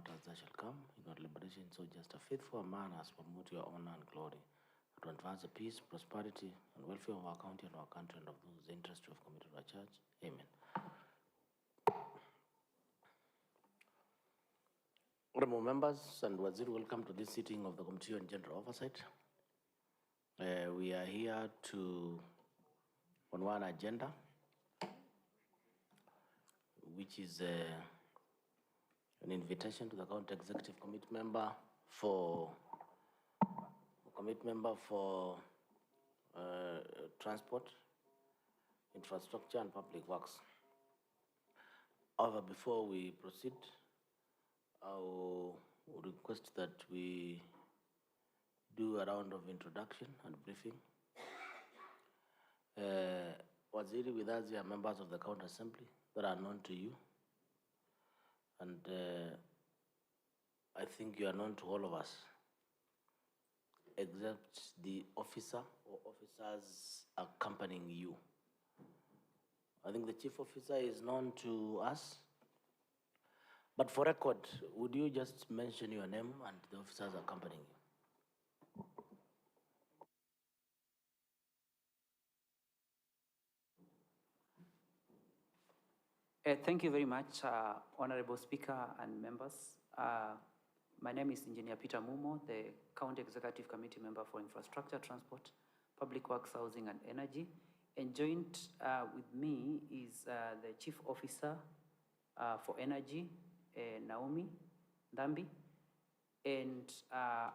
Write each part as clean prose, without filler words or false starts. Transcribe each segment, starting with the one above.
matters that shall come, in not liberation, so just a faithful man as promote your honor and glory, to advance the peace, prosperity, and welfare of our county and our country and of those interests of committed to our church. Amen. Honorable members and Wazir, welcome to this sitting of the Committee on General Oversight. We are here on one agenda, which is an invitation to the County Executive Committee member for transport, infrastructure, and public works. However, before we proceed, I will request that we do a round of introduction and briefing. Waziri, with us here, members of the County Assembly that are known to you, and I think you are known to all of us, except the officer or officers accompanying you. I think the chief officer is known to us, but for record, would you just mention your name and the officers accompanying you? Thank you very much, Honorable Speaker and members. My name is Engineer Peter Mumo, the County Executive Committee member for Infrastructure, Transport, Public Works, Housing and Energy. And joined with me is the Chief Officer for Energy, Naomi Ndambi, and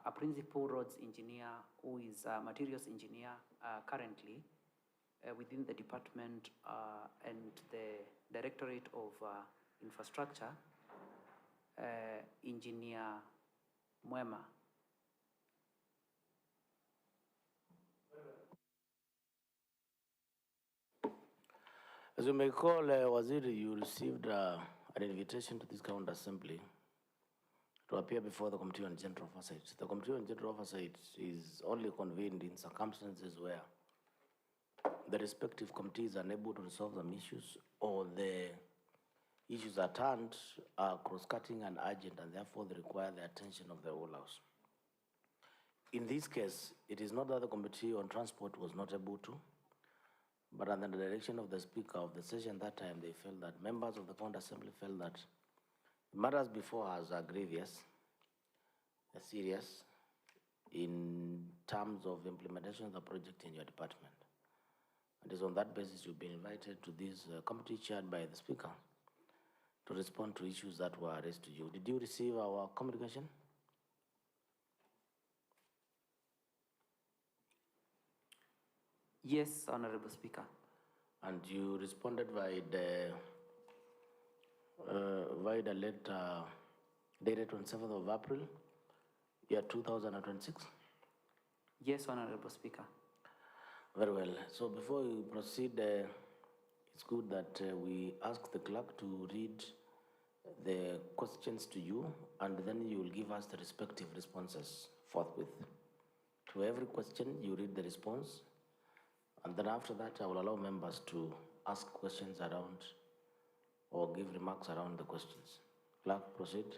a Principal Roads Engineer who is a Materials Engineer currently within the department and the Directorate of Infrastructure, Engineer Mwema. As you may recall, Waziri, you received an invitation to this County Assembly to appear before the Committee on General Oversight. The Committee on General Oversight is only convened in circumstances where the respective committees are unable to resolve some issues, or the issues at hand are cross-cutting and urgent, and therefore they require the attention of the whole House. In this case, it is not that the Committee on Transport was not able to, but under the direction of the Speaker of the session that time, they felt that members of the County Assembly felt that matters before us are grievous, are serious in terms of implementation of the project in your department. And it's on that basis you've been invited to this committee chaired by the Speaker to respond to issues that were raised to you. Did you receive our communication? Yes, Honorable Speaker. And you responded via the letter dated 27th of April, year 2026? Yes, Honorable Speaker. Very well. So before we proceed, it's good that we ask the clerk to read the questions to you, and then you will give us the respective responses forthwith. To every question, you read the response, and then after that, I will allow members to ask questions around or give remarks around the questions. Clerk, proceed.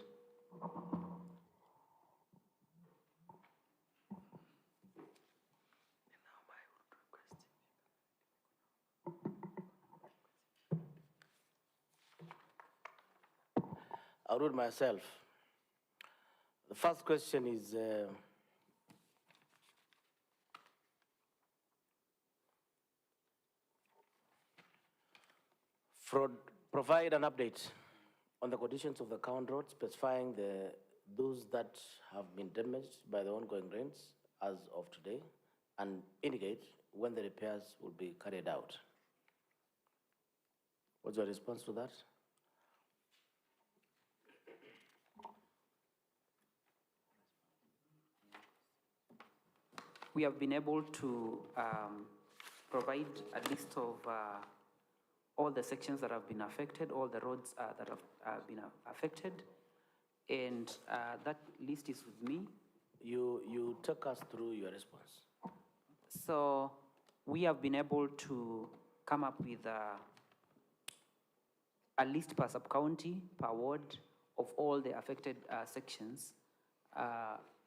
I'll read myself. The first question is, provide an update on the conditions of the county road, specifying those that have been damaged by the ongoing rains as of today, and indicate when the repairs will be carried out. What's your response to that? We have been able to provide a list of all the sections that have been affected, all the roads that have been affected, and that list is with me. You took us through your response. So we have been able to come up with a list per sub-county, per ward, of all the affected sections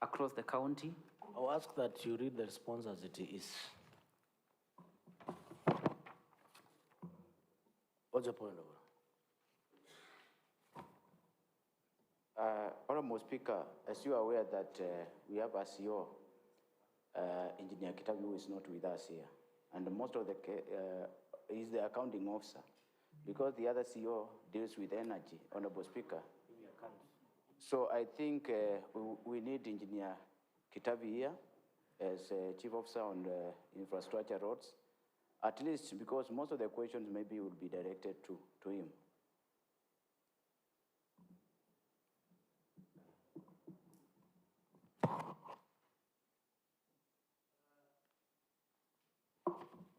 across the county. I'll ask that you read the response as it is. What's your point of order? Honorable Speaker, as you are aware that we have a CEO, Engineer Kitabi, who is not with us here. And most of the, is the accounting officer. Because the other CEO deals with energy, Honorable Speaker. So I think we need Engineer Kitabi here as Chief Officer on infrastructure roads. At least because most of the questions maybe will be directed to him.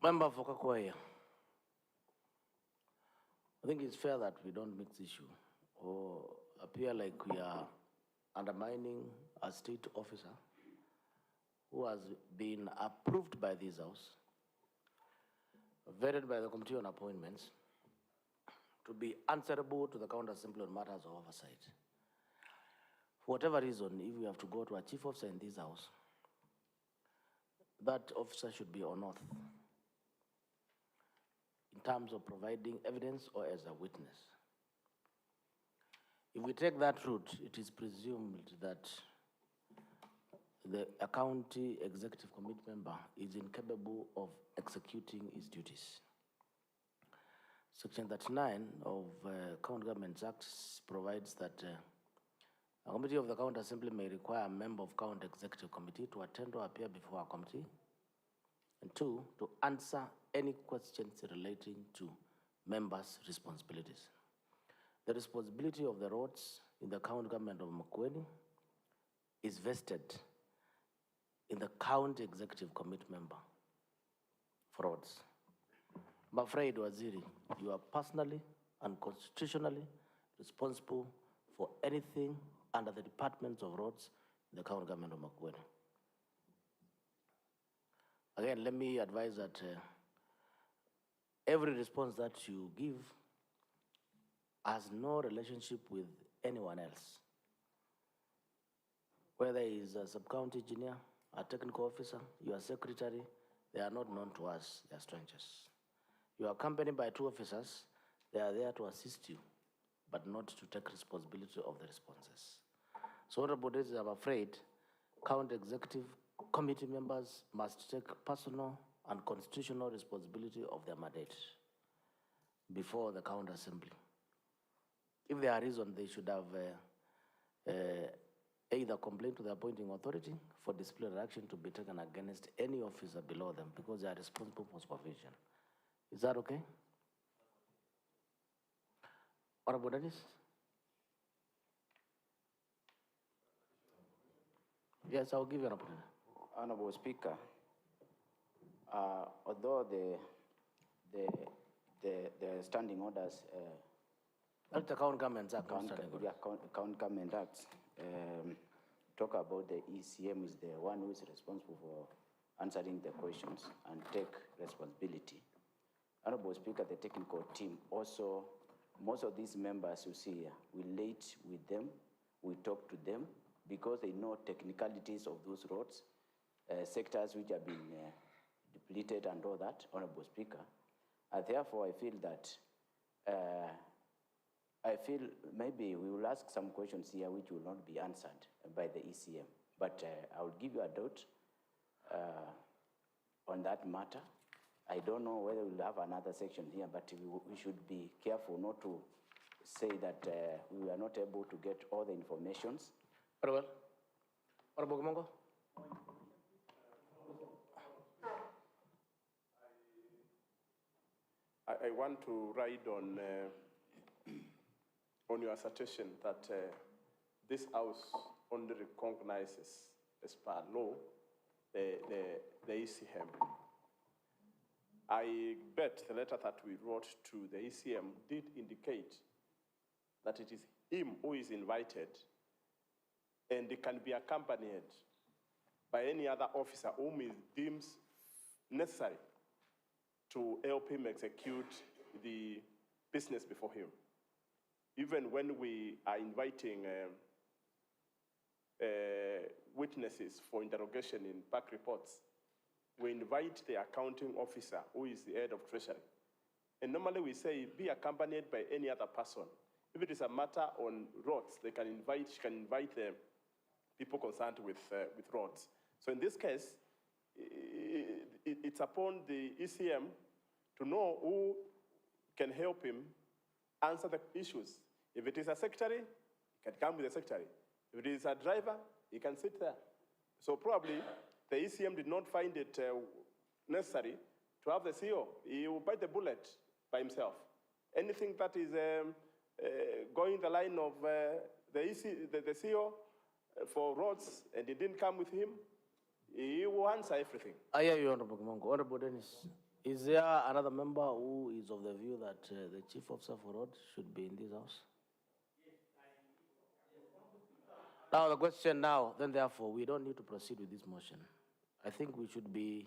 Member for Kakwaya, I think it's fair that we don't mix issue or appear like we are undermining a state officer who has been approved by this House, vetted by the Committee on Appointments, to be answerable to the County Assembly on matters of oversight. For whatever reason, if we have to go to a chief officer in this House, that officer should be on oath in terms of providing evidence or as a witness. If we take that route, it is presumed that a county executive committee member is incapable of executing his duties. Section 39 of County Government Act provides that a committee of the County Assembly may require a member of County Executive Committee to attend or appear before a committee, and 2, to answer any questions relating to members' responsibilities. The responsibility of the roads in the county government of Makueni is vested in the County Executive Committee member for roads. I'm afraid, Waziri, you are personally and constitutionally responsible for anything under the Department of Roads in the county government of Makueni. Again, let me advise that every response that you give has no relationship with anyone else. Whether he's a sub-county engineer, a technical officer, your secretary, they are not known to us, they are strangers. You are accompanied by 2 officers, they are there to assist you, but not to take responsibility of the responses. So, Honorable Daisy, I'm afraid County Executive Committee members must take personal and constitutional responsibility of their mandate before the County Assembly. If there are reasons, they should have either complained to the appointing authority for disciplinary action to be taken against any officer below them because they are responsible for supervision. Is that okay? Honorable Dennis? Yes, I'll give you an opportunity. Honorable Speaker, although the standing orders, the County Government Act, County Government Acts talk about the ECM is the one who is responsible for answering the questions and take responsibility. Honorable Speaker, the technical team also, most of these members you see here, we relate with them, we talk to them because they know technicalities of those roads, sectors which have been depleted and all that, Honorable Speaker. And therefore, I feel that maybe we will ask some questions here which will not be answered by the ECM. But I will give you a doubt on that matter. I don't know whether we'll have another section here, but we should be careful not to say that we are not able to get all the informations. Very well. Honorable Gamongo? I want to ride on your assertion that this House only recognizes, as per law, the ECM. I bet the letter that we wrote to the ECM did indicate that it is him who is invited and it can be accompanied by any other officer whom he deems necessary to help him execute the business before him. even when we are inviting witnesses for interrogation in PAC reports, we invite the accounting officer, who is the head of treasury. And normally we say, be accompanied by any other person. If it is a matter on roads, she can invite the people concerned with roads. So in this case, it's upon the ECM to know who can help him answer the issues. If it is a secretary, he can come with a secretary. If it is a driver, he can sit there. So probably the ECM did not find it necessary to have the CEO. He will bite the bullet by himself. Anything that is going the line of the CEO for roads, and he didn't come with him, he will answer everything. I hear you, Honorable Kimongo. Honorable Dennis, is there another member who is of the view that the chief officer for roads should be in this house? Now the question now, then therefore, we don't need to proceed with this motion. I think we should be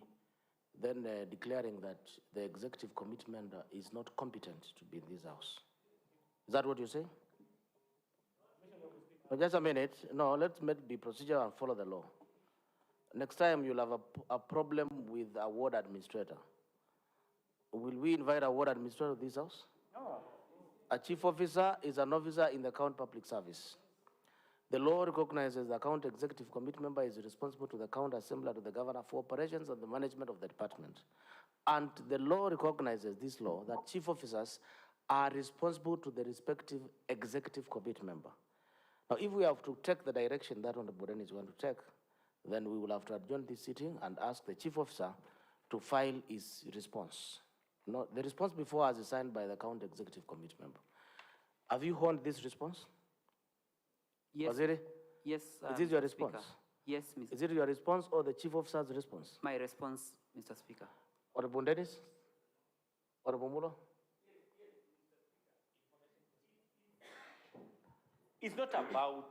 then declaring that the executive commitment is not competent to be in this house. Is that what you say? No, just a minute. No, let's be procedural and follow the law. Next time you'll have a problem with a ward administrator. Will we invite a ward administrator to this house? No. A chief officer is an officer in the county public service. The law recognizes the county executive committee member is responsible to the county assembly, to the governor for operations and the management of the department. And the law recognizes this law that chief officers are responsible to the respective executive committee member. Now, if we have to take the direction that Honorable Dennis is going to take, then we will have to adjourn this sitting and ask the chief officer to file his response. No, the response before us is signed by the county executive committee member. Have you heard this response? Yes. Waziri? Yes. Is this your Mr. response? Speaker. Yes, Mr. Is it your response or the chief officer's response? My response, Mr. Speaker. Honorable Dennis? Honorable Mulo? It's not about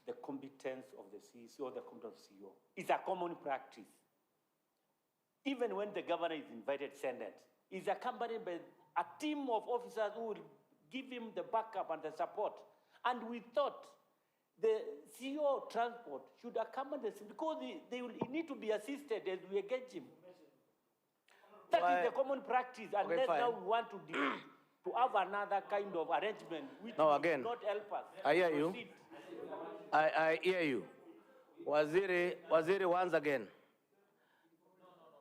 the competence of the CEC or the competence of the CEO. It's a common practice. Even when the governor is invited Senate, he's accompanied by a team of officers who will give him the backup and the support. And we thought the CEO of transport should accompany us because they will need to be assisted as we engage him. That is the common practice, and Okay, fine. now we want to have another kind of arrangement which No, will again, not help us. I hear you. Proceed. I hear you. Waziri once again.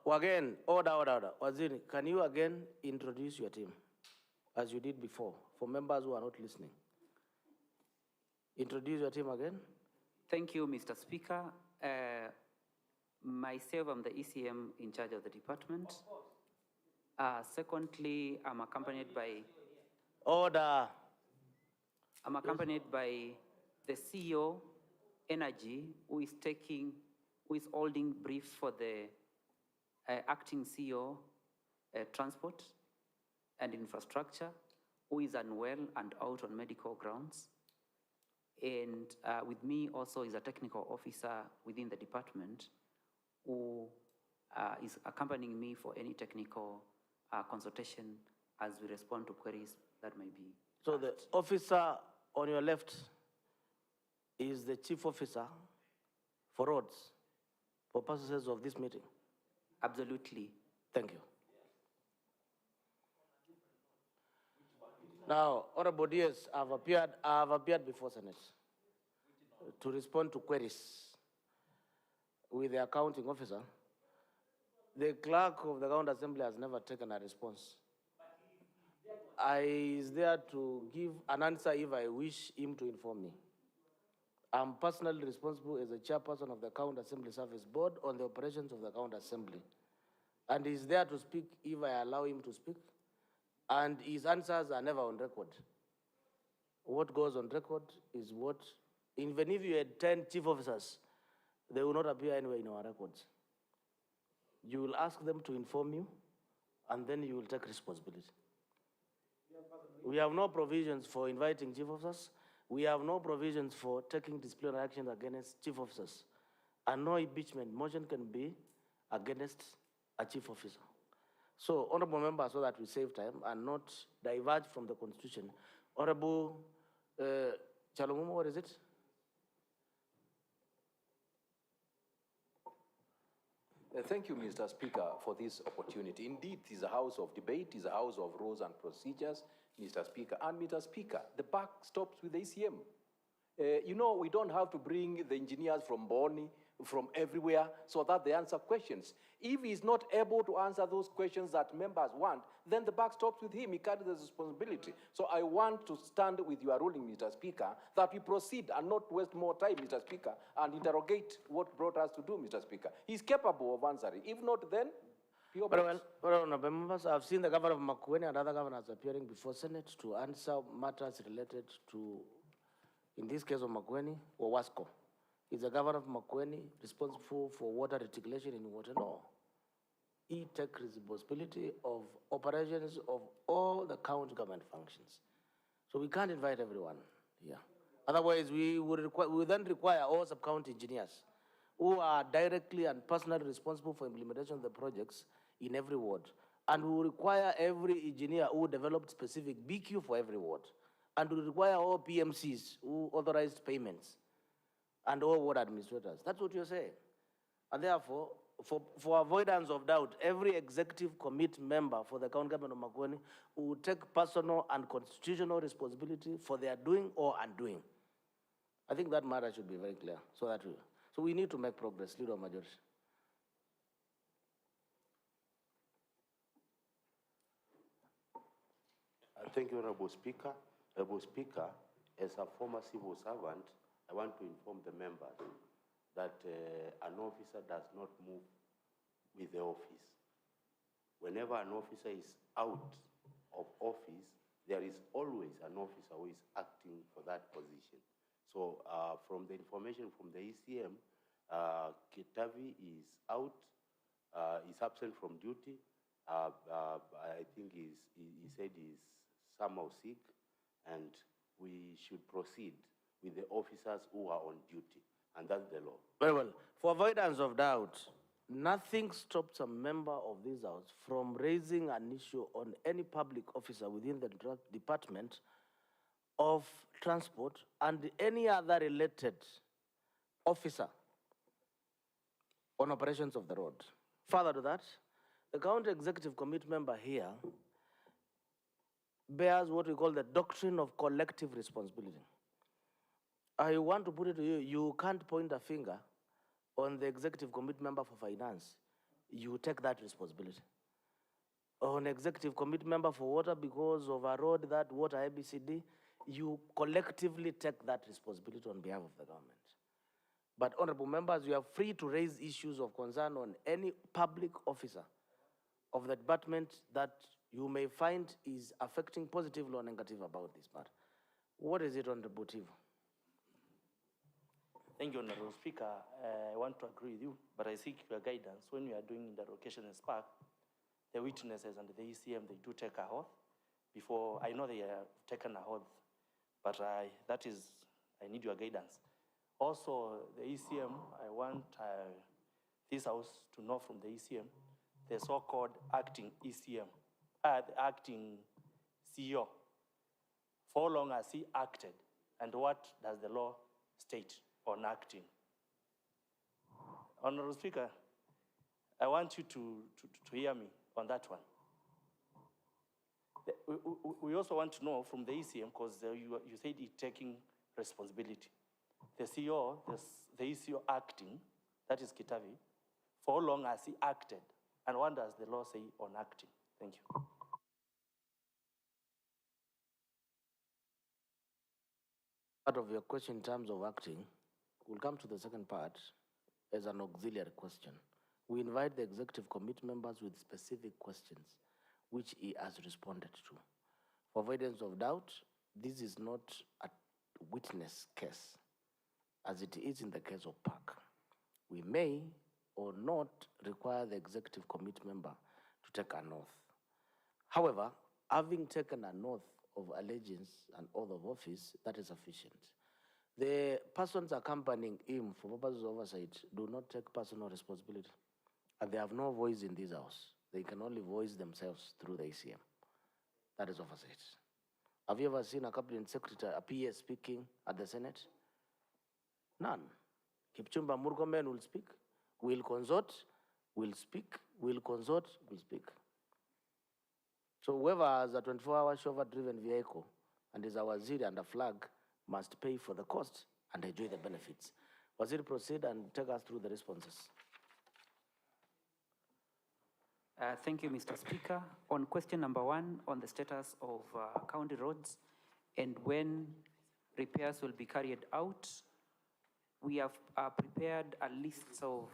Again, order. Waziri, can you again introduce your team as you did before for members who are not listening? Introduce your team again. Thank you, Mr. Speaker. Myself, I'm the ECM in charge of the department. Secondly, I'm accompanied by Order. the CEO, Energy, who is holding brief for the acting CEO, Transport and Infrastructure, who is unwell and out on medical grounds. And with me also is a technical officer within the department who is accompanying me for any technical consultation as we respond to queries that may be So the officer on your left is the chief officer for roads for purposes of this meeting. absolutely. Thank you. Now, Honorable DS, I have appeared before Senate to respond to queries with the accounting officer. The clerk of the county assembly has never taken a response. I is there to give an answer if I wish him to inform me. I'm personally responsible as a chairperson of the County Assembly Service Board on the operations of the County Assembly. And he's there to speak if I allow him to speak. And his answers are never on record. What goes on record is what, even if you had 10 chief officers, they will not appear anywhere in our records. You will ask them to inform you, and then you will take responsibility. We have no provisions for inviting chief officers. We have no provisions for taking disciplinary action against chief officers. And no impeachment motion can be against a chief officer. So, honorable members, so that we save time and not diverge from the Constitution, Honorable Chalomumo, what is it? Thank you, Mr. Speaker, for this opportunity. Indeed, it is a house of debate, it is a house of rules and procedures, Mr. Speaker. And Mr. Speaker, the buck stops with the ECM. You know, we don't have to bring the engineers from Boni, from everywhere, so that they answer questions. If he's not able to answer those questions that members want, then the buck stops with him. He carries the responsibility. So I want to stand with your ruling, Mr. Speaker, that we proceed and not waste more time, Mr. Speaker, and interrogate what brought us to do, Mr. Speaker. He's capable of answering. If not, then P.O. Well, honorable members, I've seen the governor of Makueni and other governors appearing before Senate to answer matters related to, in this case of Makueni, or Wasco. Is the governor of Makueni responsible for water reticulation in water? No. He takes responsibility of operations of all the county government functions. So we can't invite everyone here. Otherwise, we would then require all sub-county engineers who are directly and personally responsible for implementation of the projects in every ward. And we will require every engineer who developed specific BQ for every ward. And we require all PMCs who authorized payments and all ward administrators. That's what you're saying. And therefore, for avoidance of doubt, every executive committee member for the county government of Makueni will take personal and constitutional responsibility for their doing or undoing. I think that matter should be very clear. So we need to make progress, Leader of Majority. Thank you, Honorable Speaker. Honorable Speaker, as a former civil servant, I want to inform the members that an officer does not move with the office. Whenever an officer is out of office, there is always an officer who is acting for that position. So from the information from the ECM, Kitavi is out, is absent from duty. I think he said he's somehow sick, and we should proceed with the officers who are on duty, and that's the law. Very well. For avoidance of doubt, nothing stops a member of this house from raising an issue on any public officer within the Department of Transport and any other related officer on operations of the road. Further to that, the county executive committee member here bears what we call the doctrine of collective responsibility. I want to put it to you, you can't point a finger on the executive committee member for finance. You take that responsibility. On executive committee member for water because of a road, that water ABCD, you collectively take that responsibility on behalf of the government. But honorable members, you are free to raise issues of concern on any public officer of the department that you may find is affecting positively or negative about this matter. What is it, Honorable Tivo? Thank you, Honorable Speaker. I want to agree with you, but I seek your guidance. When we are doing the interrogation in SPAC, the witnesses and the ECM, they do take a oath before. I know they have taken a oath, but I need your guidance. Also, the ECM, I want this house to know from the ECM, the so-called acting ECM, the acting CEO. For how long has he acted, and what does the law state on acting? Honorable Speaker, I want you to hear me on that one. We also want to know from the ECM, because you said he's taking responsibility. The CEO, the ECO acting, that is Kitavi, for how long has he acted, and what does the law say on acting? Thank you. Part of your question in terms of acting, we'll come to the second part as an auxiliary question. We invite the executive committee members with specific questions, which he has responded to. For avoidance of doubt, this is not a witness case, as it is in the case of PAC. We may or not require the executive committee member to take an oath. However, having taken an oath of allegiance and oath of office, that is sufficient. The persons accompanying him for purposes of oversight do not take personal responsibility, and they have no voice in this house. They can only voice themselves through the ACM. That is oversight. Have you ever seen a cabinet secretary, a PA speaking at the Senate? None. Kipchumba Murkomen will speak, will consort, will speak, will consort, will speak. So whoever has a 24-hour chauffeur-driven vehicle and is a waziri and a flag must pay for the cost and enjoy the benefits. Waziri, proceed and take us through the responses. Thank you, Mr. Speaker. On question number 1, on the status of county roads and when repairs will be carried out, we have prepared a list of,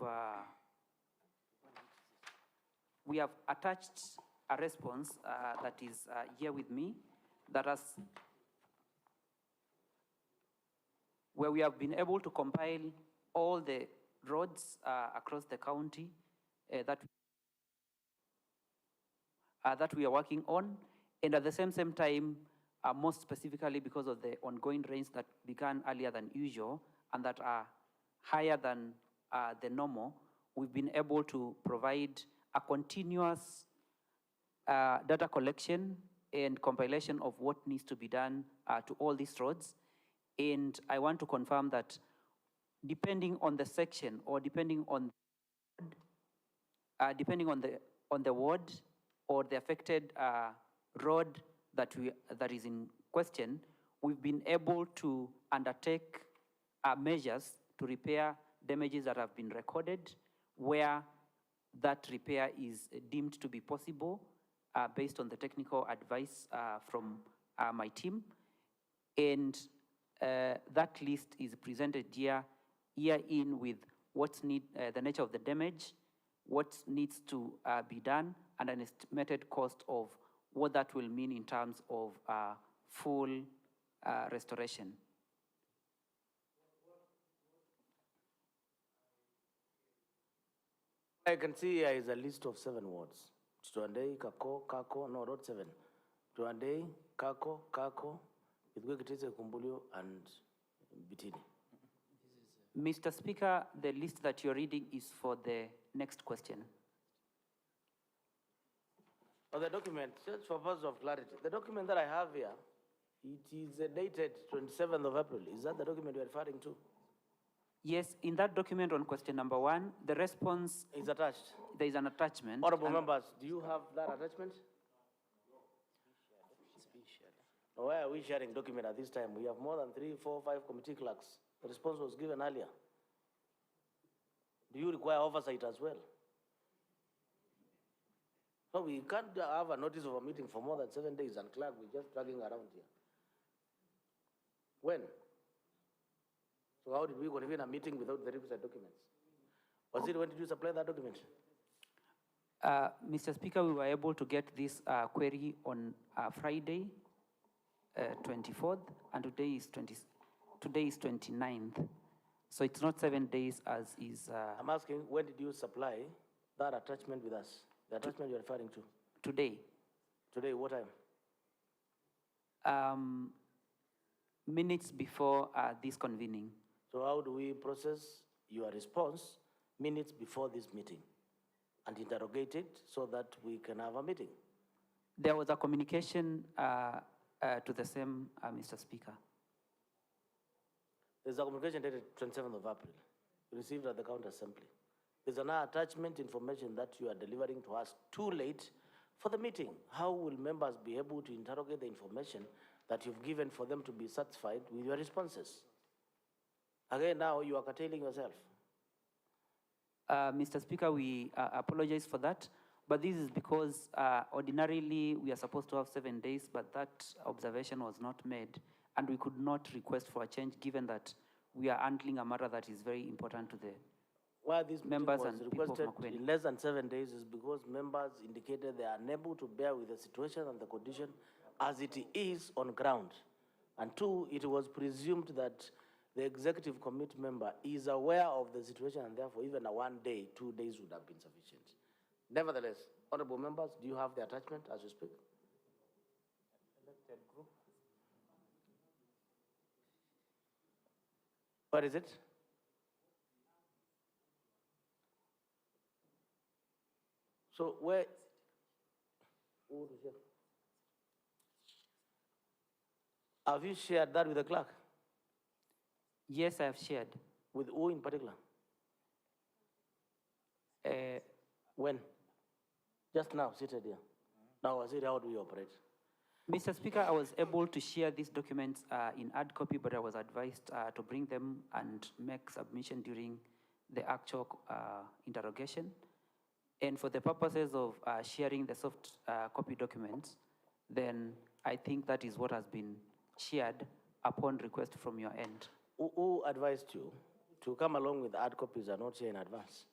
we have attached a response that is here with me, that has, where we have been able to compile all the roads across the county that we are working on, and at the same time, most specifically because of the ongoing rains that began earlier than usual and that are higher than the normal, we've been able to provide a continuous data collection and compilation of what needs to be done to all these roads. And I want to confirm that depending on the section or depending on the ward or the affected road that is in question, we've been able to undertake measures to repair damages that have been recorded where that repair is deemed to be possible based on the technical advice from my team. And that list is presented here in with what's the nature of the damage, what needs to be done, and an estimated cost of what that will mean in terms of full restoration. I can see here is a list of 7 wards. Tuandei, Kako, no, not 7. Tuandei, Kako, Kitese, Kumbulio, and Bitini. Mr. Speaker, the list that you're reading is for the next question. Oh, the document, just for purpose of clarity, the document that I have here, it is dated 27th of April. Is that the document you're referring to? Yes, in that document on question number 1, the response is attached. There is an attachment. Honorable members, do you have that attachment? Why are we sharing document at this time? We have more than 3, 4, 5 committee clerks. The response was given earlier. Do you require oversight as well? No, we can't have a notice of a meeting for more than 7 days and clerk, we're just dragging around here. When? So how did we convene a meeting without the requisite documents? Was it when did you supply that document? Mr. Speaker, we were able to get this query on Friday, 24th, and today is 29th. So it's not 7 days as is. I'm asking, when did you supply that attachment with us? The attachment you're referring to? Today. Today, what time? Minutes before this convening. So how do we process your response minutes before this meeting and interrogate it so that we can have a meeting? There was a communication to the same, Mr. Speaker. There's a communication dated 27th of April, received at the counter assembly. There's another attachment information that you are delivering to us too late for the meeting. How will members be able to interrogate the information that you've given for them to be satisfied with your responses? Again, now you are curtailing yourself. Mr. Speaker, we apologize for that, but this is because ordinarily we are supposed to have 7 days, but that observation was not made, and we could not request for a change given that we are handling a matter that is very important to the why this members was and requested in less than 7 days is because members indicated they are unable to bear with the situation and the condition as it is on ground. And 2, it was presumed that the executive committee member is aware of the situation and therefore even a 1 day, 2 days would have been sufficient. Nevertheless, honorable members, do you have the attachment as you speak? Elected group. What is it? So where? Have you shared that with the clerk? Yes, I have shared. With who in particular? When? Just now, seated here. Now, Waziri, how do you operate? Mr. Speaker, I was able to share these documents in hard copy, but I was advised to bring them and make submission during the actual interrogation. And for the purposes of sharing the soft copy documents, then I think that is what has been shared upon request from your end. Who advised you to come along with hard copies and not share in advance?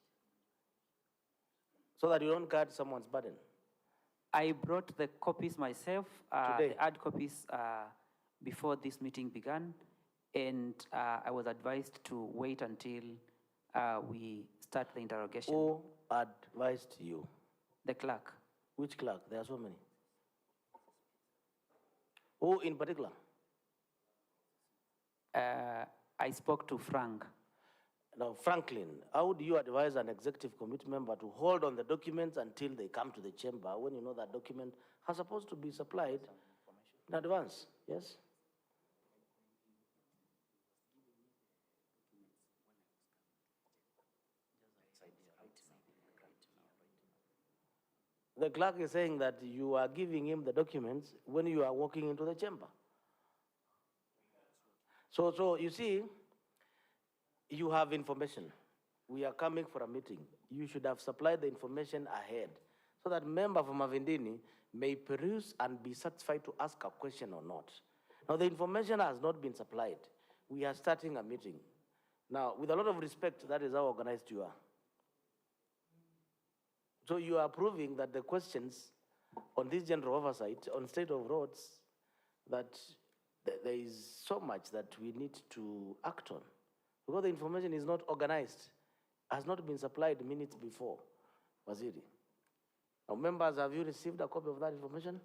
So that you don't carry someone's burden. I brought the copies myself, Today? the hard copies before this meeting began, and I was advised to wait until we start the interrogation. Who advised you? The clerk. Which clerk? There are so many. Who in particular? I spoke to Frank. Now, Franklin, how do you advise an executive committee member to hold on the documents until they come to the chamber when you know that document are supposed to be supplied in advance? Yes? The clerk is saying that you are giving him the documents when you are walking into the chamber. So you see, you have information. We are coming for a meeting. You should have supplied the information ahead so that member from Mavindini may peruse and be satisfied to ask a question or not. Now, the information has not been supplied. We are starting a meeting. Now, with a lot of respect, that is how organized you are. So you are proving that the questions on this general oversight, on state of roads, that there is so much that we need to act on. Because the information is not organized, has not been supplied minutes before, Waziri. Now, members, have you received a copy of that information?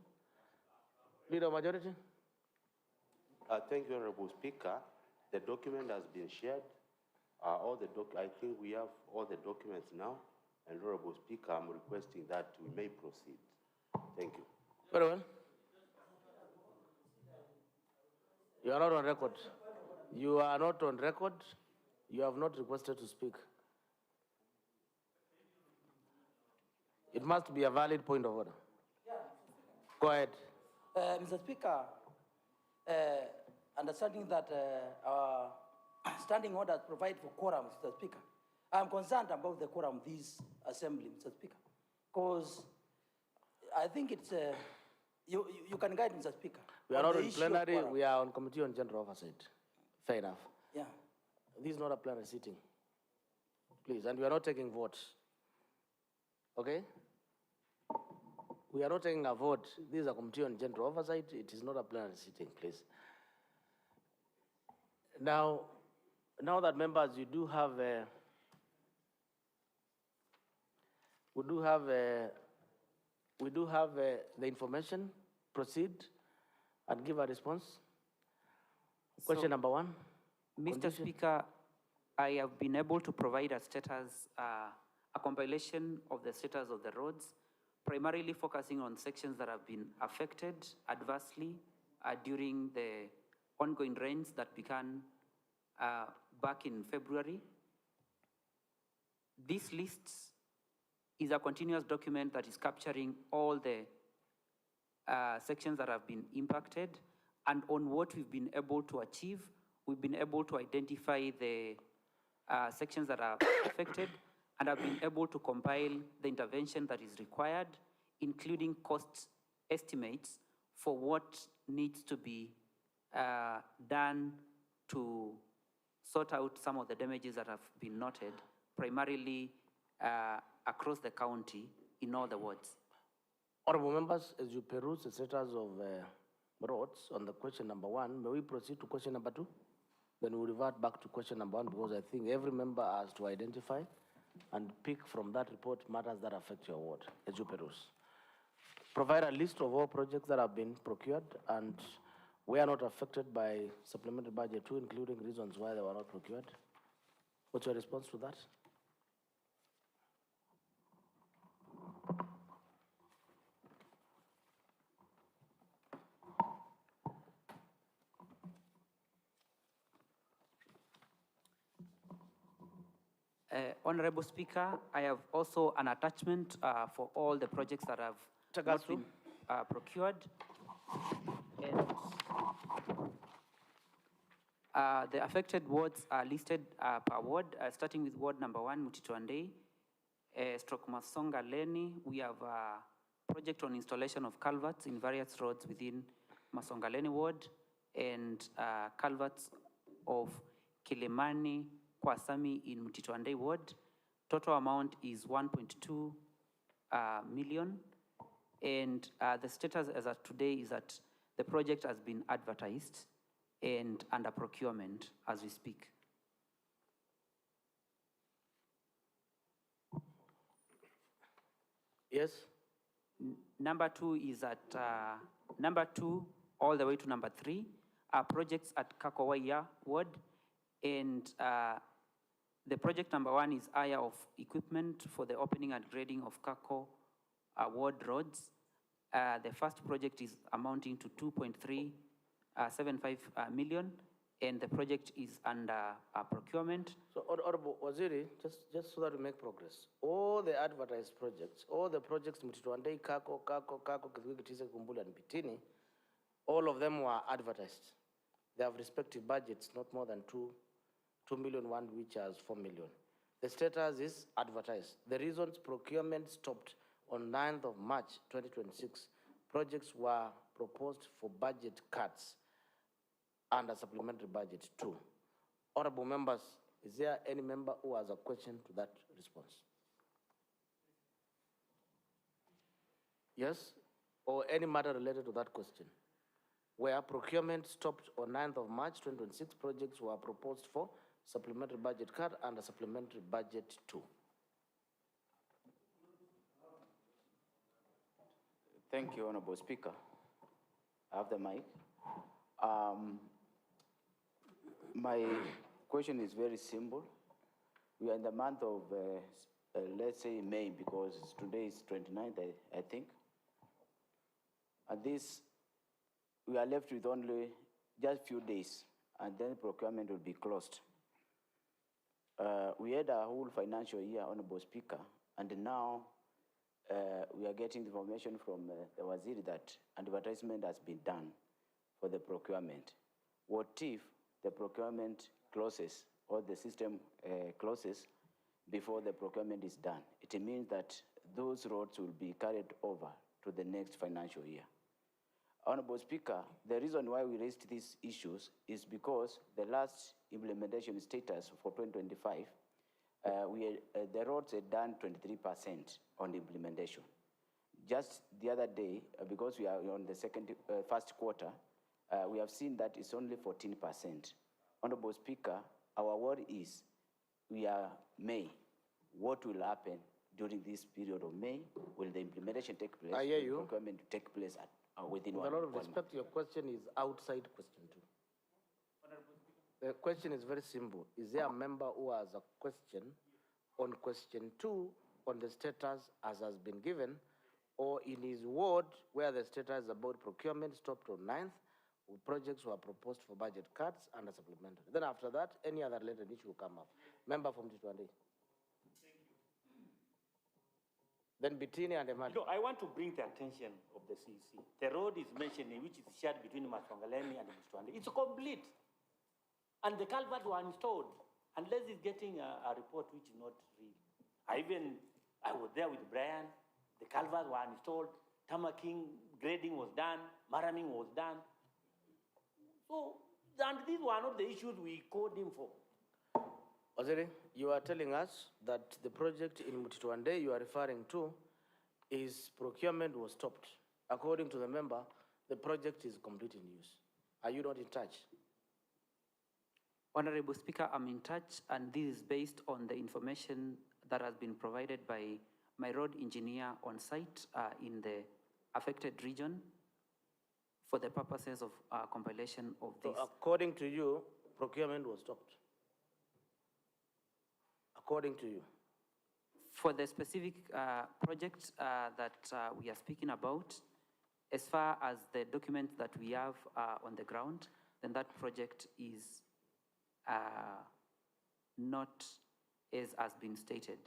Leader of Majority? Thank you, Honorable Speaker. The document has been shared. I think we have all the documents now. And Honorable Speaker, I'm requesting that we may proceed. Thank you. Very well. You are not on record. You are not on record. You have not requested to speak. It must be a valid point of order. Go ahead. Mr. Speaker, understanding that our standing orders provide for quorum, Mr. Speaker, I'm concerned about the quorum of this assembly, Mr. Speaker, because I think it's, you can guide, Mr. Speaker. We are not in plenary, we are on Committee on General Oversight. Fair enough. Yeah. This is not a plenary sitting. Please, and we are not taking votes. Okay? We are not taking a vote. This is a Committee on General Oversight. It is not a plenary sitting, please. Now that members, you do have we do have the information. Proceed and give a response. Question number one. Mr. Speaker, I have been able to provide a status, a compilation of the status of the roads, primarily focusing on sections that have been affected adversely during the ongoing rains that began back in February. This list is a continuous document that is capturing all the sections that have been impacted, and on what we've been able to achieve. We've been able to identify the sections that are affected, and have been able to compile the intervention that is required, including cost estimates for what needs to be done to sort out some of the damages that have been noted, primarily across the county in all the wards. Honorable members, as you peruse the status of roads on the question number one, may we proceed to question number two? Then we'll revert back to question number one, because I think every member has to identify and pick from that report matters that affect your ward as you peruse. Provide a list of all projects that have been procured and were not affected by supplementary budget 2, including reasons why they were not procured. What's your response to that? Honorable Speaker, I have also an attachment for all the projects that have not Tagasu. been procured. And the affected wards are listed per ward, starting with ward number 1, Mutitwandei, stroke Masonga Leni. We have a project on installation of culverts in various roads within Masonga Leni ward, and culverts of Kilimani, Kwasami in Mutitwandei ward. Total amount is 1.2 million. And the status as of today is that the project has been advertised and under procurement as we speak. Yes? Number 2 is at number 2 all the way to number 3 are projects at Kakowaya ward, and the project number 1 is hire of equipment for the opening and grading of Kako ward roads. The first project is amounting to 2.375 million, and the project is under procurement. So, Honorable Waziri, just so that we make progress, all the advertised projects, all the projects Mutitwandei, Kako, Kizwigitise, Kumbula, and Pitini, all of them were advertised. They have respective budgets, not more than 2 million, one which has 4 million. The status is advertised. The reasons procurement stopped on 9th of March 2026, projects were proposed for budget cuts under supplementary budget 2. Honorable members, is there any member who has a question to that response? Yes? Or any matter related to that question? Where procurement stopped on 9th of March 2026, projects were proposed for supplementary budget cut under supplementary budget 2. Thank you, Honorable Speaker. I have the mic. My question is very simple. We are in the month of, let's say May, because today is 29th, I think. And this, we are left with only just few days, and then procurement will be closed. We had a whole financial year, Honorable Speaker, and now we are getting information from the Waziri that advertisement has been done for the procurement. What if the procurement closes or the system closes before the procurement is done? It means that those roads will be carried over to the next financial year. Honorable Speaker, the reason why we raised these issues is because the last implementation status for 2025, the roads had done 23% on the implementation. Just the other day, because we are on the first quarter, we have seen that it's only 14%. Honorable Speaker, our worry is we are May. What will happen during this period of May? Will the implementation take place? I hear you. Will procurement take place within With one a lot of month? respect, your question is outside question 2. The question is very simple. Is there a member who has a question on question 2 on the status as has been given, or in his ward where the status about procurement stopped on 9th, projects were proposed for budget cuts and a supplementary? Then after that, any other related issue will come up. Member from Titwandi. Then Bitini and Emmanuel. No, I want to bring the attention of the CEC. The road is mentioned, which is shared between Maswangaleni and Mustwandi. It's complete. And the culvert were installed, unless it's getting a report which is not real. I was there with Brian. The culvert were installed. Tamaking, grading was done. Maraming was done. So, and these were not the issues we called him for. Ozeri, you are telling us that the project in Mutitwande you are referring to is procurement was stopped. According to the member, the project is complete in use. Are you not in touch? Honorable Speaker, I'm in touch, and this is based on the information that has been provided by my road engineer on site in the affected region for the purposes of compilation of this. So according to you, procurement was stopped? According to you? For the specific project that we are speaking about, as far as the documents that we have on the ground, then that project is not as has been stated.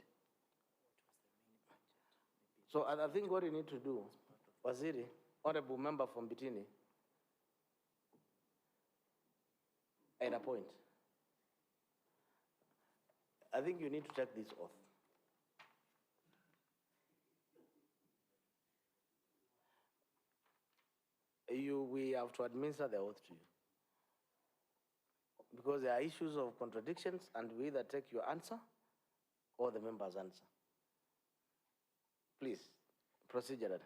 So I think what you need to do, Waziri, honorable member from Bitini, at a point, I think you need to take this oath. We have to administer the oath to you. Because there are issues of contradictions, and we either take your answer or the member's answer. Please, procedure.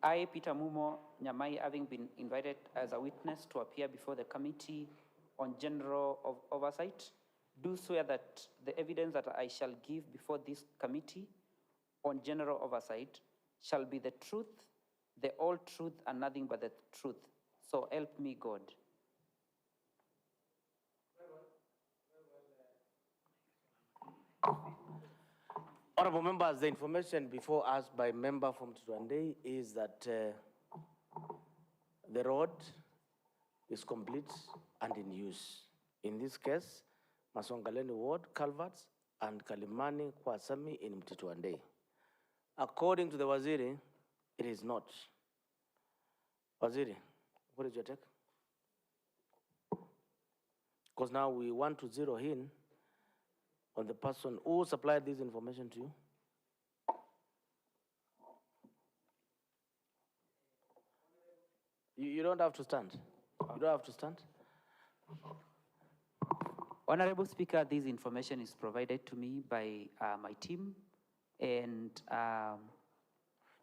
I, Peter Mumo Nyamai, having been invited as a witness to appear before the Committee on General Oversight, do swear that the evidence that I shall give before this Committee on General Oversight shall be the truth, the whole truth, and nothing but the truth. So help me God. Honorable members, the information before us by member from Tutwande is that the road is complete and in use. In this case, Masongaleni Ward, Culverts, and Kalimani Kwasami in Mtituande. According to the Waziri, it is not. Waziri, what is your take? Because now we want to zero in on the person who supplied this information to you. You don't have to stand. You don't have to stand. Honorable Speaker, this information is provided to me by my team, and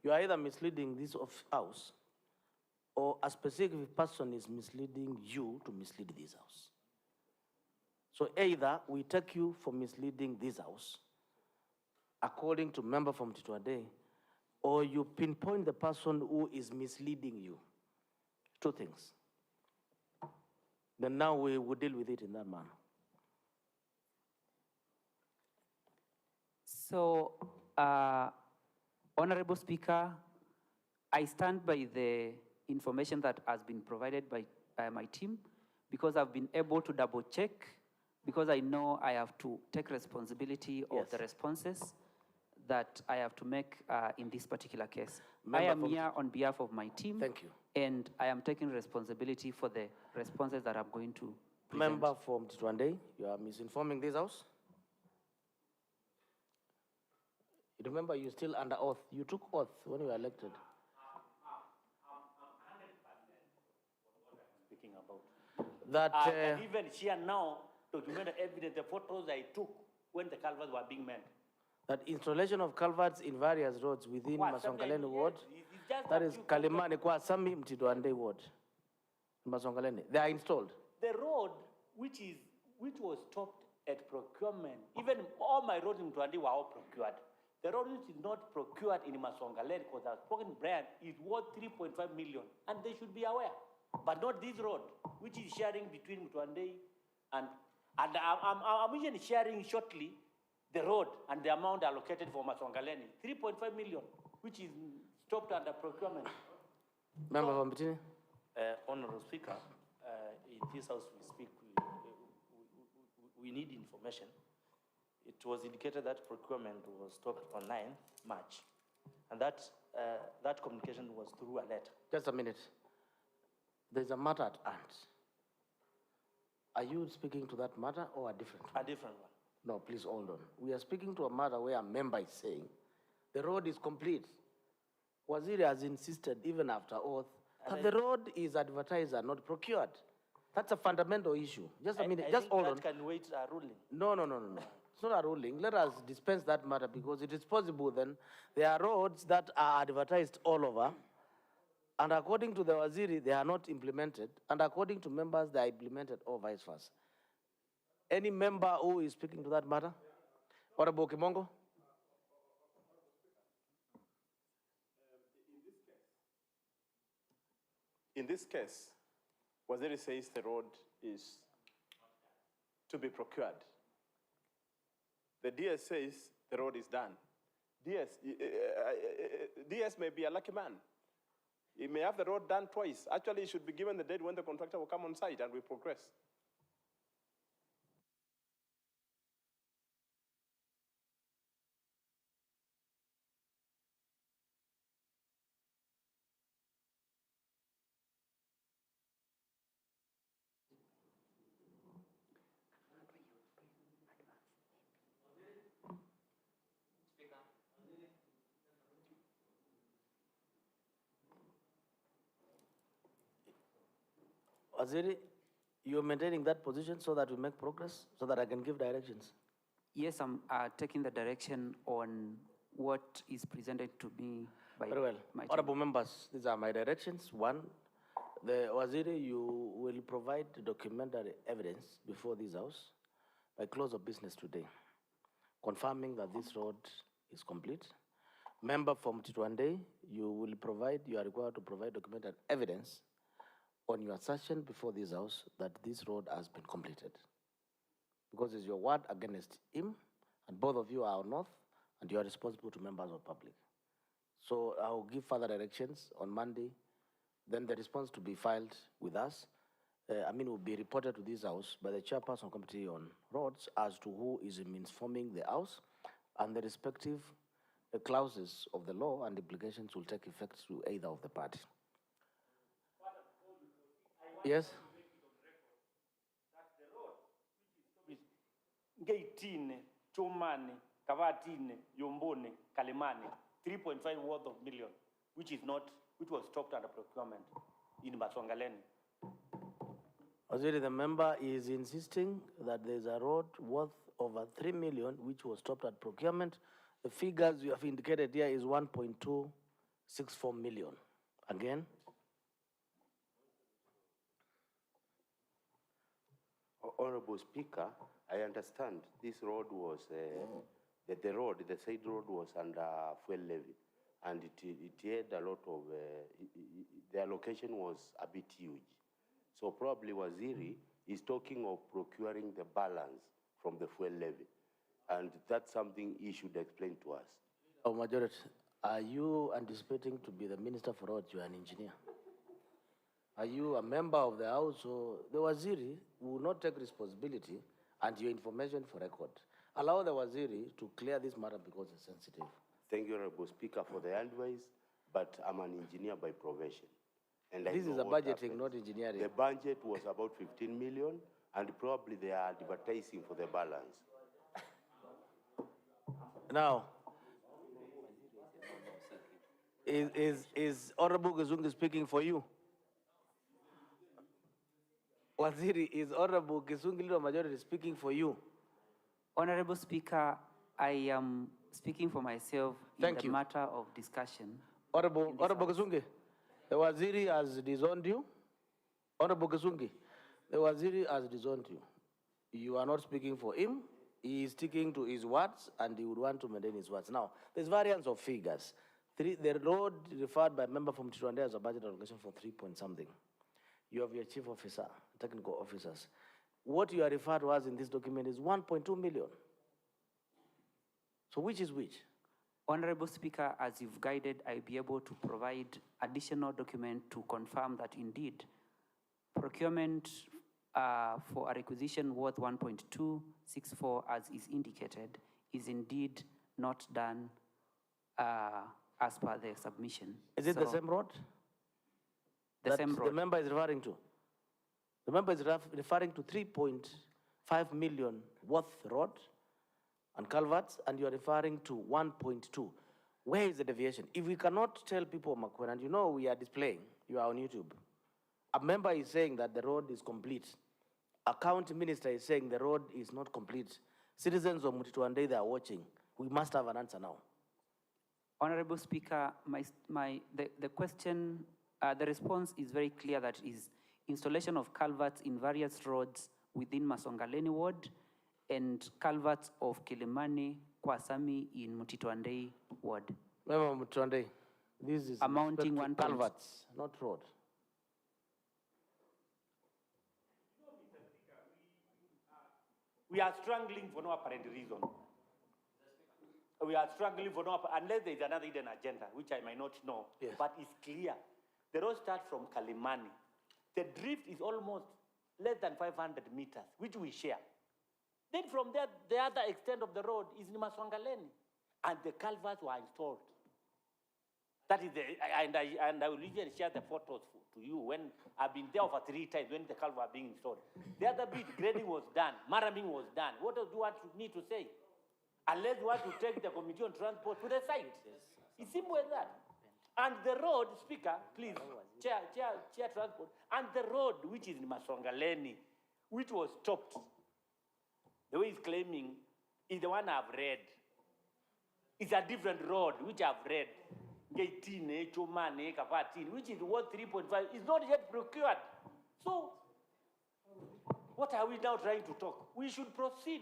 you are either misleading this house or a specific person is misleading you to mislead this house. So either we take you for misleading this house, according to member from Tutwande, or you pinpoint the person who is misleading you. Two things. Then now we will deal with it in that manner. So, Honorable Speaker, I stand by the information that has been provided by my team, because I've been able to double check, because I know I have to take responsibility of the responses that I have to make in this particular case. I am here on behalf of my team. Thank you. And I am taking responsibility for the responses that I'm going to present. Member from Tutwande, you are misinforming this house. You remember, you're still under oath. You took oath when you were elected. Speaking about. That I can even share now documented evidence, the photos I took when the culverts were being made. That installation of culverts in various roads within Masongaleni Ward, that is Kalimani Kwasami Mtituande Ward, Masongaleni, they are installed. The road which was stopped at procurement, even all my roads in Mtituande were all procured. The road which is not procured in Masongaleni, because the spoken brand is worth 3.5 million, and they should be aware. But not this road, which is sharing between Mtituande and I'm even sharing shortly the road and the amount allocated for Masongaleni, 3.5 million, which is stopped under procurement. Member from Bitini. Honorable Speaker, in this house we speak, we need information. It was indicated that procurement was stopped on 9th March, and that communication was through a letter. Just a minute. There's a matter at hand. Are you speaking to that matter or a different one? A different one. No, please hold on. We are speaking to a matter where a member is saying the road is complete. Waziri has insisted, even after oath, that the road is advertised and not procured. That's a fundamental issue. Just a minute, I just think hold that on. can wait a ruling. No. It's not a ruling. Let us dispense that matter because it is possible then there are roads that are advertised all over, and according to the Waziri, they are not implemented, and according to members, they are implemented or vice versa. Any member who is speaking to that matter? Honorable Kimongo? In this case, Waziri says the road is to be procured. The DS says the road is done. DS may be a lucky man. He may have the road done twice. Actually, he should be given the date when the contractor will come on site and we progress. Waziri, you're maintaining that position so that we make progress, so that I can give directions? Yes, I'm taking the direction on what is presented to me by Very well. my team. Honorable members, these are my directions. One, the Waziri, you will provide documentary evidence before this House by close of business today, confirming that this road is complete. Member from Titwande, you are required to provide documentary evidence on your assertion before this House that this road has been completed. Because it's your word against him, and both of you are on oath, and you are responsible to members of public. So I'll give further directions on Monday, then the response to be filed with us, will be reported to this House by the chairperson committee on roads as to who is informing the House, and the respective clauses of the law and implications will take effect to either of the party. Yes? Gaitine, Chomane, Kavatine, Yombone, Kalemane, 3.5 worth of million, which was stopped under procurement in Baswangaleni. Waziri, the member is insisting that there's a road worth over 3 million, which was stopped at procurement. The figures you have indicated here is 1.264 million. Again? Honorable Speaker, I understand this road was, the said road was under fuel levy, and it had a lot of, the allocation was a bit huge. So probably Waziri is talking of procuring the balance from the fuel levy, and that's something he should explain to us. Oh, Majority, are you anticipating to be the Minister for Roads? You are an engineer. Are you a member of the House? So the Waziri will not take responsibility and your information for record. Allow the Waziri to clear this matter because it's sensitive. Thank you, Honorable Speaker, for the advice, but I'm an engineer by profession. And This is a budgeting, not engineering. The budget was about 15 million, and probably they are advertising for the balance. Now, is Honorable Gazungi speaking for you? Waziri, is Honorable Gazungi Leader Majority speaking for you? Honorable Speaker, I am speaking for myself in the matter of discussion. Honorable Gazungi, the Waziri has disowned you. Honorable Gazungi, the Waziri has disowned you. You are not speaking for him. He is sticking to his words, and he would want to maintain his words. Now, there's variance of figures. The road referred by member from Titwande has a budget allocation for 3-point-something. You have your chief officer, technical officers. What you are referred to as in this document is 1.2 million. So which is which? Honorable Speaker, as you've guided, I'll be able to provide additional document to confirm that indeed procurement for a requisition worth 1.264 as is indicated is indeed not done as per the submission. Is it the same road? The same road. The member is referring to? The member is referring to 3.5 million worth road and culverts, and you're referring to 1.2. Where is the deviation? If we cannot tell people, Makwena, and you know we are displaying, you are on YouTube. A member is saying that the road is complete. A county minister is saying the road is not complete. Citizens of Mutituande, they are watching. We must have an answer now. Honorable Speaker, the question, the response is very clear that is installation of culverts in various roads within Masongaleni ward and culverts of Kilimani, Kwasami in Mutituande ward. Remember Mutituande, this is amounting culverts, not road. We are struggling for no apparent reason. We are struggling for no, unless there is another hidden agenda, which I might not know, yes. But it's clear. The road starts from Kalimani. The drift is almost less than 500 meters, which we share. Then from there, the other extent of the road is in Maswangaleni, and the culverts were installed. That is and I will usually share the photos to you when I've been there over 3 times when the culverts are being installed. The other bit, grading was done, maraming was done. What else do you want me to say? Unless you want to take the Committee on Transport to the site. It's simple as that. And the road, Speaker, please, Chair Transport, and the road which is in Maswangaleni, which was stopped, the way he's claiming is the one I've read. It's a different road which I've read. 18, Chomane, Kapatin, which is worth 3.5, is not yet procured. So, what are we now trying to talk? We should proceed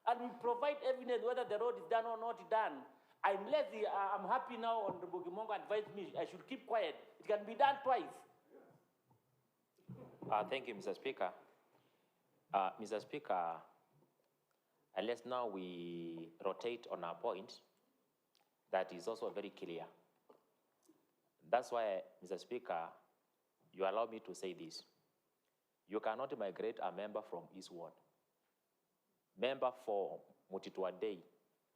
and we provide evidence whether the road is done or not done. Unless I'm happy now, Honorable Gimongo advised me I should keep quiet. It can be done twice. Thank you, Mr. Speaker. Mr. Speaker, unless now we rotate on our point, that is also very clear. That's why, Mr. Speaker, you allow me to say this. You cannot migrate a member from East Ward. Member for Mutituande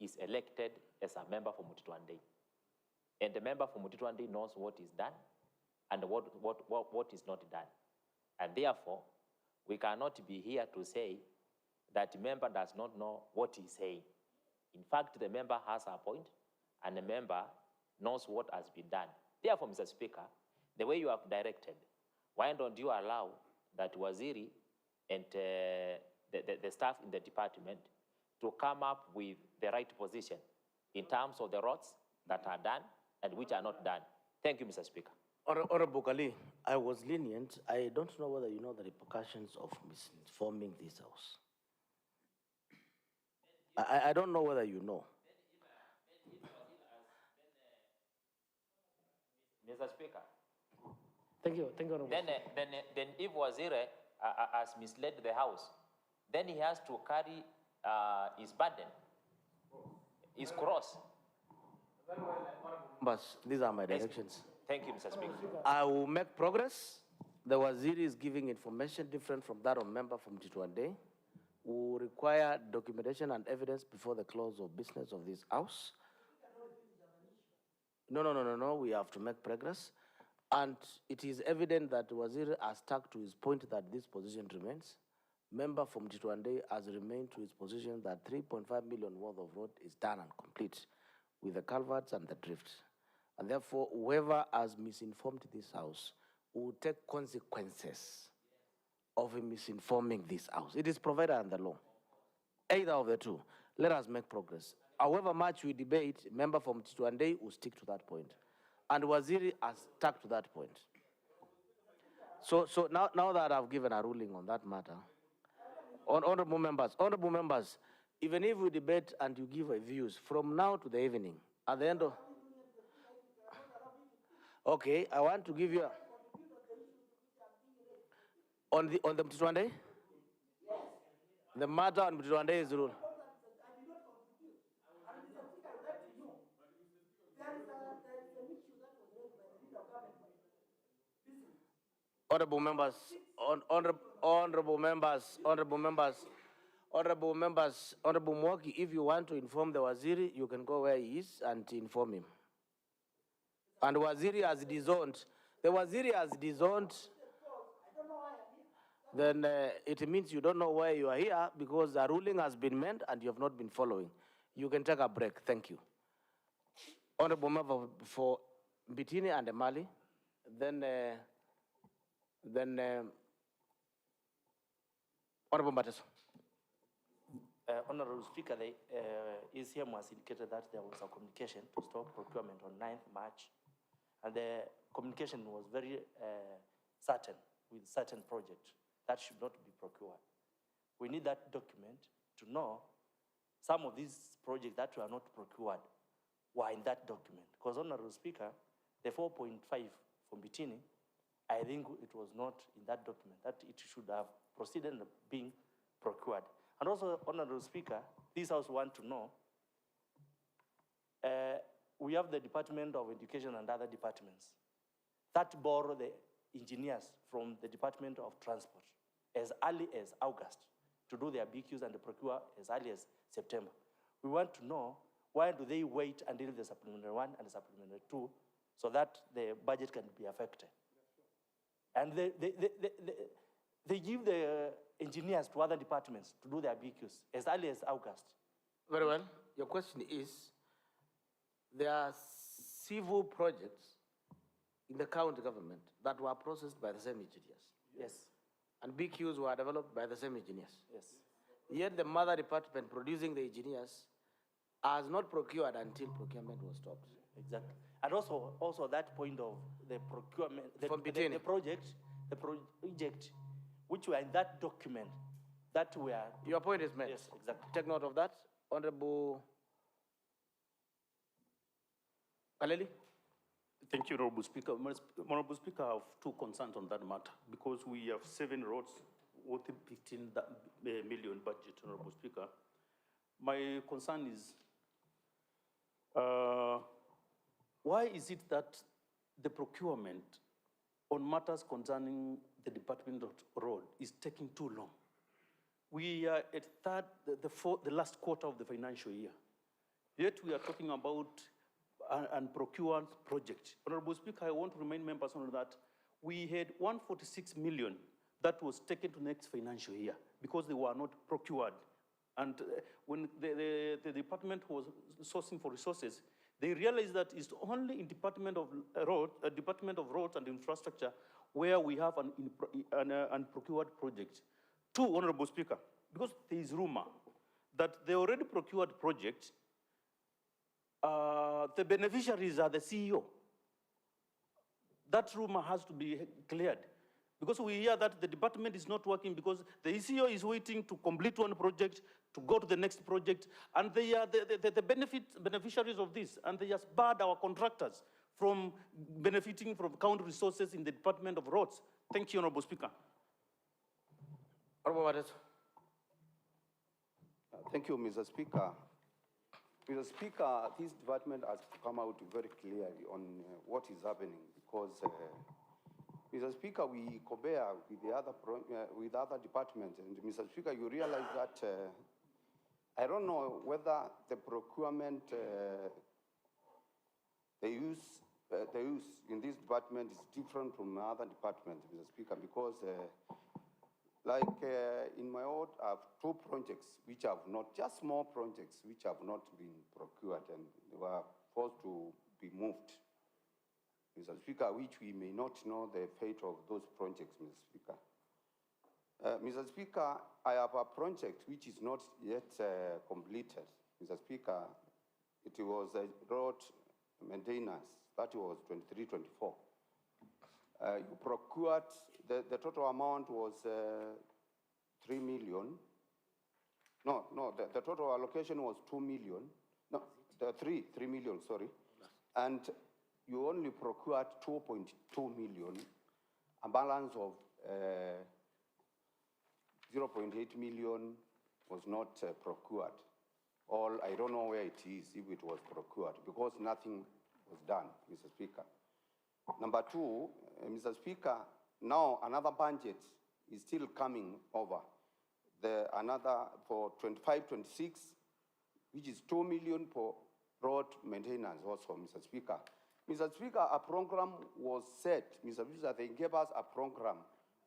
is elected as a member for Mutituande. And the member for Mutituande knows what is done and what is not done. And therefore, we cannot be here to say that the member does not know what he's saying. In fact, the member has a point and the member knows what has been done. Therefore, Mr. Speaker, the way you have directed, why don't you allow that Waziri and the staff in the department to come up with the right position in terms of the roads that are done and which are not done. Thank you, Mr. Speaker. Honorable Kali, I was lenient. I don't know whether you know the repercussions of misinforming this house. I don't know whether you know. Mr. Speaker. Thank you, Honorable. Then if Waziri has misled the House, then he has to carry his burden, his cross. But these are my directions. Thank you, Mr. Speaker. I will make progress. The Waziri is giving information different from that of member from Mutituande. We will require documentation and evidence before the close of business of this House. No. We have to make progress. And it is evident that Waziri has stuck to his point that this position remains. Member from Mutituande has remained to his position that 3.5 million worth of road is done and complete with the culverts and the drift. And therefore, whoever has misinformed this House will take consequences of misinforming this House. It is provided under law. Either of the two. Let us make progress. However much we debate, member from Mutituande will stick to that point. And Waziri has stuck to that point. So now that I've given a ruling on that matter, honorable members, even if we debate and you give views from now to the evening, at the end of, okay, I want to give you on the Mutituande. The matter on Mutituande is ruled. Honorable members, honorable Mwoki, if you want to inform the Waziri, you can go where he is and inform him. And Waziri has disowned. The Waziri has disowned. Then it means you don't know why you are here because the ruling has been made and you have not been following. You can take a break. Thank you. Honorable member for Bitini and Mali, then Honorable Mateso. Honorable Speaker, the ECM has indicated that there was a communication to stop procurement on 9th March, and the communication was very certain with certain projects that should not be procured. We need that document to know some of these projects that were not procured were in that document. Because, Honorable Speaker, the 4.5 from Bitini, I think it was not in that document, that it should have proceeded being procured. And also, Honorable Speaker, this House want to know, we have the Department of Education and other departments that borrow the engineers from the Department of Transport as early as August to do their BQs and procure as early as September. We want to know, why do they wait until the supplementary 1 and the supplementary 2 so that the budget can be affected? And they give the engineers to other departments to do their BQs as early as August. Very well. Your question is, there are civil projects in the county government that were processed by the same engineers. Yes. And BQs were developed by the same engineers. Yes. Yet the mother department producing the engineers has not procured until procurement was stopped. Exactly. And also that point of the procurement, the project which were in that document that were... Your point is made. Yes, exactly. Take note of that. Honorable Kaleli. Thank you, Honorable Speaker. Honorable Speaker, I have two concerns on that matter because we have 7 roads worth 15 million budget, Honorable Speaker. My concern is, why is it that the procurement on matters concerning the Department of Road is taking too long? We are at the last quarter of the financial year. Yet we are talking about an procured project. Honorable Speaker, I want to remind members on that we had 146 million that was taken to next financial year because they were not procured. And when the department was sourcing for resources, they realized that it's only in Department of Roads and Infrastructure where we have an unprocured project. 2, Honorable Speaker, because there is rumor that the already procured project, the beneficiaries are the CEO. That rumor has to be cleared. Because we hear that the department is not working because the ECO is waiting to complete one project, to go to the next project, and they are the beneficiaries of this, and they just barred our contractors from benefiting from county resources in the Department of Roads. Thank you, Honorable Speaker. Honorable Mateso. Thank you, Mr. Speaker. Mr. Speaker, this department has come out very clearly on what is happening because, Mr. Speaker, we compare with the other departments, and Mr. Speaker, you realize that I don't know whether the procurement they use in this department is different from other departments, Mr. Speaker, because in my ward, I have 2 projects which have not, just small projects which have not been procured, and they were forced to be moved, Mr. Speaker, which we may not know the fate of those projects, Mr. Speaker. Mr. Speaker, I have a project which is not yet completed, Mr. Speaker. It was a road maintenance, that was 23-24. You procured, the total amount was 3 million. No, the total allocation was 2 million. No, 3 million, sorry. And you only procured 2.2 million, a balance of 0.8 million was not procured. I don't know where it is, if it was procured, because nothing was done, Mr. Speaker. Number 2, Mr. Speaker, now another budget is still coming over. Another for 25-26, which is 2 million for road maintenance also, Mr. Speaker. Mr. Speaker, a program was set, Mr. Speaker, they gave us a program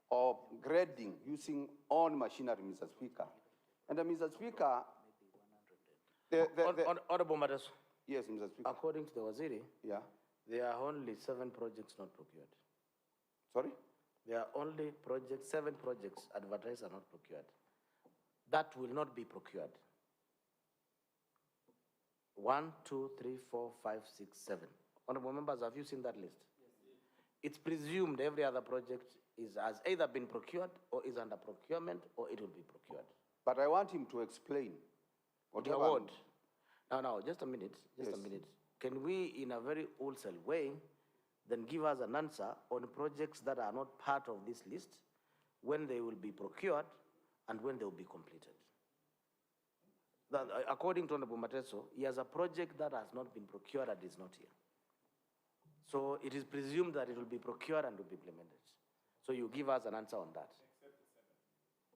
of grading using own machinery, Mr. Speaker. And Mr. Speaker, Honorable Matters, Yes, Mr. Speaker. according to the Waziri, Yeah. there are only 7 projects not procured. Sorry? There are only 7 projects advertised are not procured. That will not be procured. 1, 2, 3, 4, 5, 6, 7. Honorable members, have you seen that list? Yes. It's presumed every other project has either been procured or is under procurement or it will be procured. But I want him to explain. Your word. Now, just a minute, just a minute. Can we, in a very wholesale way, then give us an answer on projects that are not part of this list, when they will be procured and when they will be completed? That, according to Honorable Mateso, he has a project that has not been procured and is not here. So it is presumed that it will be procured and will be implemented. So you give us an answer on that.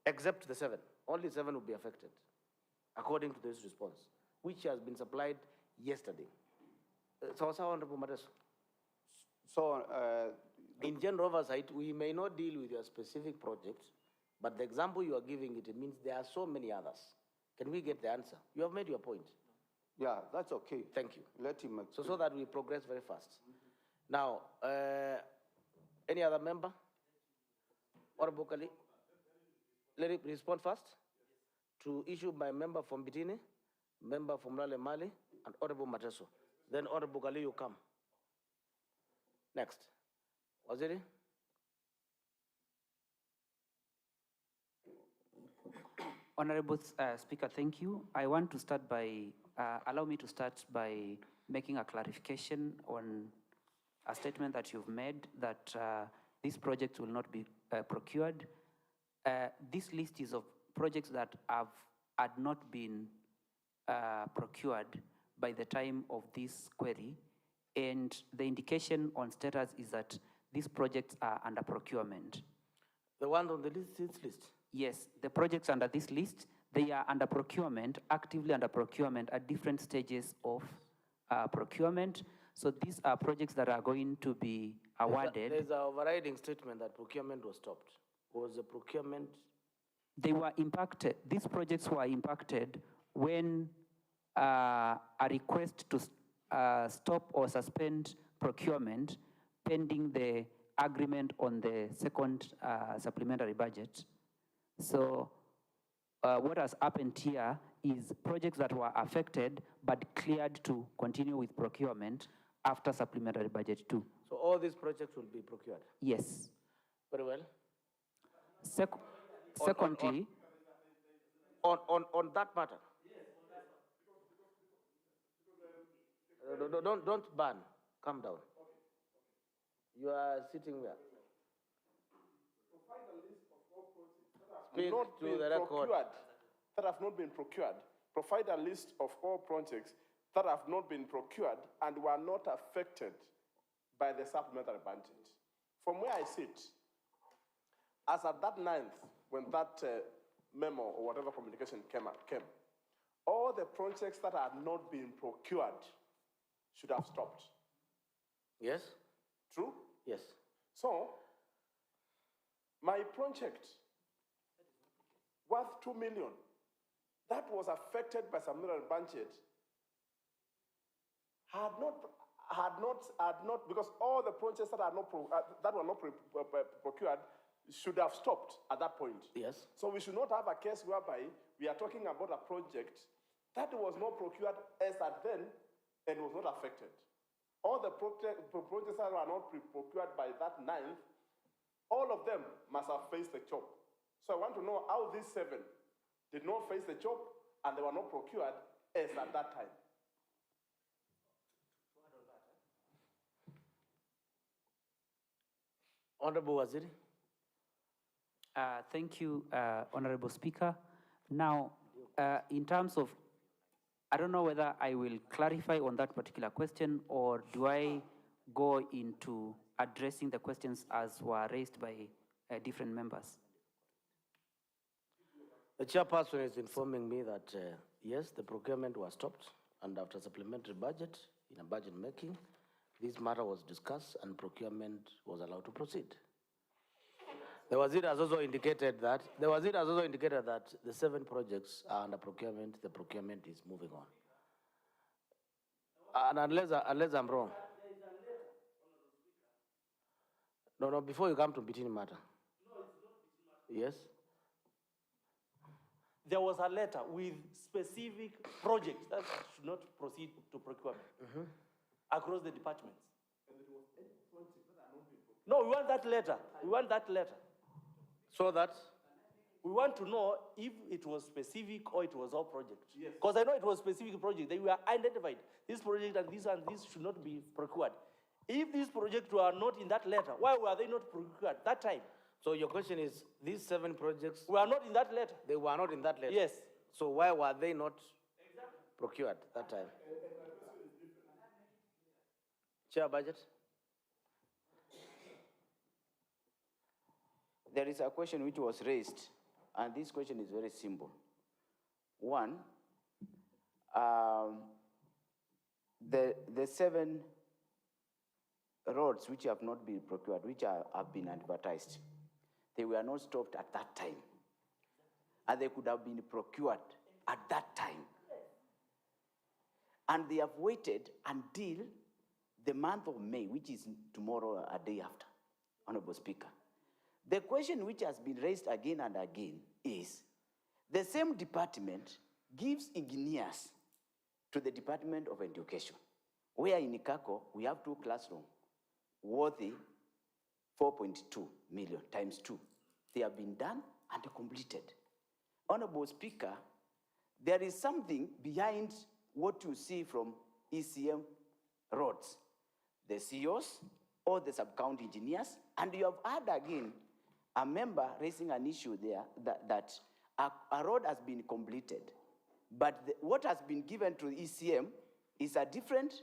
Except the 7. Only 7 will be affected, according to this response, which has been supplied yesterday. So, Honorable Mateso. So, in general oversight, we may not deal with your specific project, but the example you are giving, it means there are so many others. Can we get the answer? You have made your point. yeah, that's okay. Thank you. Let him explain. So that we progress very fast. Now, any other member? Honorable Kali? Let me respond first to issue by member from Bitini, member from Lale Mali, and Honorable Mateso. Then Honorable Kali, you come. Next. Waziri? Honorable Speaker, thank you. I want to start by, allow me to start by making a clarification on a statement that you've made that these projects will not be procured. This list is of projects that had not been procured by the time of this query, and the indication on status is that these projects are under procurement. The one on the list? Yes, the projects under this list, they are under procurement, actively under procurement at different stages of procurement. So these are projects that are going to be awarded. There's an overriding statement that procurement was stopped. Was the procurement? They were impacted, these projects were impacted when a request to stop or suspend procurement pending the agreement on the second supplementary budget. So what has happened here is projects that were affected but cleared to continue with procurement after supplementary budget 2. So all these projects will be procured? Yes. Very well. Secondly, on that matter. Don't ban. Calm down. You are sitting there. Speak not to been the record. procured, that have not been procured. Provide a list of all projects that have not been procured and were not affected by the supplementary budget. From where I sit, as at that 9th, when that memo or whatever communication came, all the projects that had not been procured should have stopped. Yes? True? Yes. So, my project worth 2 million, that was affected by supplementary budget, had not, because all the projects that were not procured should have stopped at that point. Yes. So we should not have a case whereby we are talking about a project that was not procured as at then and was not affected. All the projects that were not procured by that 9th, all of them must have faced the chop. So I want to know how these 7 did not face the chop and they were not procured as at that time. Honorable Waziri. Thank you, Honorable Speaker. Now, in terms of, I don't know whether I will clarify on that particular question or do I go into addressing the questions as were raised by different members. The chairperson is informing me that, yes, the procurement was stopped, and after supplementary budget, in a budget making, this matter was discussed and procurement was allowed to proceed. The Wazir has also indicated that the 7 projects are under procurement. The procurement is moving on. And unless I'm wrong. No, before you come to between matter. No, it's not between matter. Yes? There was a letter with specific projects that should not proceed to procurement across the departments. No, we want that letter. We want that letter. So that? We want to know if it was specific or it was all projects. Because I know it was specific project. They were identified. This project and this should not be procured. If these projects were not in that letter, why were they not procured that time? So your question is, these 7 projects... were not in that letter. They were not in that letter? Yes. So why were they not procured that time? Chair, budget? There is a question which was raised, and this question is very simple. One, the 7 roads which have not been procured, which have been advertised, they were not stopped at that time. And they could have been procured at that time. And they have waited until the month of May, which is tomorrow, a day after, Honorable Speaker. The question which has been raised again and again is, the same department gives engineers to the Department of Education, where in Ikako, we have 2 classrooms, worthy 4.2 million times 2. They have been done and completed. Honorable Speaker, there is something behind what you see from ECM roads, the CEOs or the sub-county engineers, and you have heard again a member raising an issue there that a road has been completed, but what has been given to ECM is a different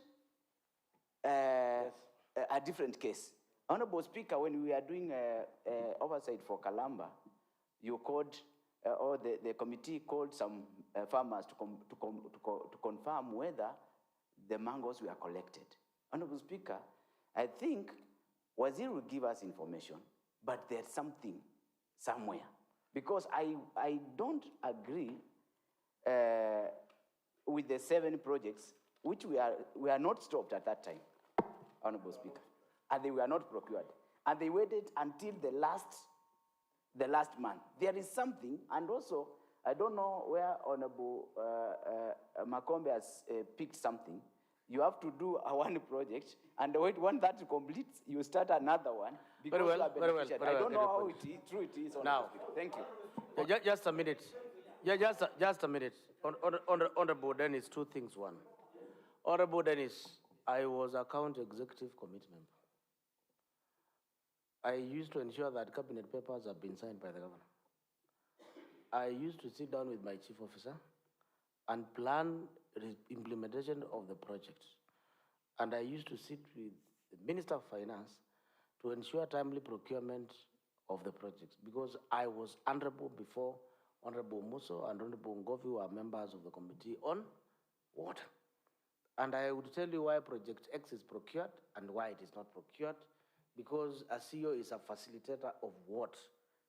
case. Honorable Speaker, when we are doing oversight for Kalamba, you called, or the committee called some farmers to confirm whether the mangoes were collected. Honorable Speaker, I think Wazir will give us information, but there's something somewhere. Because I don't agree with the 7 projects, which we are not stopped at that time, Honorable Speaker. And they were not procured. And they waited until the last month. There is something, and also, I don't know where Honorable Makombe has picked something. You have to do one project, and when that completes, you start another one. Because Very well, you are very well, beneficiary. very I don't well, know very how true it is. Now, Thank you. Just a minute. Yeah, just a minute. Honorable Dennis, 2 things. One, Honorable Dennis, I was a county executive committee member. I used to ensure that cabinet papers have been signed by the governor. I used to sit down with my chief officer and plan implementation of the project. And I used to sit with the Minister of Finance to ensure timely procurement of the projects, because I was honorable before Honorable Muso and Honorable Ngovi, who are members of the committee on water. And I would tell you why Project X is procured and why it is not procured, because a CEO is a facilitator of what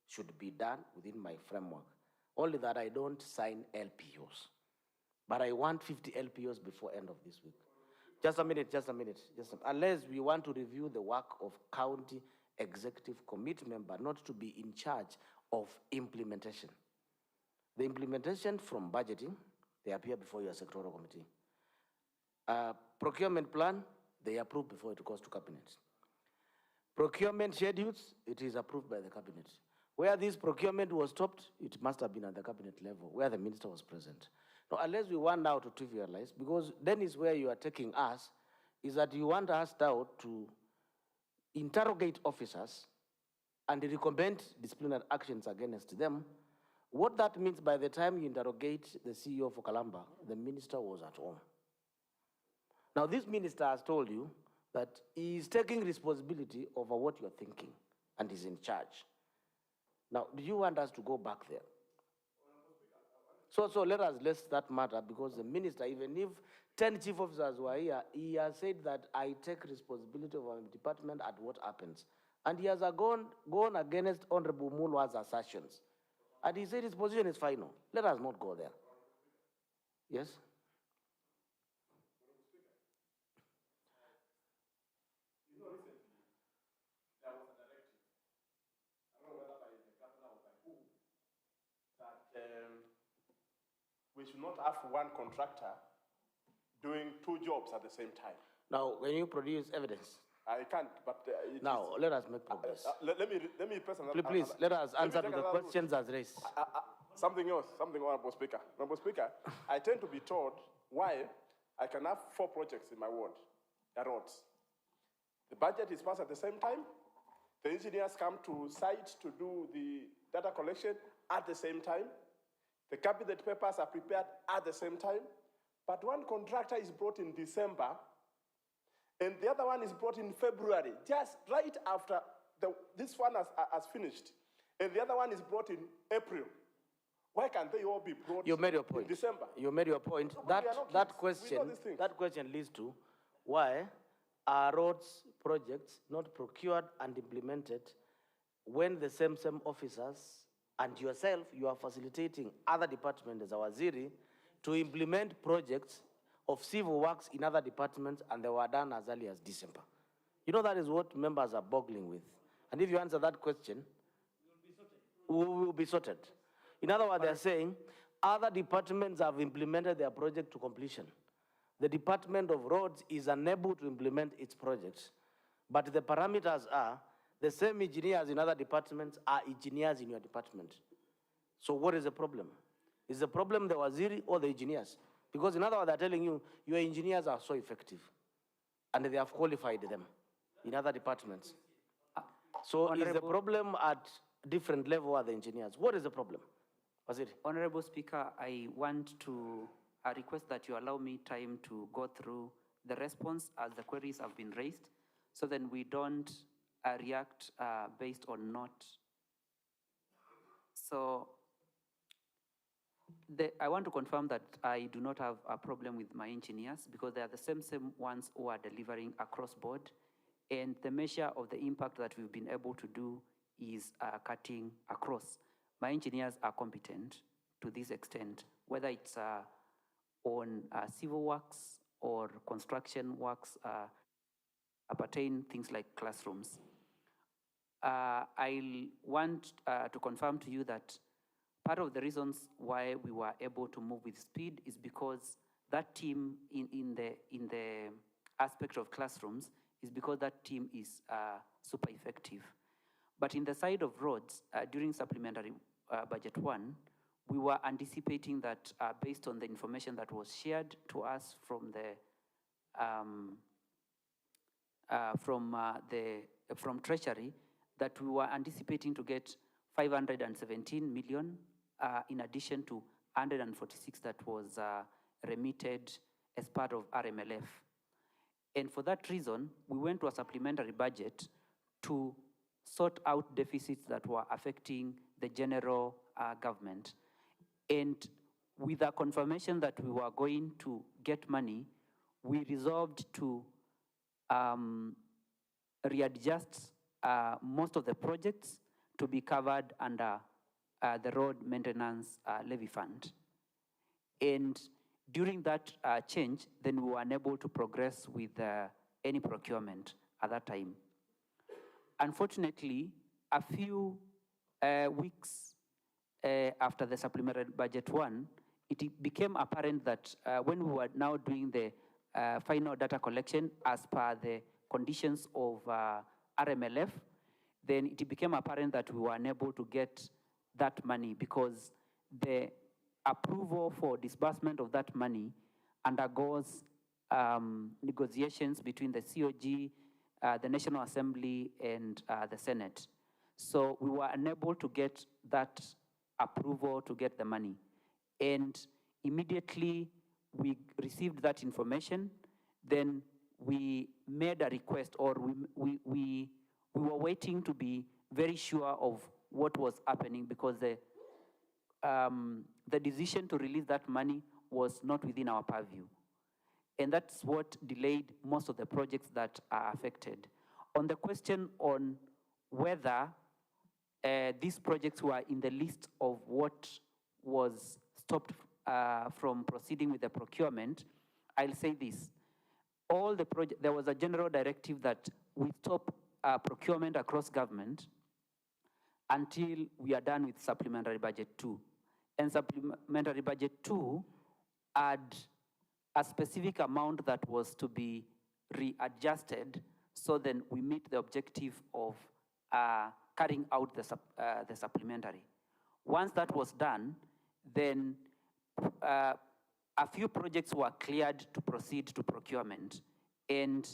should be done within my framework. Only that I don't sign LPOs. But I want 50 LPOs before end of this week. Just a minute. Unless we want to review the work of county executive committee member, not to be in charge of implementation. The implementation from budgeting, they appear before your sectoral committee. Procurement plan, they approve before it goes to cabinet. Procurement schedules, it is approved by the cabinet. Where this procurement was stopped, it must have been at the cabinet level, where the minister was present. Now, unless we want now to trivialize, because then is where you are taking us, is that you want us now to interrogate officers and recommend disciplinary actions against them. What that means, by the time you interrogate the CEO for Kalamba, the minister was at home. Now, this minister has told you that he is taking responsibility over what you're thinking and is in charge. Now, do you want us to go back there? So let us less that matter, because the minister, even if 10 chief officers were here, he has said that I take responsibility of our department at what happens. And he has gone against Honorable Mulwa's assertions. And he said his position is final. Let us not go there. Yes? should not have one contractor doing two jobs at the same time. Now, can you produce evidence? I can't, but it Now, is, let us make progress. let me press another. Please, let us let me answer take to the another questions as raised. Something else, Honorable Speaker. Honorable Speaker, I tend to be told why I can have 4 projects in my ward, the roads. The budget is passed at the same time. The engineers come to site to do the data collection at the same time. The cabinet papers are prepared at the same time. But one contractor is brought in December, and the other one is brought in February, just right after this one has finished. And the other one is brought in April. Why can't they all be brought You made your point. in December? You made your point. No, but we are not kids. We know these things. That question leads to why are roads projects not procured and implemented when the same officers and yourself, you are facilitating other departments as a waziri to implement projects of civil works in other departments, and they were done as early as December. You know, that is what members are boggling with. And if you answer that question, we will be sorted. In other words, they are saying other departments have implemented their project to completion. The Department of Roads is unable to implement its projects. But the parameters are the same engineers in other departments are engineers in your department. So what is the problem? Is the problem the waziri or the engineers? Because in other words, they're telling you, your engineers are so effective and they have qualified them in other departments. So is the problem at different level at the engineers? What is the problem? Waziri? Honorable Speaker, I want to request that you allow me time to go through the response as the queries have been raised, so then we don't react based on not. So I want to confirm that I do not have a problem with my engineers because they are the same ones who are delivering across board, and the measure of the impact that we've been able to do is cutting across. My engineers are competent to this extent, whether it's on civil works or construction works, appertain things like classrooms. I want to confirm to you that part of the reasons why we were able to move with speed is because that team in the aspect of classrooms is because that team is super effective. But in the side of roads, during supplementary budget 1, we were anticipating that based on the information that was shared to us from Treasury, that we were anticipating to get 517 million in addition to 146 that was remitted as part of RMLF. And for that reason, we went to a supplementary budget to sort out deficits that were affecting the general government. And with a confirmation that we were going to get money, we resolved to readjust most of the projects to be covered under the road maintenance levy fund. And during that change, then we were unable to progress with any procurement at that time. Unfortunately, a few weeks after the supplementary budget 1, it became apparent that when we were now doing the final data collection as per the conditions of RMLF, then it became apparent that we were unable to get that money because the approval for disbursement of that money undergoes negotiations between the COG, the National Assembly, and the Senate. So we were unable to get that approval to get the money. And immediately we received that information, then we made a request, or we were waiting to be very sure of what was happening because the decision to release that money was not within our purview. And that's what delayed most of the projects that are affected. On the question on whether these projects were in the list of what was stopped from proceeding with the procurement, I'll say this. All the projects, there was a general directive that we stop procurement across government until we are done with supplementary budget 2. And supplementary budget 2 add a specific amount that was to be readjusted so then we meet the objective of carrying out the supplementary. Once that was done, then a few projects were cleared to proceed to procurement. And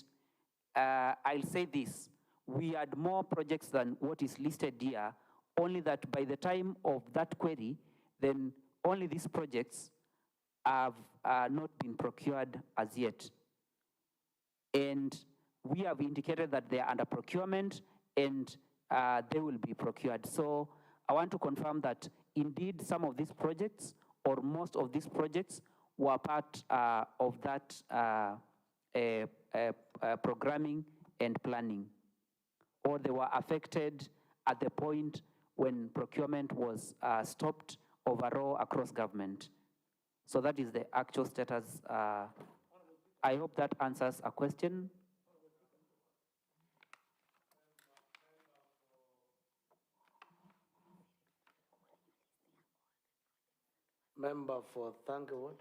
I'll say this, we had more projects than what is listed here, only that by the time of that query, then only these projects have not been procured as yet. And we have indicated that they are under procurement and they will be procured. So I want to confirm that indeed some of these projects or most of these projects were part of that programming and planning, or they were affected at the point when procurement was stopped overall across government. So that is the actual status. I hope that answers a question. Member for Thankwood.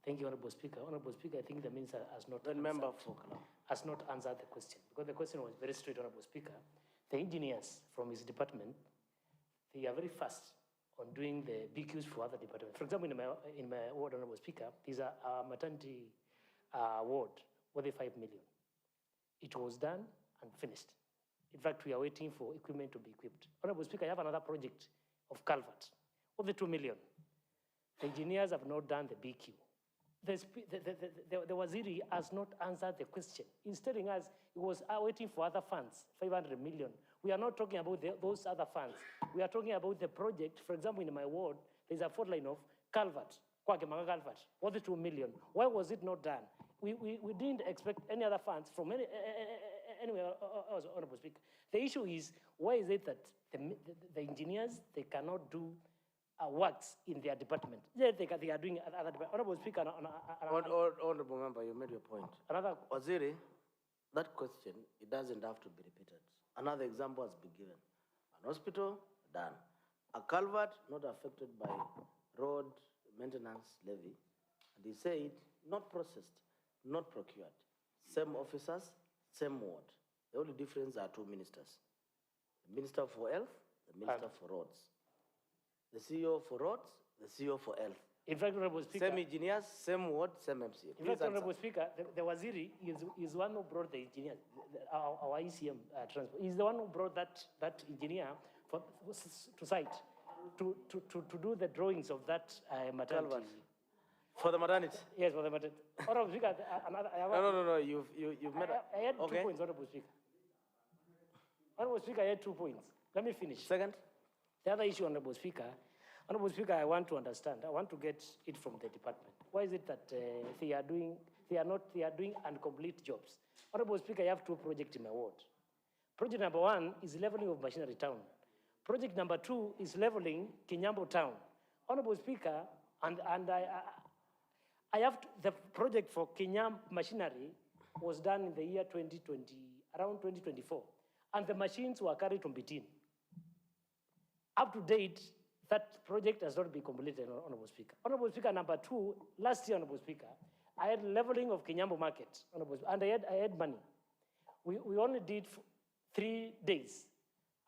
Thank you, Honorable Speaker. Honorable Speaker, I think the minister has not answered the question, because the question was very straight, Honorable Speaker. The engineers from his department, they are very fast on doing the BQs for other departments. For example, in my ward, Honorable Speaker, there's a maternity ward worth 5 million. It was done and finished. In fact, we are waiting for equipment to be equipped. Honorable Speaker, I have another project of culvert worth 2 million. The engineers have not done the BQ. The Waziri has not answered the question. He's telling us he was waiting for other funds, 500 million. We are not talking about those other funds. We are talking about the project. For example, in my ward, there's a fault line of culvert, Kwakemanga culvert, worth 2 million. Why was it not done? We didn't expect any other funds from anywhere else, Honorable Speaker. The issue is, why is it that the engineers, they cannot do works in their department? They are doing other department. Honorable Speaker, Honorable Member, you made your point. Waziri, that question, it doesn't have to be repeated. Another example has been given. An hospital, done. A culvert, not affected by road maintenance levy. And he said, not processed, not procured. Same officers, same ward. The only difference are two ministers. The Minister for Health, the Minister for Roads. The CEO for Roads, the CEO for Health. In fact, Honorable Speaker, same engineers, same ward, same MCA. In fact, Honorable Speaker, the Waziri is one who brought the engineer, our ECM transport. He's the one who brought that engineer to site to do the drawings of that maternity. For the maternity? Yes, for the maternity. Honorable Speaker, no, you've made I had 2 points, Honorable Speaker. Honorable Speaker, I had 2 points. Let me finish. Second. The other issue, Honorable Speaker, I want to understand. I want to get it from the department. Why is it that they are doing incomplete jobs? Honorable Speaker, I have 2 projects in my ward. Project number 1 is leveling of Machinery Town. Project number 2 is leveling Kinyambo Town. Honorable Speaker, and I have the project for Kinyam Machinery was done in the year 2020, around 2024, and the machines were carried from Bitin. Up to date, that project has not been completed, Honorable Speaker. Honorable Speaker, number 2, last year, Honorable Speaker, I had leveling of Kinyambo Market, Honorable Speaker, and I had money. We only did 3 days,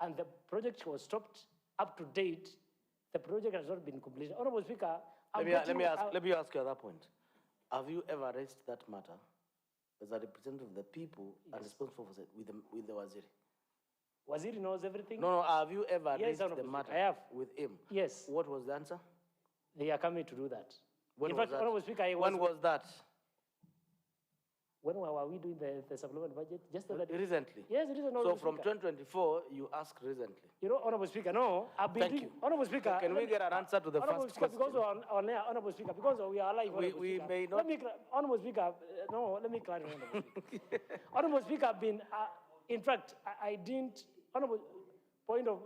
and the project was stopped. Up to date, the project has not been completed. Honorable Speaker, let me ask you at that point. Have you ever raised that matter as a representative of the people and responsible for it with the Waziri? Waziri knows everything? No, have you ever raised the matter I have. with him? Yes. What was the answer? They are coming to do that. When was that? When was that? When were we doing the supplementary budget? Just the recently? Yes, recently. So from 2024, you asked recently? You know, Honorable Speaker, no. Thank you. Honorable Speaker. Can we get an answer to the first question? Because Honorable Speaker, because we are alive. We may not. Honorable Speaker, no, let me clarify, Honorable Speaker. Honorable Speaker, in fact, I didn't, Honorable, point of,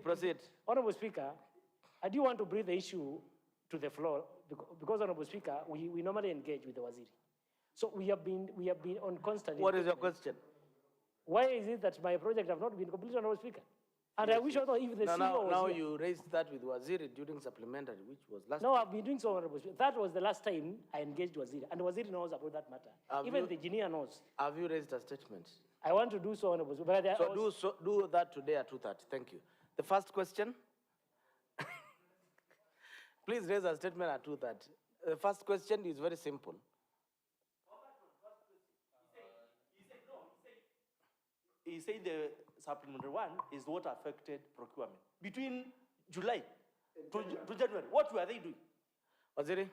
Proceed. Honorable Speaker, I do want to bring the issue to the floor because Honorable Speaker, we normally engage with the Waziri. So we have been on constant. What is your question? Why is it that my project have not been completed, Honorable Speaker? And I wish also if the CEO was now here. you raised that with Waziri during supplementary, which was last No, I've been doing so, Honorable Speaker. That was the last time I engaged Waziri, and Waziri knows about that matter. Even the engineer knows. Have you raised a statement? I want to do so, Honorable Speaker. But Do that today at 2:30. Thank you. The first question. Please raise a statement at 2:30. The first question is very simple. He said the supplementary one is what affected procurement. Between July to January, what were they doing? Waziri?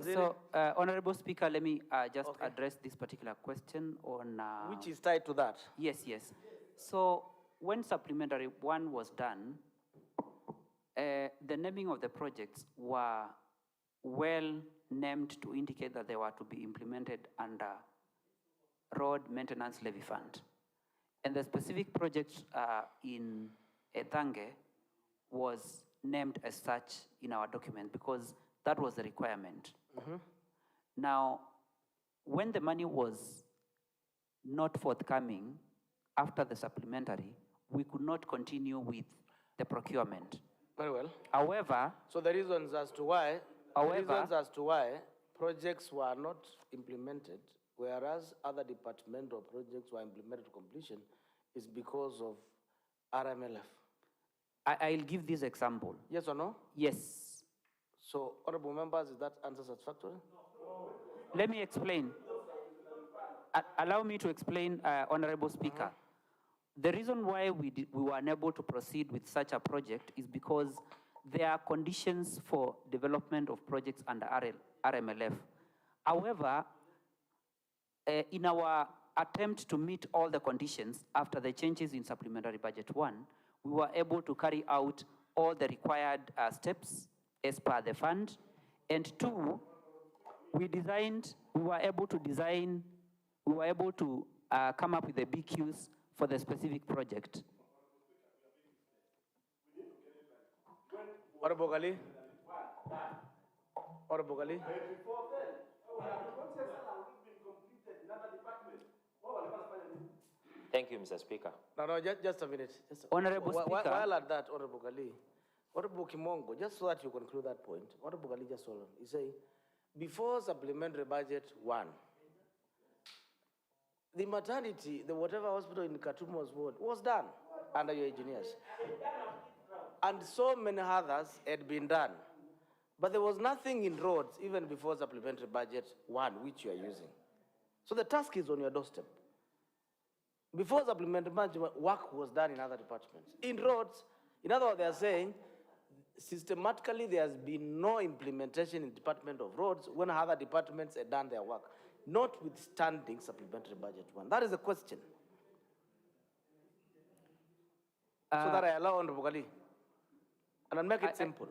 So, Honorable Speaker, let me just address this particular question on... Which is tied to that? Yes, yes. So, when supplementary one was done, the naming of the projects were well named to indicate that they were to be implemented under Road Maintenance Levy Fund. And the specific project in Ethange was named as such in our document because that was the requirement. Now, when the money was not forthcoming after the supplementary, we could not continue with the procurement. Very well. However, so the reasons as to why projects were not implemented, whereas other departmental projects were implemented to completion, is because of RMLF. I'll give this example. Yes or no? Yes. So, honorable members, is that answer satisfactory? Let me explain. Allow me to explain, Honorable Speaker. The reason why we were unable to proceed with such a project is because there are conditions for development of projects under RMLF. However, in our attempt to meet all the conditions after the changes in Supplementary Budget 1, we were able to carry out all the required steps as per the fund. And 2, we were able to come up with the BQs for the specific project. Honorable Gali? Honorable Gali? Thank you, Mr. Speaker. No, just a minute. Honorable Speaker. While at that, Honorable Gali, Honorable Kimongo, just so that you conclude that point, Honorable Gali just hold on. He say, before supplementary budget 1, the maternity, the whatever hospital in Katumo's ward was done under your engineers. And so many others had been done. But there was nothing in roads even before supplementary budget 1, which you are using. So the task is on your doorstep. Before supplementary budget, work was done in other departments. In roads, in other words, they are saying, systematically there has been no implementation in Department of Roads when other departments had done their work, notwithstanding supplementary budget 1. That is the question. So that I allow Honorable Gali. And I'll make it simple.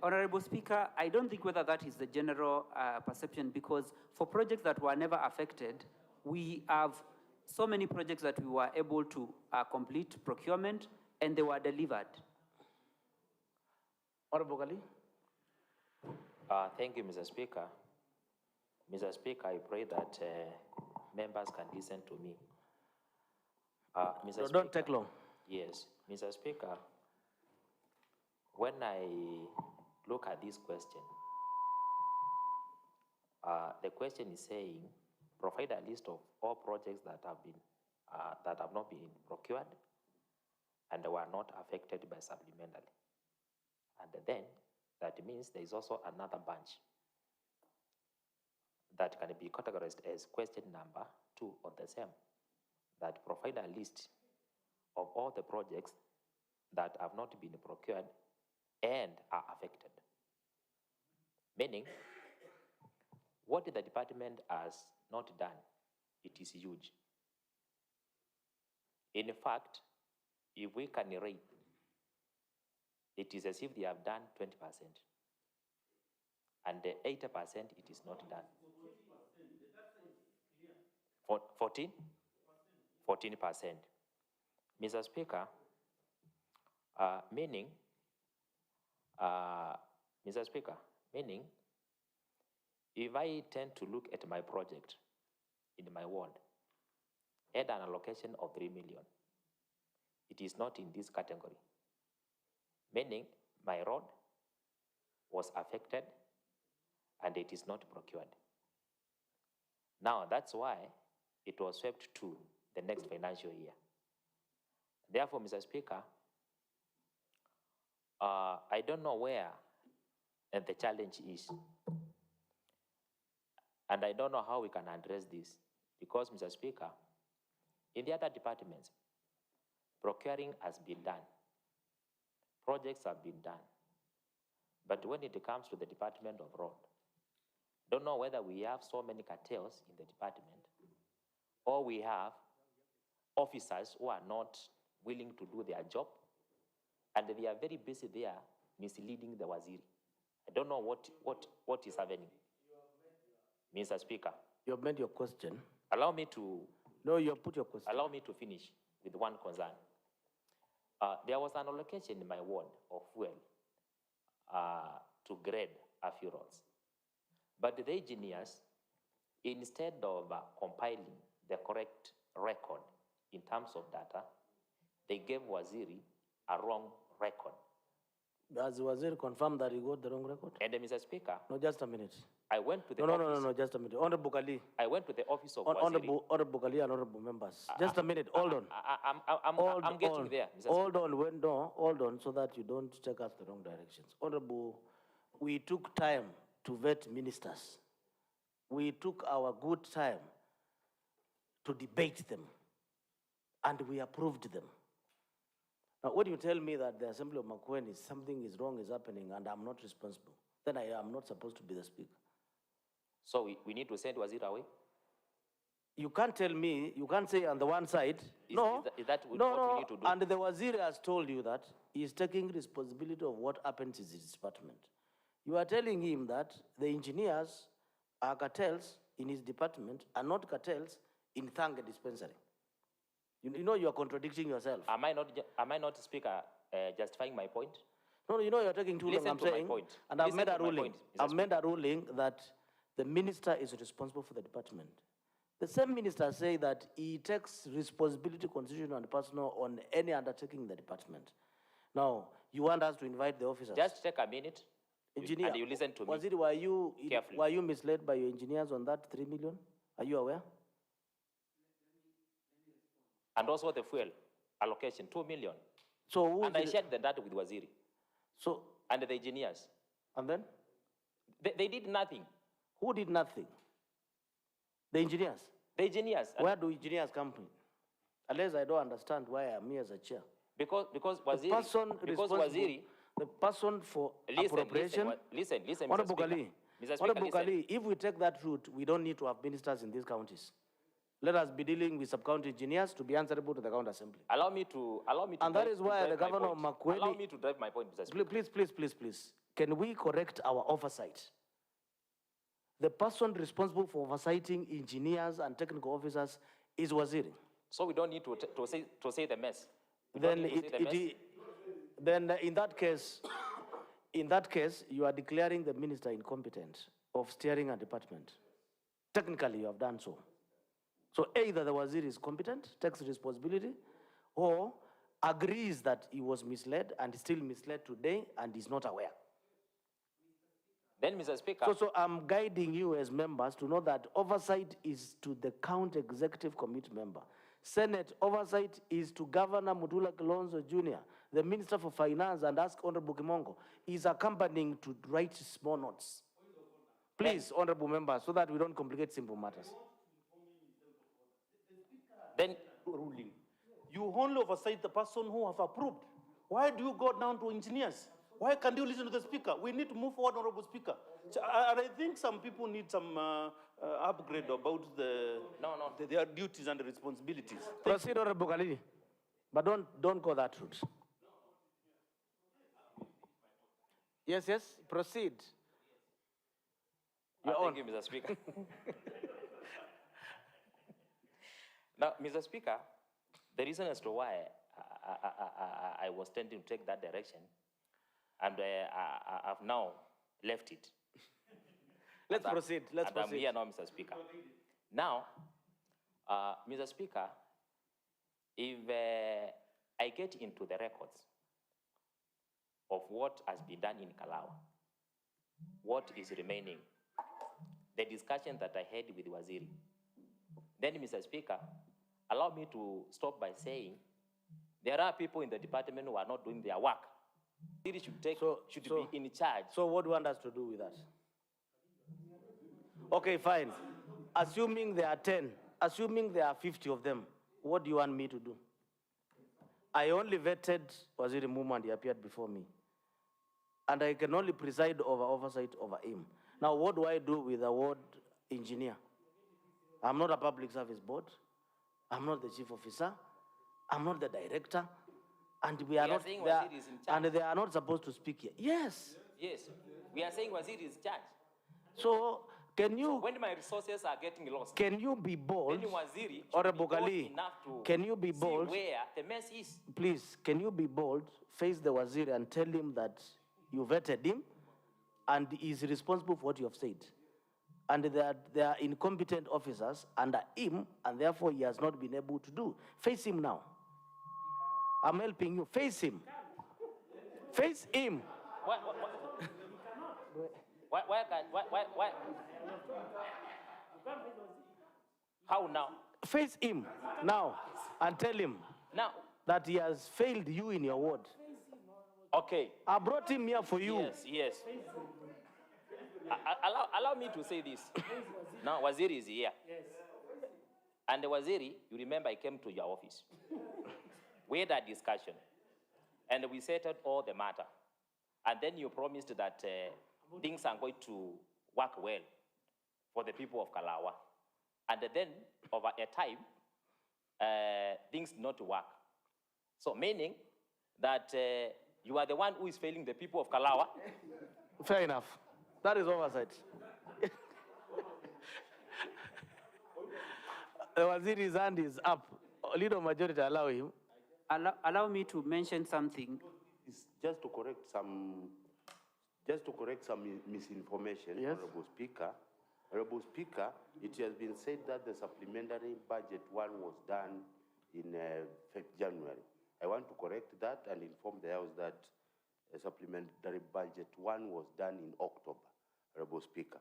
Honorable Speaker, I don't think whether that is the general perception, because for projects that were never affected, we have so many projects that we were able to complete procurement and they were delivered. Honorable Gali? Thank you, Mr. Speaker. Mr. Speaker, I pray that members can listen to me. Mr. So Speaker, don't take long. Yes, Mr. Speaker, when I look at this question, the question is saying, provide a list of all projects that have not been procured and were not affected by supplementary. And then that means there is also another bunch that can be categorized as question number 2 of the same, that provide a list of all the projects that have not been procured and are affected. Meaning, what the department has not done, it is huge. In fact, if we can rate, it is as if they have done 20%. And the 80%, it is not done. 14%? 14%. Mr. Speaker, meaning, Mr. Speaker, if I tend to look at my project in my ward, had an allocation of 3 million. It is not in this category, meaning my road was affected and it is not procured. Now, that's why it was swept to the next financial year. Therefore, Mr. Speaker, I don't know where the challenge is. And I don't know how we can address this because, Mr. Speaker, in the other departments, procuring has been done. Projects have been done. But when it comes to the Department of Road, don't know whether we have so many cartels in the department or we have officers who are not willing to do their job and they are very busy there misleading the waziri. I don't know what is happening. Mr. Speaker. You have made your question. Allow me to... No, you have put your question. Allow me to finish with one concern. There was an allocation in my ward of fuel to grade a few roads. But the engineers, instead of compiling the correct record in terms of data, they gave Waziri a wrong record. Has Waziri confirmed that he got the wrong record? And Mr. Speaker... No, just a minute. I went to the office... No, just a minute. Honorable Bukali. I went to the office of Waziri. Honorable Bukali and honorable members. Just a minute, hold on. I'm getting there, Mr. Hold on, hold on, so that you don't take us the wrong directions. Honorable, we took time to vet ministers. We took our good time to debate them, and we approved them. Now, when you tell me that the Assembly of Makueni, something is wrong, is happening, and I'm not responsible, then I am not supposed to be the speaker. So we need to send Waziri away? You can't tell me, you can't say on the one side, is that what we need to do? And the Waziri has told you that he is taking responsibility of what happens in his department. You are telling him that the engineers are cartels in his department and not cartels in Thanga dispensary. You know you are contradicting yourself. Am I not, Speaker, justifying my point? No, you know you're taking too long, I'm saying. And I've made a ruling. I've made a ruling that the minister is responsible for the department. The same minister say that he takes responsibility, constitutional and personal, on any undertaking in the department. Now, you want us to invite the officers? Just take a minute, Engineer, and you listen to me. Waziri, were you misled by your engineers on that 3 million? Are you aware? And also the fuel allocation, 2 million. So and I shared the data with Waziri. So, and the engineers. And then? They did nothing. Who did nothing? The engineers? The engineers. Where do engineers come from? Unless I don't understand why I'm here as a chair. Because Waziri, the person for appropriation. Listen, Honorable Bukali, if we take that route, we don't need to have ministers in these counties. Let us be dealing with sub-county engineers to be answerable to the county assembly. Allow me to. And that is why the governor of Makueni. Allow me to drive my point, Mr. Speaker. Please. Can we correct our oversight? The person responsible for oversighting engineers and technical officers is Waziri. So we don't need to say the mess. Then in that case, you are declaring the minister incompetent of steering a department. Technically, you have done so. So either the Waziri is competent, takes responsibility, or agrees that he was misled and still misled today and is not aware. Then, Mr. Speaker. So I'm guiding you as members to know that oversight is to the County Executive Committee member. Senate oversight is to Governor Mutula Kilonzo Jr., the Minister for Finance, and ask Honorable Kimongo. He's accompanying to write small notes. Please, Honorable members, so that we don't complicate simple matters. Then ruling. You only oversight the person who have approved. Why do you go down to engineers? Why can't you listen to the speaker? We need to move forward, Honorable Speaker. And I think some people need some upgrade about their duties and responsibilities. Proceed, Honorable Bukali, but don't go that route. Yes, proceed. Thank you, Mr. Speaker. Now, Mr. Speaker, the reason as to why I was tending to take that direction, and I've now left it. Let's proceed. I'm here now, Mr. Speaker. Now, Mr. Speaker, if I get into the records of what has been done in Kalawa, what is remaining, the discussion that I had with Waziri, then, Mr. Speaker, allow me to stop by saying there are people in the department who are not doing their work. Waziri should be in charge. So what do you want us to do with that? Okay, fine. Assuming there are 10, assuming there are 50 of them, what do you want me to do? I only vetted Waziri Mumu and he appeared before me. And I can only preside over oversight over him. Now, what do I do with the ward engineer? I'm not a public service board. I'm not the chief officer. I'm not the director. And we are not, saying Waziri is in charge. and they are not supposed to speak here. Yes. Yes, we are saying Waziri is in charge. So, can you... So when my resources are getting lost, can you be bold? then Waziri Or should be bold Bogali, enough to can you be bold? see where the mess is. Please, can you be bold, face the Waziri and tell him that you vetted him and he is responsible for what you have said. And that there are incompetent officers under him and therefore he has not been able to do. Face him now. I'm helping you. Face him. Face him. Why? How now? Face him now and tell him Now, that he has failed you in your ward. okay. I brought him here for you. Yes, yes. Allow me to say this. Now, Waziri is here. Yes. And the Waziri, you remember I came to your office. We had a discussion. And we settled all the matter. And then you promised that things are going to work well for the people of Kalawa. And then, over a time, things did not work. So, meaning that you are the one who is failing the people of Kalawa. Fair enough. That is oversight. The Waziri's hand is up. A little majority allow him. Allow me to mention something. It's just to correct some misinformation, Yes. Honorable Speaker. Honorable Speaker, it has been said that the supplementary budget one was done in January. I want to correct that and inform the House that a supplementary budget one was done in October, Honorable Speaker.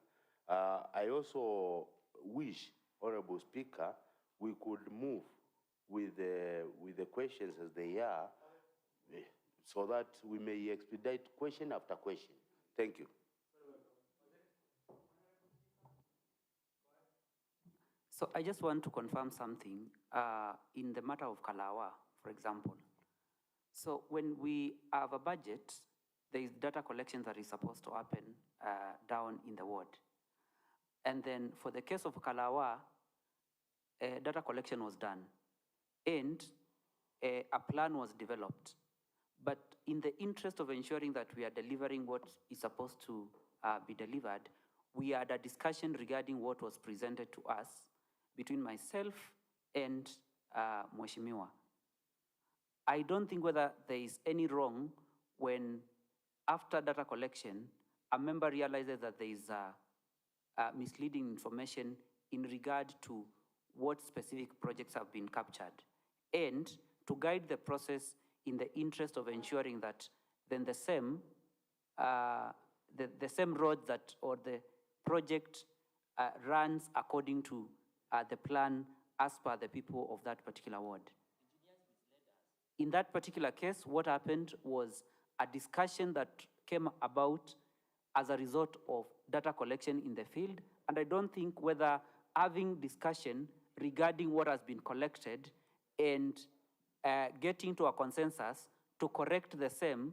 I also wish, Honorable Speaker, we could move with the questions as they are, so that we may expedite question after question. Thank you. So I just want to confirm something in the matter of Kalawa, for example. So when we have a budget, there is data collection that is supposed to happen down in the ward. And then for the case of Kalawa, data collection was done and a plan was developed. But in the interest of ensuring that we are delivering what is supposed to be delivered, we had a discussion regarding what was presented to us between myself and Mheshimiwa. I don't think whether there is any wrong when after data collection, a member realizes that there is misleading information in regard to what specific projects have been captured, and to guide the process in the interest of ensuring that then the same road that or the project runs according to the plan as per the people of that particular ward. In that particular case, what happened was a discussion that came about as a result of data collection in the field, and I don't think whether having discussion regarding what has been collected and getting to a consensus to correct the same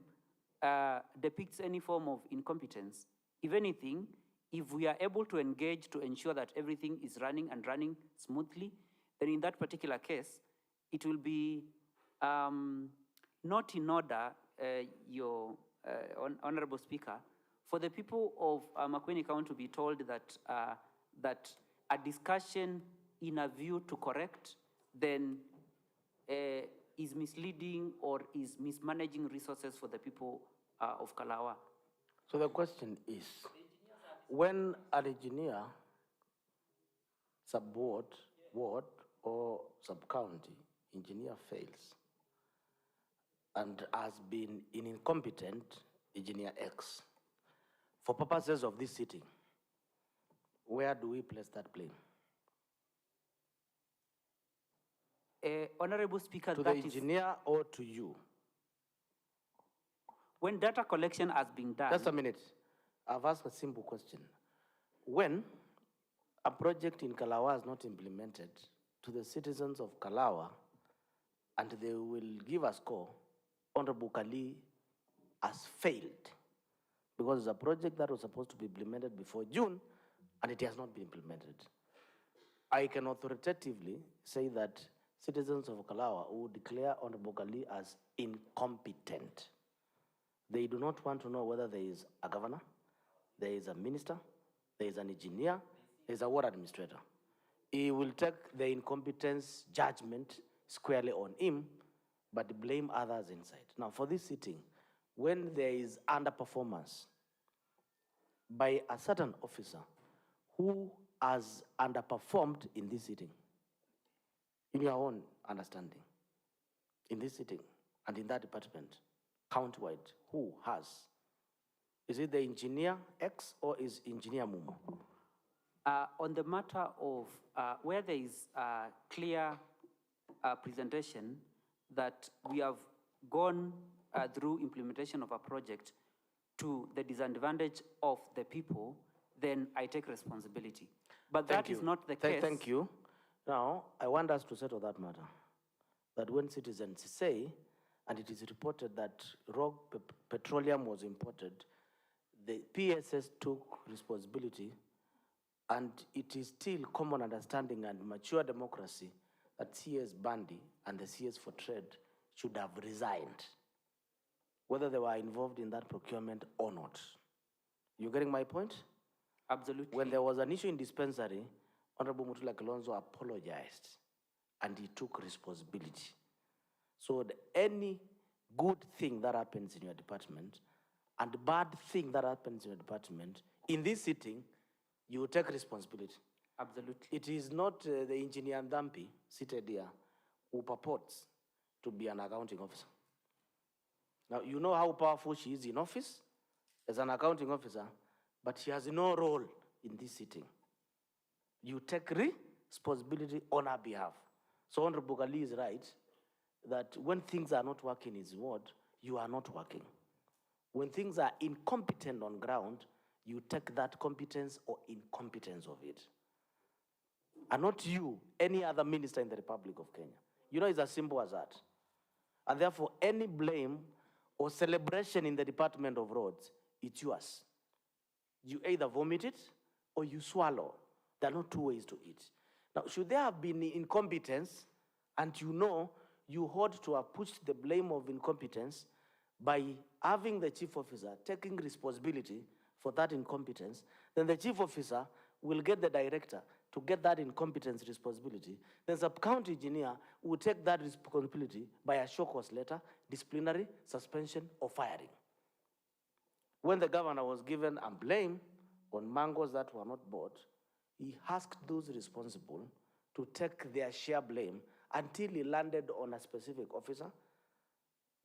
depicts any form of incompetence. If anything, if we are able to engage to ensure that everything is running and running smoothly, then in that particular case, it will be not in order, your Honorable Speaker, for the people of Makueni County to be told that, that a discussion in a view to correct then is misleading or is mismanaging resources for the people of Kalawa. So the question is, when an engineer, sub-ward, ward, or sub-county engineer fails and has been an incompetent engineer X, for purposes of this sitting, where do we place that blame? Honorable Speaker, To the engineer or to you? When data collection has been done. Just a minute. I've asked a simple question. When a project in Kalawa is not implemented to the citizens of Kalawa and they will give a score, Honorable Kali has failed because it's a project that was supposed to be implemented before June and it has not been implemented. I can authoritatively say that citizens of Kalawa will declare Honorable Kali as incompetent. They do not want to know whether there is a governor, there is a minister, there is an engineer, there is a ward administrator. He will take the incompetence judgment squarely on him, but blame others inside. Now, for this sitting, when there is underperformance by a certain officer who has underperformed in this sitting, in your own understanding, in this sitting and in that department, countywide, who has? Is it the engineer X or is engineer Mumo? On the matter of where there is a clear presentation that we have gone through implementation of a project to the disadvantage of the people, then I take responsibility. But that is not the case. Thank you. Now, I want us to settle that matter. That when citizens say, and it is reported that raw petroleum was imported, the PSS took responsibility, and it is still common understanding and mature democracy that CS Bandi and the CS for Trade should have resigned, whether they were involved in that procurement or not. You getting my point? Absolutely. When there was an issue in dispensary, Honorable Mutula Kilonzo apologized and he took responsibility. So any good thing that happens in your department and bad thing that happens in your department, in this sitting, you will take responsibility. Absolutely. It is not the engineer Ndampi seated here who purports to be an accounting officer. Now, you know how powerful she is in office as an accounting officer, but she has no role in this sitting. You take responsibility on her behalf. So Honorable Gali is right that when things are not working in his ward, you are not working. When things are incompetent on ground, you take that competence or incompetence of it. And not you, any other minister in the Republic of Kenya. You know, it's as simple as that. And therefore, any blame or celebration in the Department of Roads, it's yours. You either vomit it or you swallow. There are no two ways to eat. Now, should there have been incompetence, and you know you ought to have pushed the blame of incompetence by having the chief officer taking responsibility for that incompetence, then the chief officer will get the director to get that incompetence responsibility. Then sub-county engineer will take that responsibility by a show cause letter, disciplinary, suspension, or firing. When the governor was given a blame on mangoes that were not bought, he asked those responsible to take their share blame until he landed on a specific officer,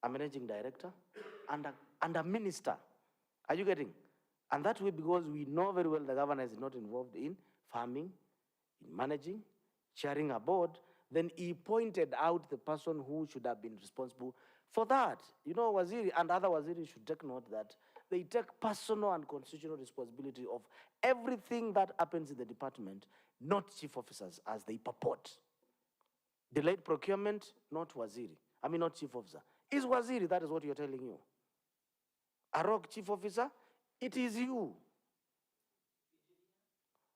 a managing director, and a minister. Are you getting? And that way, because we know very well the governor is not involved in farming, in managing, chairing a board, then he pointed out the person who should have been responsible for that. You know, Waziri and other Waziri should take note that they take personal and constitutional responsibility of everything that happens in the department, not chief officers as they purport. Delayed procurement, not Waziri. I mean, not chief officer. Is Waziri, that is what you're telling you. A rogue chief officer, it is you.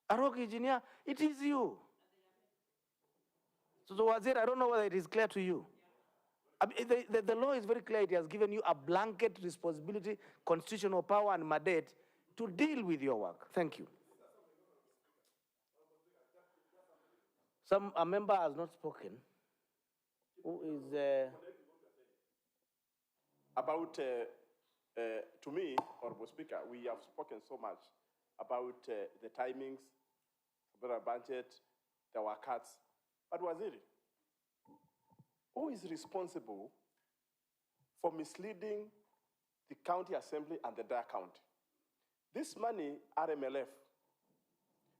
A rogue engineer, it is you. So Waziri, I don't know whether it is clear to you. I mean, the law is very clear. It has given you a blanket responsibility, constitutional power, and mandate to deal with your work. Thank you. A member has not spoken. Who is... About, to me, Honorable Speaker, we have spoken so much about the timings, about our budget, there were cuts. But Waziri, who is responsible for misleading the county assembly and the entire county? This money, RMLF,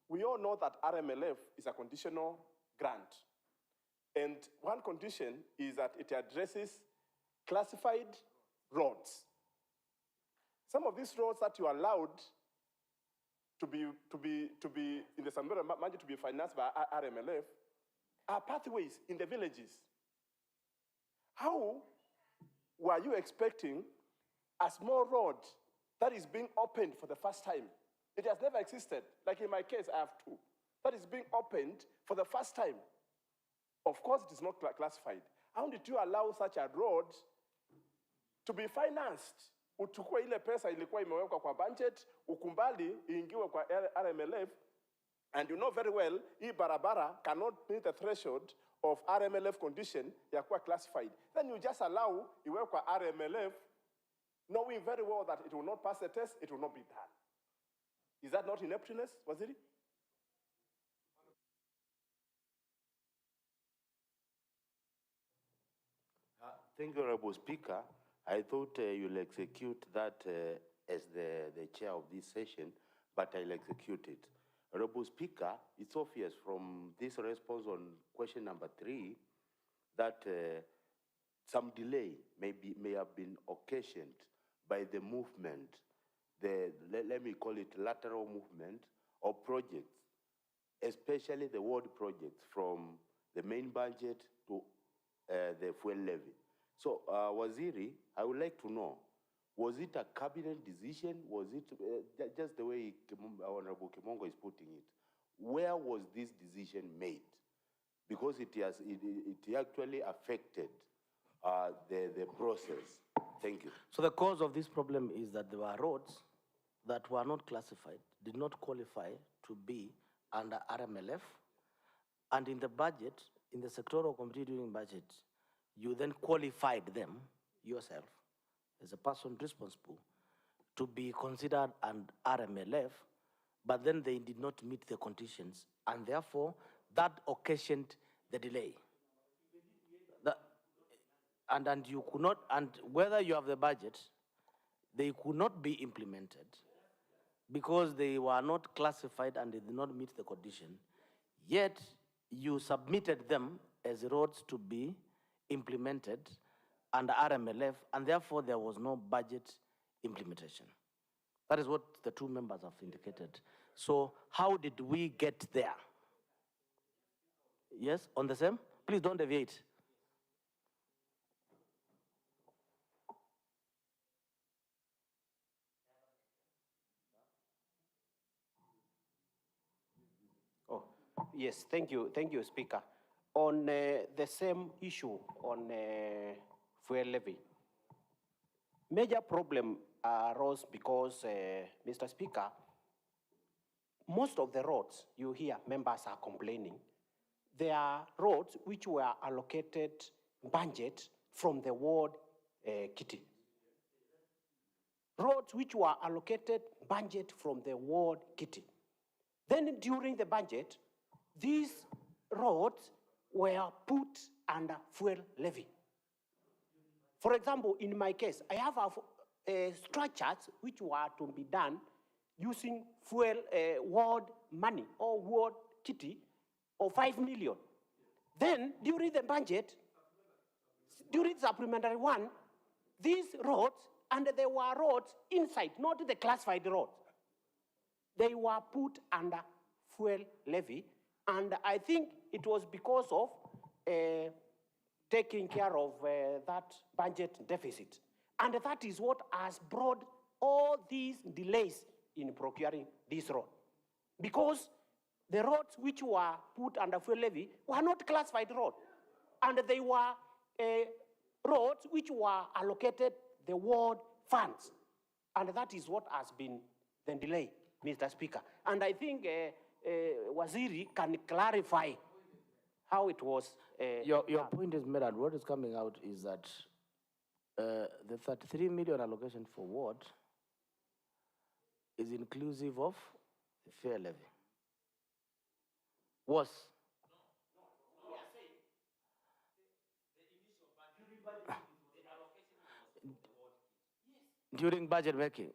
we all know that RMLF is a conditional grant. And one condition is that it addresses classified roads. Some of these roads that you allowed to be in the Samburu budget to be financed by RMLF are pathways in the villages. How were you expecting a small road that is being opened for the first time? It has never existed. Like in my case, I have two. That is being opened for the first time. Of course, it is not classified. How did you allow such a road to be financed? Uchukue ile pesa ilikuwa imewekwa kwa budget, ukumbali iingiwe kwa RMLF, and you know very well, hii barabara cannot meet the threshold of RMLF condition ya kuwa classified. Then you just allow iwe kwa RMLF, knowing very well that it will not pass the test, it will not be done. Is that not ineptness, Waziri? Thank you, Honorable Speaker. I thought you'll execute that as the chair of this session, but I'll execute it. Honorable Speaker, it's obvious from this response on question number 3 that some delay may have been occasioned by the movement, let me call it lateral movement of projects, especially the ward projects from the main budget to the fuel levy. So, Waziri, I would like to know, was it a cabinet decision? Was it just the way Honorable Kimongo is putting it? Where was this decision made? Because it actually affected the process. Thank you. So the cause of this problem is that there were roads that were not classified, did not qualify to be under RMLF, and in the budget, in the sectoral committee during budget, you then qualified them yourself as a person responsible to be considered an RMLF, but then they did not meet the conditions, and therefore that occasioned the delay. And you could not, and whether you have the budget, they could not be implemented because they were not classified and they did not meet the condition. Yet you submitted them as roads to be implemented under RMLF, and therefore there was no budget implementation. That is what the two members have indicated. So how did we get there? Yes, on the same? Please don't deviate. Oh, yes, thank you, Speaker. On the same issue on fuel levy, major problem arose because, Mr. Speaker, most of the roads you hear members are complaining, they are roads which were allocated budget from the ward kitty. Roads which were allocated budget from the ward kitty. Then during the budget, these roads were put under fuel levy. For example, in my case, I have structures which were to be done using fuel ward money or ward kitty of 5 million. Then during the budget, during supplementary one, these roads, and there were roads inside, not the classified roads, they were put under fuel levy, and I think it was because of taking care of that budget deficit. And that is what has brought all these delays in procuring this road. Because the roads which were put under fuel levy were not classified roads, and they were roads which were allocated the ward funds. And that is what has been the delay, Mr. Speaker. And I think Waziri can clarify how it was. Your point is made, and what is coming out is that the 33 million allocation for ward is inclusive of the fair levy. Was. during budget making.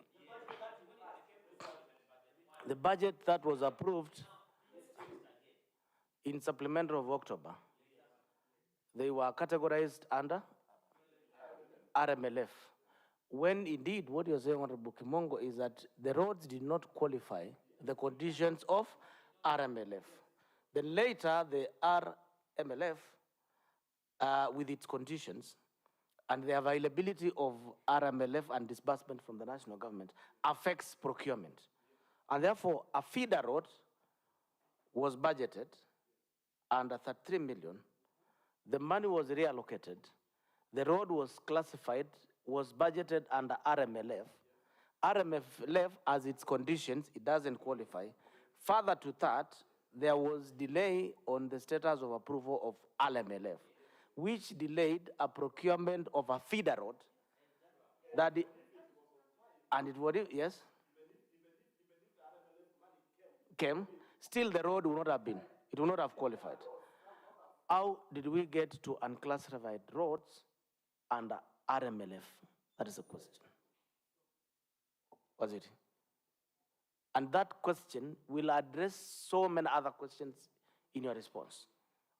The budget that was approved in supplementary of October, they were categorized under RMLF. When indeed what you're saying, Honorable Kimongo, is that the roads did not qualify the conditions of RMLF. Then later, the RMLF, with its conditions, and the availability of RMLF and disbursement from the national government affects procurement. And therefore, a feeder road was budgeted under 33 million. The money was reallocated. The road was classified, was budgeted under RMLF. RMLF, as its conditions, it doesn't qualify. Further to that, there was delay on the status of approval of RMLF, which delayed a procurement of a feeder road. And it would, yes? Came, still the road would not have been, it would not have qualified. How did we get to unclassified roads under RMLF? That is a question. Was it? And that question will address so many other questions in your response.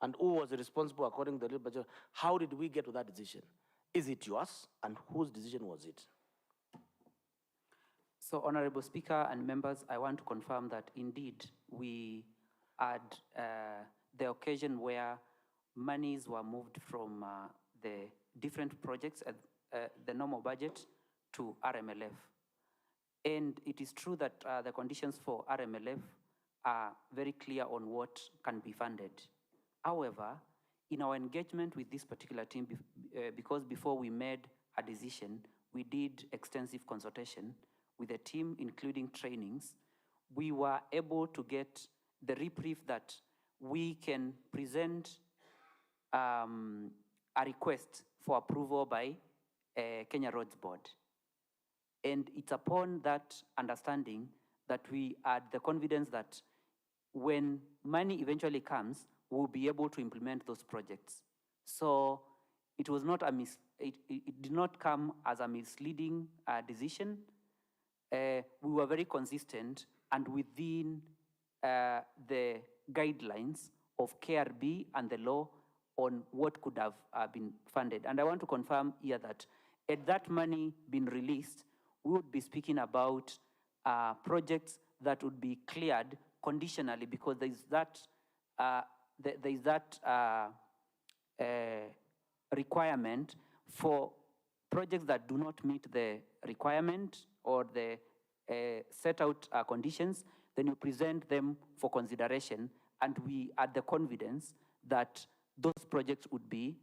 And who was responsible according to the real budget? How did we get to that decision? Is it yours? And whose decision was it? So, Honorable Speaker and members, I want to confirm that indeed we had the occasion where monies were moved from the different projects at the normal budget to RMLF. And it is true that the conditions for RMLF are very clear on what can be funded. However, in our engagement with this particular team, because before we made a decision, we did extensive consultation with the team, including trainings, we were able to get the reprieve that we can present a request for approval by Kenya Roads Board. And it's upon that understanding that we had the confidence that when money eventually comes, we'll be able to implement those projects. So it was not it did not come as a misleading decision. We were very consistent and within the guidelines of KRB and the law on what could have been funded. And I want to confirm here that had that money been released, we would be speaking about projects that would be cleared conditionally, because there is that requirement for projects that do not meet the requirement or the set out conditions. Then you present them for consideration, and we had the confidence that those projects would be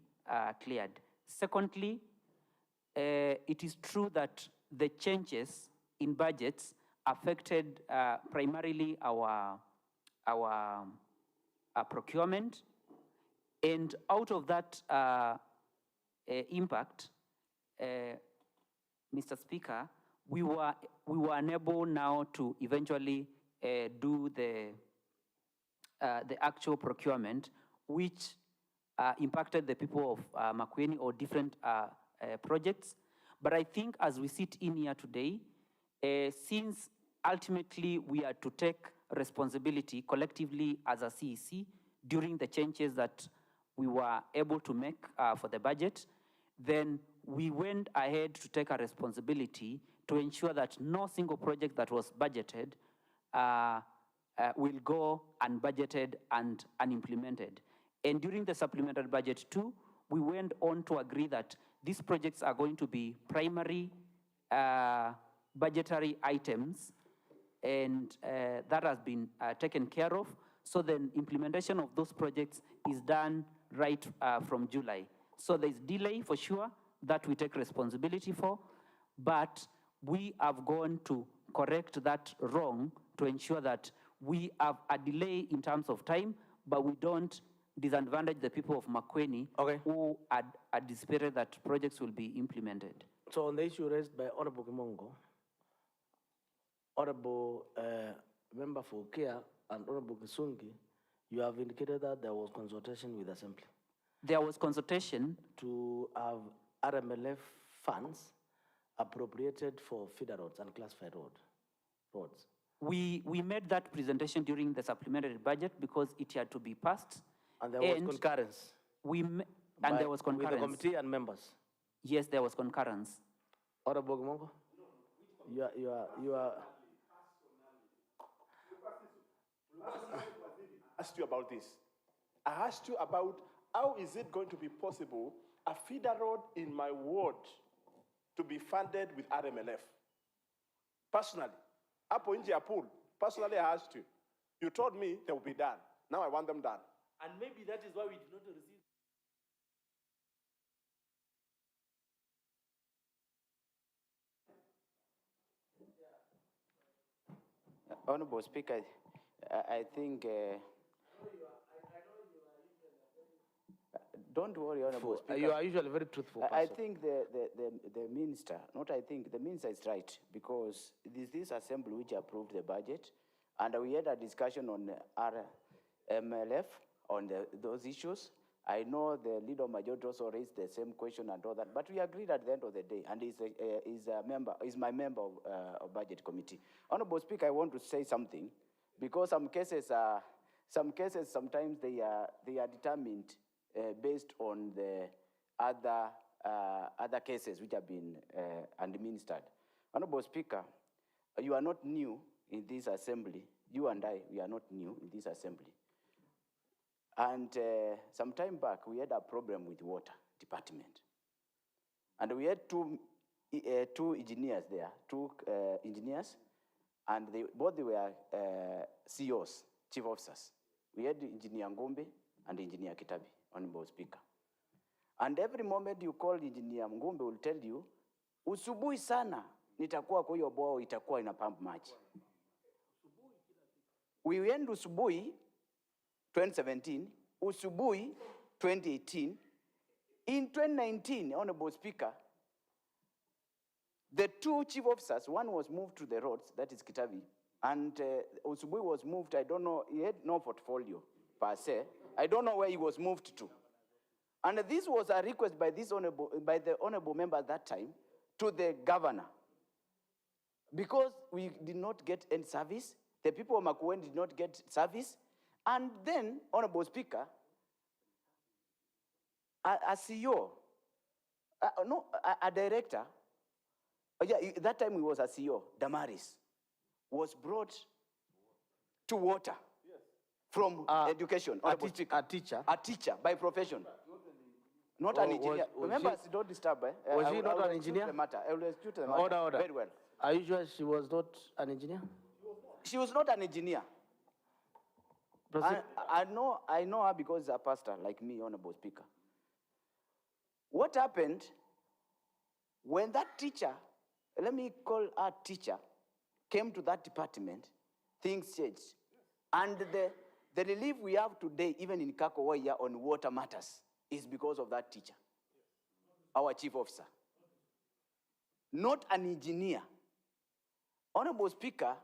cleared. Secondly, it is true that the changes in budgets affected primarily our procurement, and out of that impact, Mr. Speaker, we were unable now to eventually do the actual procurement, which impacted the people of Makueni or different projects. But I think as we sit in here today, since ultimately we are to take responsibility collectively as a CEC during the changes that we were able to make for the budget, then we went ahead to take a responsibility to ensure that no single project that was budgeted will go unbudgeted and unimplemented. And during the supplementary budget too, we went on to agree that these projects are going to be primary budgetary items, and that has been taken care of. So then implementation of those projects is done right from July. So there's delay for sure that we take responsibility for, but we have gone to correct that wrong to ensure that we have a delay in terms of time, but we don't disadvantage the people of Makueni who had anticipated that projects will be implemented. So on the issue raised by Honorable Kimongo, Honorable Member for Kia and Honorable Kisungi, you have indicated that there was consultation with Assembly. There was consultation to have RMLF funds appropriated for feeder roads and classified roads. We made that presentation during the supplementary budget because it had to be passed. And there was concurrence. And there was concurrence. With the committee and members. Yes, there was concurrence. Honorable Mongo, you are. I asked you about this. I asked you about how is it going to be possible a feeder road in my ward to be funded with RMLF? Personally, hapo nje ya pool, personally I asked you. You told me they will be done. Now I want them done. And maybe that is why we did not receive. Honorable Speaker, I think. Don't worry, Honorable Speaker. You are usually very truthful person. I think the minister, the minister is right, because it is this assembly which approved the budget, and we had a discussion on RMLF on those issues. I know the leader of majority also raised the same question and all that, but we agreed at the end of the day, and is my member of budget committee. Honorable Speaker, I want to say something, because some cases sometimes they are determined based on the other cases which have been administered. Honorable Speaker, you are not new in this assembly. You and I, we are not new in this assembly. And some time back, we had a problem with water department. And we had two engineers there, engineers, and both they were COs, chief officers. We had Engineer Ngombe and Engineer Kitabi, Honorable Speaker. And every moment you call Engineer Ngombe will tell you, usubuhi sana, nitakuwa kwa hiyo bwao itakuwa ina pump maji. We went usubuhi 2017, usubuhi 2018. In 2019, Honorable Speaker, the two chief officers, one was moved to the roads, that is Kitabi, and Usubui was moved, I don't know, he had no portfolio per se. I don't know where he was moved to. And this was a request by the honorable member at that time to the governor. Because we did not get any service, the people of Makueni did not get service, and then, Honorable Speaker, a CEO, a director, that time he was a CEO, Damaris, was brought to water from education. A teacher? A teacher by profession. Not an engineer. Remember, don't disturb. Was she not an engineer? I will execute the matter. Order. Very well. Are you sure she was not an engineer? She was not an engineer. I know her because she's a pastor like me, Honorable Speaker. What happened when that teacher, let me call her teacher, came to that department, things changed. And the relief we have today, even in Kakowaya on water matters, is because of that teacher, our chief officer. Not an engineer. Honorable Speaker,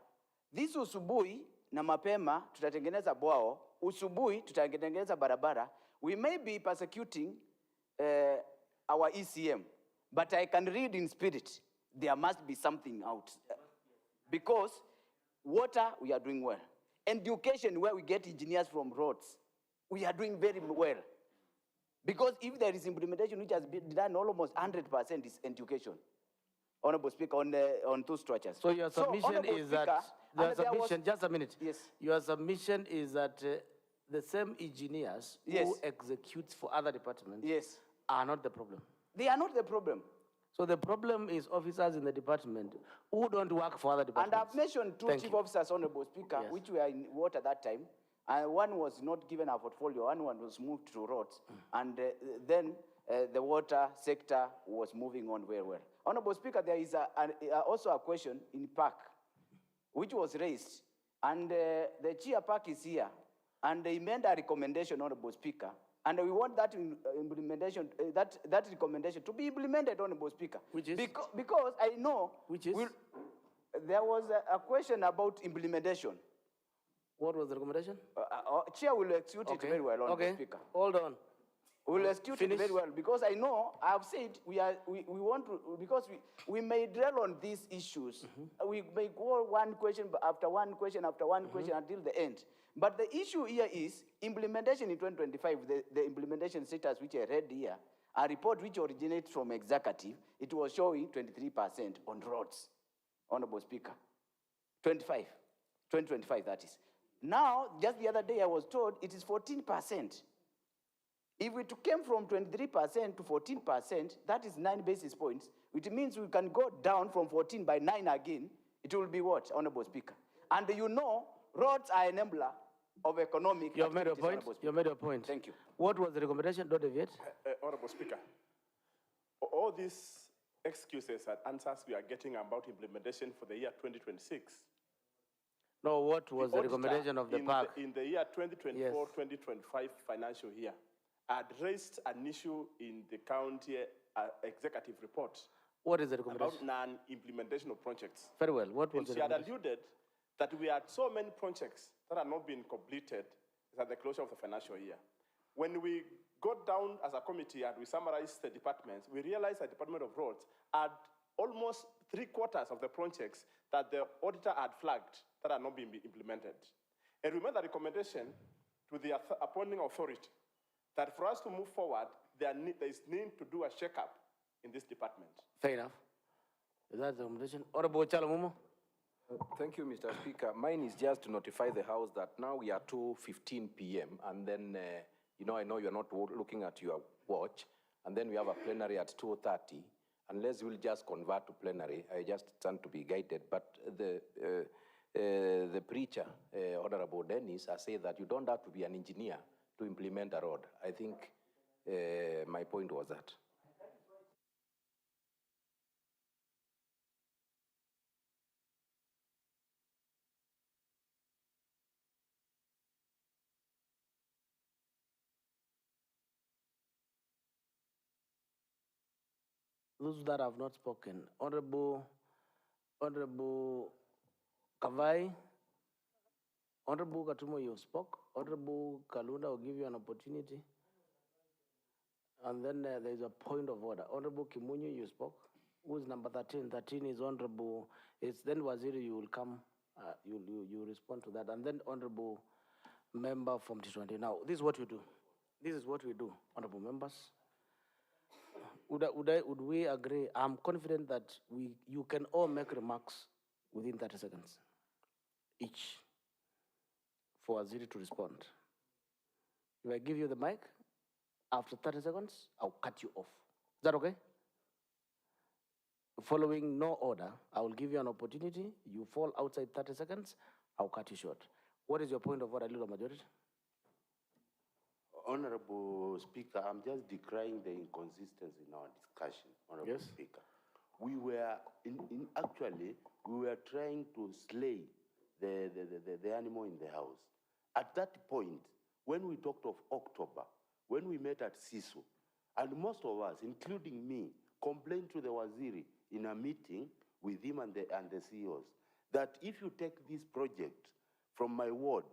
this usubuhi na mapema tutatengeneza bwao, usubuhi tutatengeneza barabara. We may be persecuting our ECM, but I can read in spirit, there must be something out. Because water, we are doing well. Education, where we get engineers from roads, we are doing very well. Because if there is implementation which has been done almost 100% is education. Honorable Speaker, on two structures. So your submission is Speaker, just a minute. Yes. Your submission is that the same engineers who execute for other departments are not the problem. They are not the problem. So the problem is officers in the department who don't work for other departments. And I've mentioned two chief officers, Honorable Speaker, which were in water that time. And one was not given a portfolio, one was moved to roads. And then the water sector was moving on very well. Honorable Speaker, there is also a question in Park, which was raised. And the Chair Park is here. And they made a recommendation, Honorable Speaker. And we want that implementation, that recommendation to be implemented, Honorable Speaker. Which is? Because I know. Which is? There was a question about implementation. What was the recommendation? Chair will execute it very well, Honorable Speaker. Hold on. We'll astute it very well, because I know, I've said, we want to, because we may dwell on these issues. We may go one question after one question after one question until the end. But the issue here is implementation in 2025, the implementation status which I read here, a report which originates from executive, it was showing 23% on roads, Honorable Speaker. 2025 that is. Now, just the other day I was told it is 14%. If it came from 23% to 14%, that is 9 basis points, which means we can go down from 14 by 9 again. It will be what, Honorable Speaker? And you know, roads are an enabler of economic. You have made your point. You have made your point. Thank you. What was the recommendation? Don't deviate. Honorable Speaker, all these excuses and answers we are getting about implementation for the year 2026. No, what was the recommendation of the park? In the year 2024-2025 financial year, had raised an issue in the county executive report. What is the recommendation? About non-implementation of projects. Very well. What was the she had recommendation? alluded that we had so many projects that are not being completed at the closure of the financial year. When we got down as a committee and we summarized the departments, we realized the Department of Roads had almost 3/4 of the projects that the auditor had flagged that are not being implemented. And we made a recommendation to the appointing authority that for us to move forward, there is need to do a checkup in this department. Fair enough. Is that the recommendation? Honorable Chalamumo? Thank you, Mr. Speaker. Mine is just to notify the House that now we are 2:15 p.m. and then, I know you're not looking at your watch, and then we have a plenary at 2:30. Unless we'll just convert to plenary, I just stand to be guided. But the preacher, Honorable Dennis, has said that you don't have to be an engineer to implement a road. I think my point was that. Those that have not spoken, Honorable Kavai, Honorable Katumo, you spoke. Honorable Kalunda will give you an opportunity. And then there is a point of order. Honorable Kimunyu, you spoke. Who is number 13? 13 is Honorable. It's then Waziri, you will come. You respond to that. And then Honorable Member from T20. Now, this is what we do. This is what we do, Honorable Members. Would we agree? I'm confident that you can all make remarks within 30 seconds each for Waziri to respond. If I give you the mic, after 30 seconds, I'll cut you off. Is that okay? Following no order, I will give you an opportunity. You fall outside 30 seconds, I'll cut you short. What is your point of order, Leader Majority? Honorable Speaker, I'm just decrying the inconsistency in our discussion, Honorable Speaker. We were, actually, we were trying to slay the animal in the house. At that point, when we talked of October, when we met at CISO, and most of us, including me, complained to the Waziri in a meeting with him and the CEOs, that if you take this project from my ward,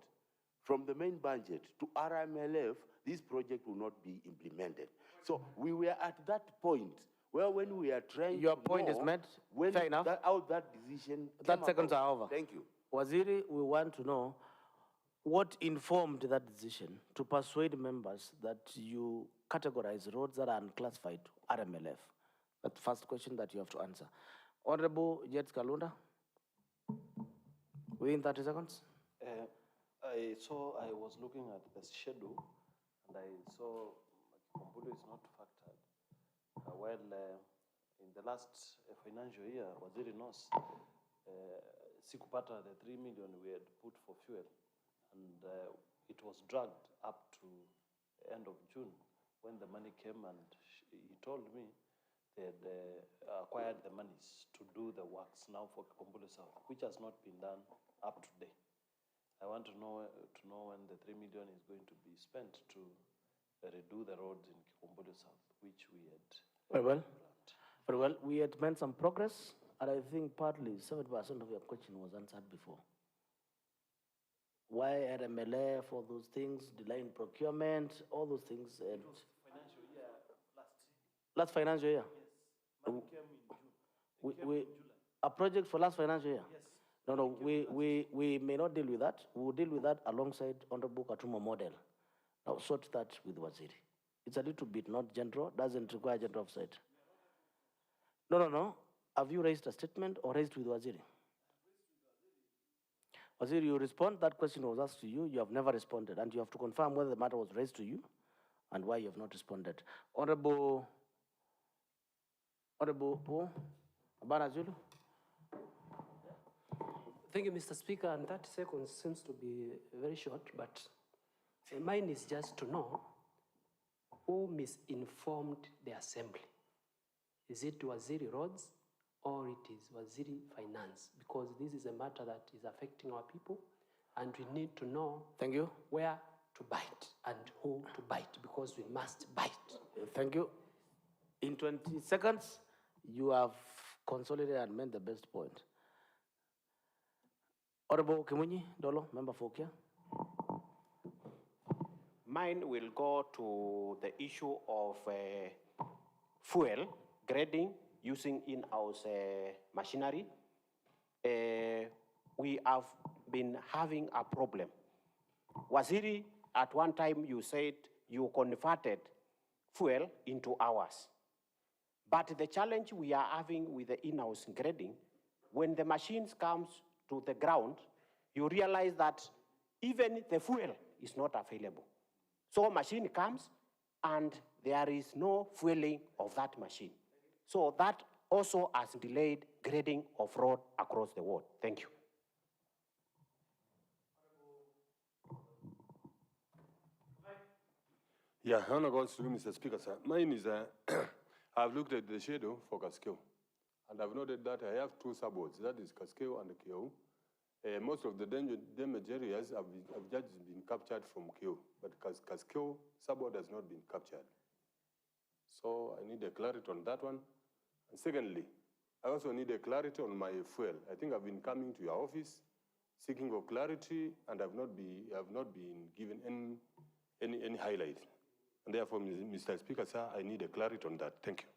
from the main budget to RMLF, this project will not be implemented. So we were at that point where when we are trying Your point is met. Fair enough. That decision 30 seconds are over. Thank you. Waziri, we want to know what informed that decision to persuade members that you categorize roads that are unclassified to RMLF. That's the first question that you have to answer. Honorable Jets Kalunda, within 30 seconds. I was looking at the schedule, and I saw Kikombulo is not factored. In the last financial year, Waziri knows, sikupata the 3 million we had put for fuel, and it was dragged up to the end of June when the money came, and he told me they had acquired the monies to do the works now for Kikombulo South, which has not been done up to date. I want to know when the 3 million is going to be spent to redo the roads in Kikombulo South, which we had Very well. Very well. We had made some progress, and I think partly 7% of your question was answered before. Why RMLF, all those things, delay in procurement, all those things. And Last financial year? A project for last financial year? Yes. No, we may not deal with that. We will deal with that alongside Honorable Katuma model. Now sort that with Waziri. It's a little bit not general, doesn't require general offside. No. Have you raised a statement or raised with Waziri? Waziri, you respond, that question was asked to you, you have never responded, and you have to confirm whether the matter was raised to you and why you have not responded. Honorable Abana Zulu. Thank you, Mr. Speaker, and 30 seconds seems to be very short, but mine is just to know who misinformed the assembly. Is it Waziri Roads or it is Waziri Finance? Because this is a matter that is affecting our people, and we need to know Thank you. Where to bite and who to bite, because we must bite. Thank you. In 20 seconds, you have consolidated and made the best point. Honorable Kimunyi Dolo, member for Kia. Mine will go to the issue of fuel grading using in-house machinery. We have been having a problem. Waziri, at one time you said you converted fuel into hours. But the challenge we are having with the in-house grading, when the machines comes to the ground, you realize that even the fuel is not available. So machine comes and there is no fueling of that machine. So that also has delayed grading of road across the world. Thank you. Yeah, Honorable Mr. Speaker, sir. Mine is, I've looked at the schedule for Cascale, and I've noted that I have two subwards, that is Cascale and Kio. Most of the damaged areas have just been captured from Kio, but Cascale subward has not been captured. So I need a clarity on that one. And secondly, I also need a clarity on my fuel. I think I've been coming to your office seeking for clarity, and I've not been given any highlight. And therefore, Mr. Speaker, sir, I need a clarity on that. Thank you.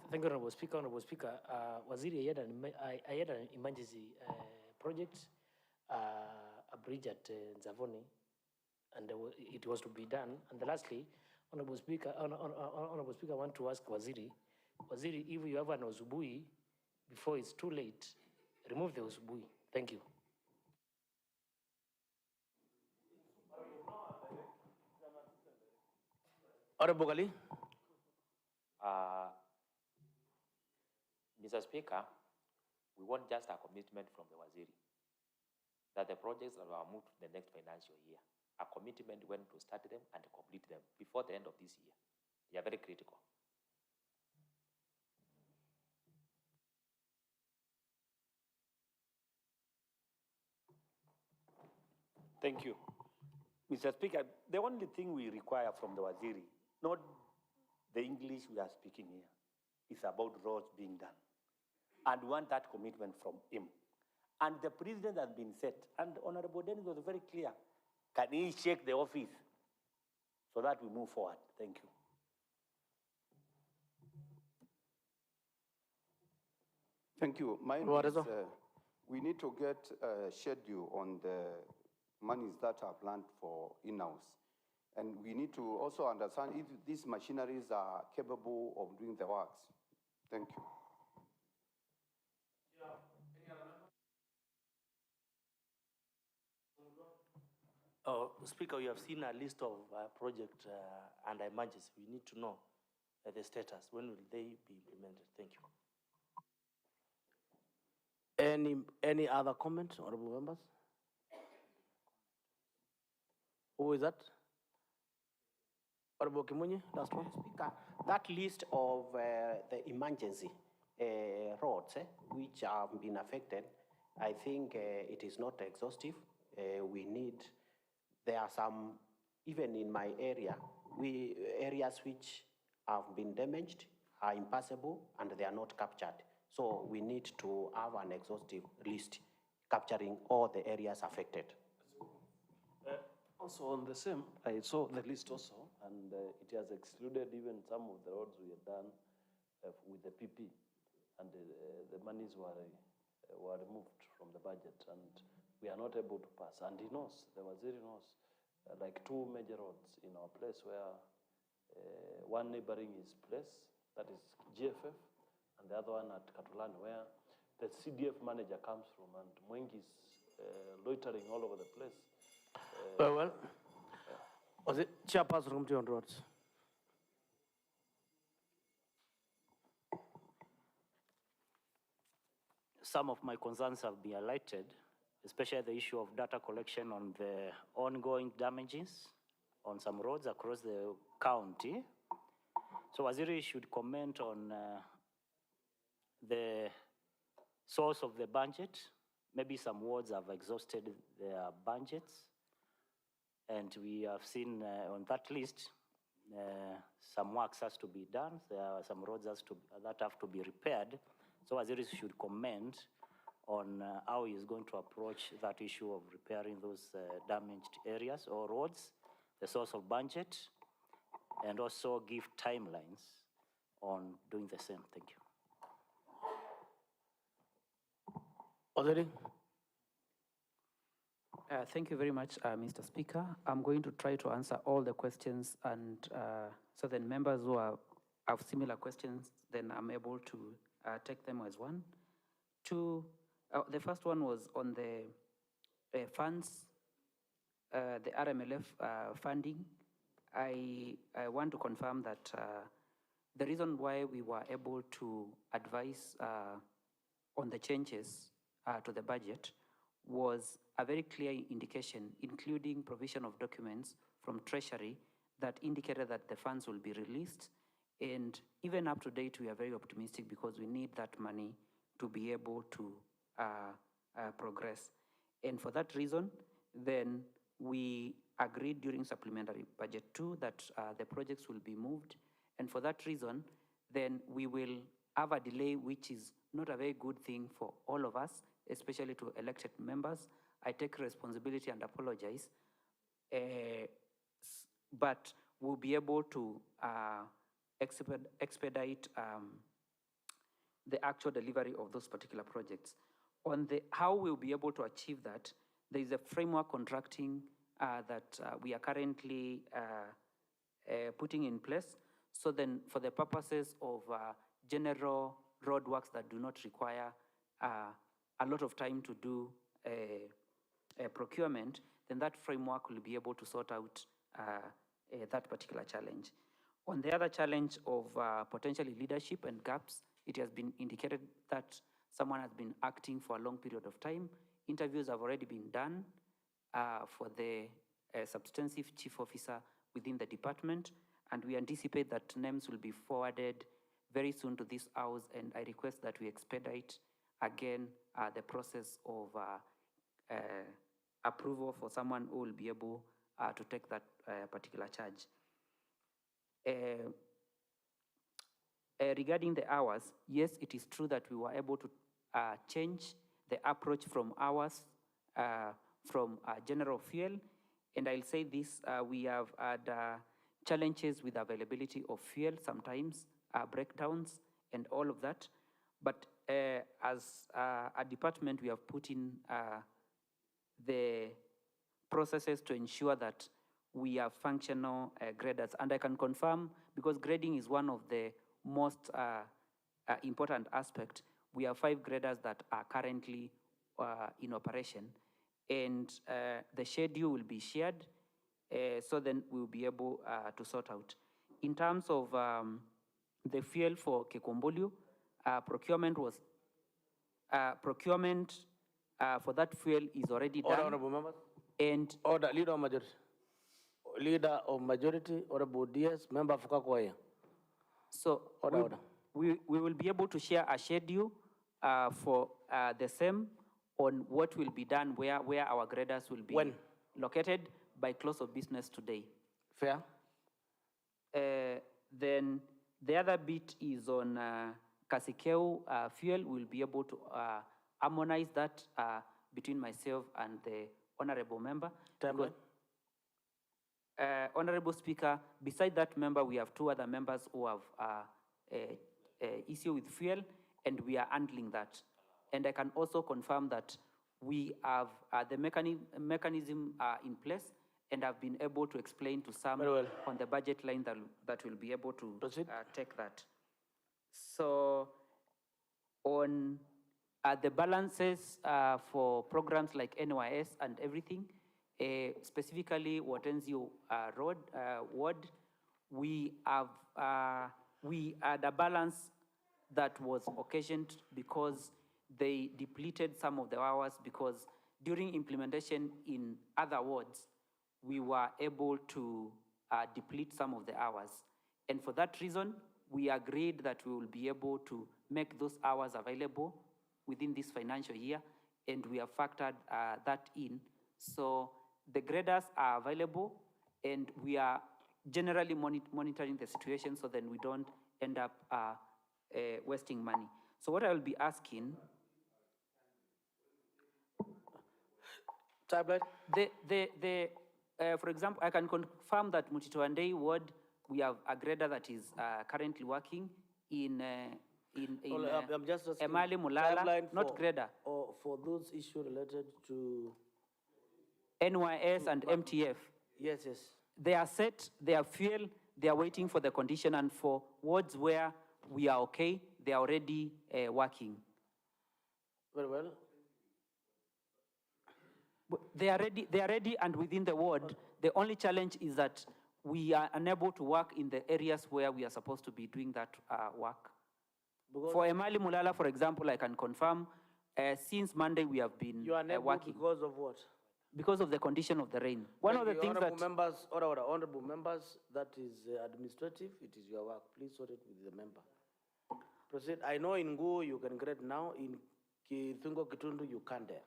Thank you, Honorable Speaker. Honorable Speaker, Waziri, I had an emergency project, a bridge at Nzavoni, and it was to be done. And lastly, Honorable Speaker, I want to ask Waziri, if you have an Ozubui, before it's too late, remove the Ozubui. Thank you. Honorable Gali. Mr. Speaker, we want just a commitment from the Waziri that the projects that are moved to the next financial year, a commitment when to start them and complete them before the end of this year. They are very critical. Thank you. Mr. Speaker, the only thing we require from the Waziri, not the English we are speaking here, is about roads being done. And we want that commitment from him. And the president has been set, and Honorable Dennis was very clear. Can he shake the office so that we move forward? Thank you. Thank you. Mine is, we need to get a schedule on the monies that are planned for in-house. And we need to also understand if these machineries are capable of doing the works. Thank you. Speaker, you have seen a list of projects and emergencies. We need to know the status. When will they be implemented? Thank you. Any other comments, honorable members? Who is that? Honorable Kimunyi, last one. Speaker, that list of the emergency roads which have been affected, I think it is not exhaustive. There are some, even in my area, areas which have been damaged, are impassable, and they are not captured. So we need to have an exhaustive list capturing all the areas affected. Also on the same, I saw the list also. and it has excluded even some of the roads we had done with the PP, and the monies were removed from the budget, and we are not able to pass. And he knows, the Waziri knows, like 2 major roads in our place where one neighboring his place, that is GFF, and the other one at Katulani, where the CDF manager comes from, and Mwengi is loitering all over the place. Well, was it Chairperson Committee on Roads? Some of my concerns have been highlighted, especially the issue of data collection on the ongoing damages on some roads across the county. So Waziri should comment on the source of the budget. Maybe some wards have exhausted their budgets, and we have seen on that list some works has to be done. There are some roads that have to be repaired. So Waziri should comment on how he is going to approach that issue of repairing those damaged areas or roads, the source of budget, and also give timelines on doing the same. Thank you. Waziri? Thank you very much, Mr. Speaker. I'm going to try to answer all the questions, and so then members who have similar questions, then I'm able to take them as one. The first one was on the funds, the RMLF funding. I want to confirm that the reason why we were able to advise on the changes to the budget was a very clear indication, including provision of documents from Treasury that indicated that the funds will be released. And even up to date, we are very optimistic because we need that money to be able to progress. And for that reason, then we agreed during supplementary budget 2 that the projects will be moved. And for that reason, then we will have a delay, which is not a very good thing for all of us, especially to elected members. I take responsibility and apologize, but we'll be able to expedite the actual delivery of those particular projects. On how we'll be able to achieve that, there is a framework contracting that we are currently putting in place. So then for the purposes of general roadworks that do not require a lot of time to do procurement, then that framework will be able to sort out that particular challenge. On the other challenge of potentially leadership and gaps, it has been indicated that someone has been acting for a long period of time. Interviews have already been done for the substantive chief officer within the department, and we anticipate that names will be forwarded very soon to this house, and I request that we expedite again the process of approval for someone who will be able to take that particular charge. Regarding the hours, yes, it is true that we were able to change the approach from hours from general fuel. And I'll say this, we have had challenges with availability of fuel, sometimes breakdowns and all of that. But as a department, we have put in the processes to ensure that we have functional graders. And I can confirm, because grading is one of the most important aspects, we have 5 graders that are currently in operation. And the schedule will be shared, so then we'll be able to sort out. In terms of the fuel for Kikombolu, procurement for that fuel is already done. Honorable members. And order, leader of majority. Leader of majority, Honorable DS, member of Kakwaya. So we will be able to share a schedule for the same on what will be done, where our graders will be located by close of business today. Fair. Then the other bit is on Kasikeu fuel. We'll be able to harmonize that between myself and the honorable member. Honorable Speaker, beside that member, we have two other members who have issue with fuel, and we are handling that. And I can also confirm that we have the mechanism in place, and I've been able to explain to some on the budget line that will be able to take that. So on the balances for programs like NYS and everything, specifically Watenzio Road ward, we had a balance that was occasioned because they depleted some of the hours, because during implementation in other wards, we were able to deplete some of the hours. And for that reason, we agreed that we will be able to make those hours available within this financial year, and we have factored that in. So the graders are available, and we are generally monitoring the situation so then we don't end up wasting money. So what I will be asking, for example, I can confirm that Mutitoandei ward, we have a grader that is currently working in I'm just asking Emali Mulala, not grader. Or for those issues related to NYS and MTF. Yes, yes. They are set, they are fuel, they are waiting for the condition, and for wards where we are okay, they are already working. Very well. They are ready and within the ward. The only challenge is that we are unable to work in the areas where we are supposed to be doing that work. Because for Emali Mulala, for example, I can confirm, since Monday we have been you are unable working. Because of what? Because of the condition of the rain. One of the things that... Honorable members, that is administrative, it is your work. Please sort it with the member. Proceed. I know in Go you can grade now, in Kithungo Kitundu you can't there.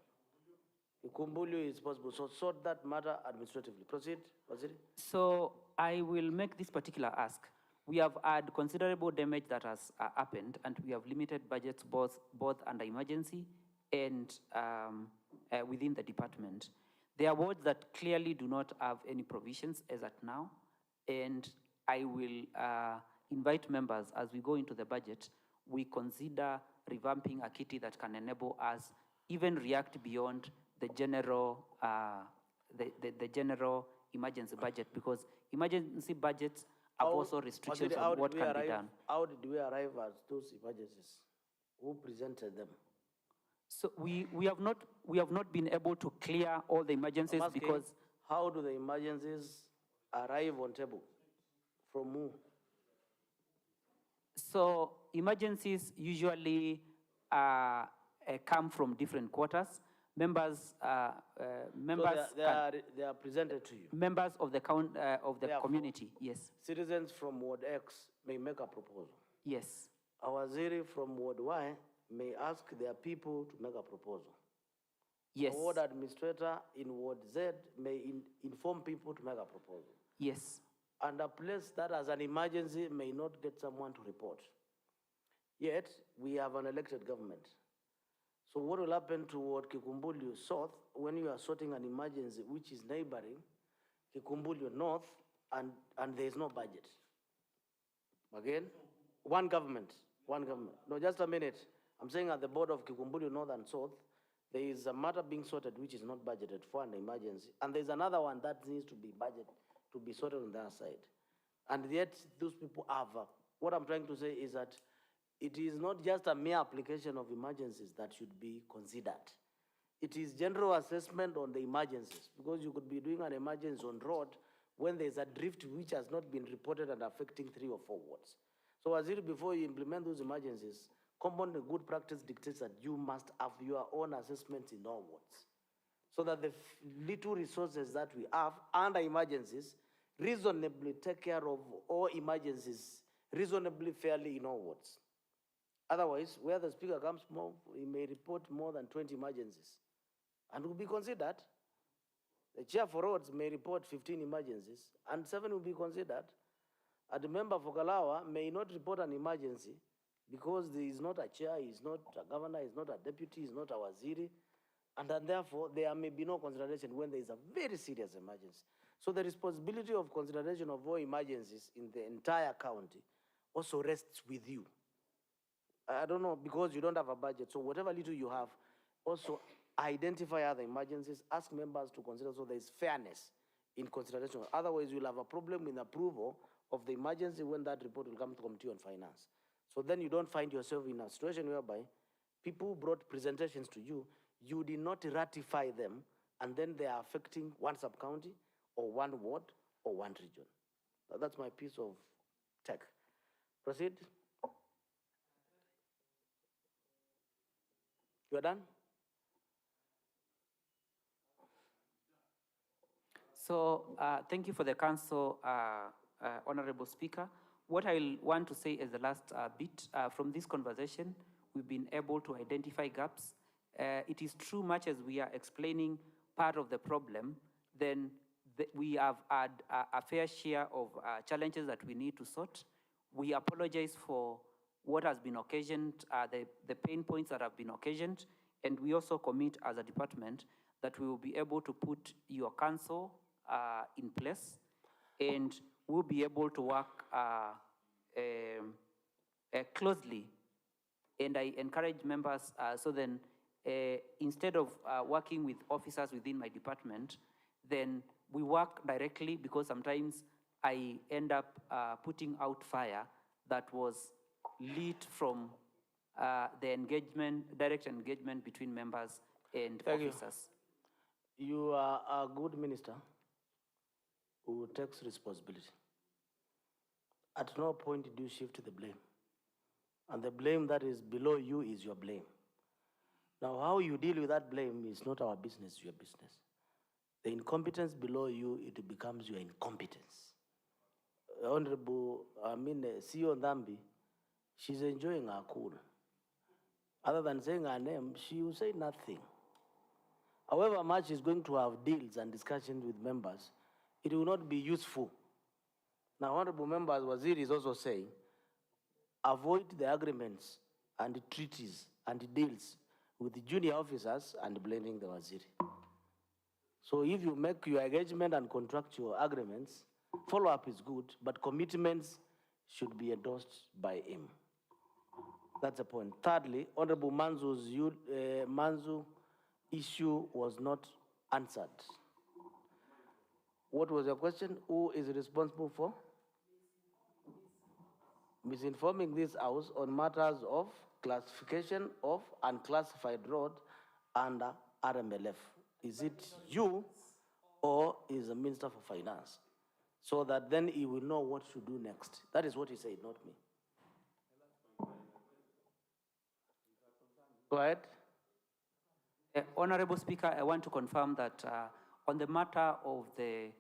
In Kumbulu is possible, so sort that matter administratively. Proceed, Waziri. So I will make this particular ask. We have had considerable damage that has happened, and we have limited budgets both under emergency and within the department. There are wards that clearly do not have any provisions as at now, and I will invite members as we go into the budget, we consider revamping a kitty that can enable us even react beyond the general the general emergency budget, because emergency budgets have also restrictions on what can be done. How did we arrive at those emergencies? Who presented them? So we have not been able to clear all the emergencies because... How do the emergencies arrive on table? From who? So emergencies usually come from different quarters. Members, they are presented to you. Members of the community, yes. Citizens from Ward X may make a proposal. Yes. Our Waziri from Ward Y may ask their people to make a proposal. Yes. A ward administrator in Ward Z may inform people to make a proposal. Yes. And a place that has an emergency may not get someone to report. Yet, we have an elected government. So what will happen toward Kikumbulio South when you are sorting an emergency which is neighboring Kikumbulio North and there is no budget? Again, one government. No, just a minute. I'm saying at the board of Kikumbulio North and South, there is a matter being sorted which is not budgeted for an emergency. And there's another one that needs to be budgeted to be sorted on their side. And yet those people have, what I'm trying to say is that it is not just a mere application of emergencies that should be considered. It is general assessment on the emergencies, because you could be doing an emergency on road when there's a drift which has not been reported and affecting 3 or 4 wards. So Waziri, before you implement those emergencies, common good practice dictates that you must have your own assessments in all wards, so that the little resources that we have under emergencies reasonably take care of all emergencies reasonably fairly in all wards. Otherwise, where the speaker comes more, he may report more than 20 emergencies and will be considered. The chair for roads may report 15 emergencies and 7 will be considered. And the member for Kalawa may not report an emergency because he is not a chair, he is not a governor, he is not a deputy, he is not a waziri, and then therefore there may be no consideration when there is a very serious emergency. So the responsibility of consideration of all emergencies in the entire county also rests with you. I don't know, because you don't have a budget, so whatever little you have, also identify other emergencies, ask members to consider so there is fairness in consideration. Otherwise, you'll have a problem in approval of the emergency when that report will come to Committee on Finance. So then you don't find yourself in a situation whereby people brought presentations to you, you did not ratify them, and then they are affecting one sub-county or one ward or one region. That's my piece of tech. Proceed. You are done? So thank you for the council, Honorable Speaker. What I want to say as the last bit, from this conversation, we've been able to identify gaps. It is true, much as we are explaining part of the problem, then we have had a fair share of challenges that we need to sort. We apologize for what has been occasioned, the pain points that have been occasioned, and we also commit as a department that we will be able to put your council in place, and we'll be able to work closely. And I encourage members, so then instead of working with officers within my department, then we work directly, because sometimes I end up putting out fire that was lit from the engagement, direct engagement between members and officers. You are a good minister who takes responsibility. At no point do you shift the blame. And the blame that is below you is your blame. Now, how you deal with that blame is not our business, your business. The incompetence below you, it becomes your incompetence. Honorable, CEO Ndambi, she's enjoying her cool. Other than saying her name, she will say nothing. However much she's going to have deals and discussions with members, it will not be useful. Now, honorable members, Waziri is also saying, avoid the agreements and the treaties and the deals with the junior officers and blaming the Waziri. So if you make your engagement and contractual agreements, follow-up is good, but commitments should be endorsed by him. That's the point. Thirdly, Honorable Manzu issue was not answered. What was your question? Who is responsible for misinforming this House on matters of classification of unclassified road under RMLF? Is it you or is the Minister for Finance? So that then he will know what to do next. That is what he said, not me. Go ahead. Honorable Speaker, I want to confirm that on the matter of the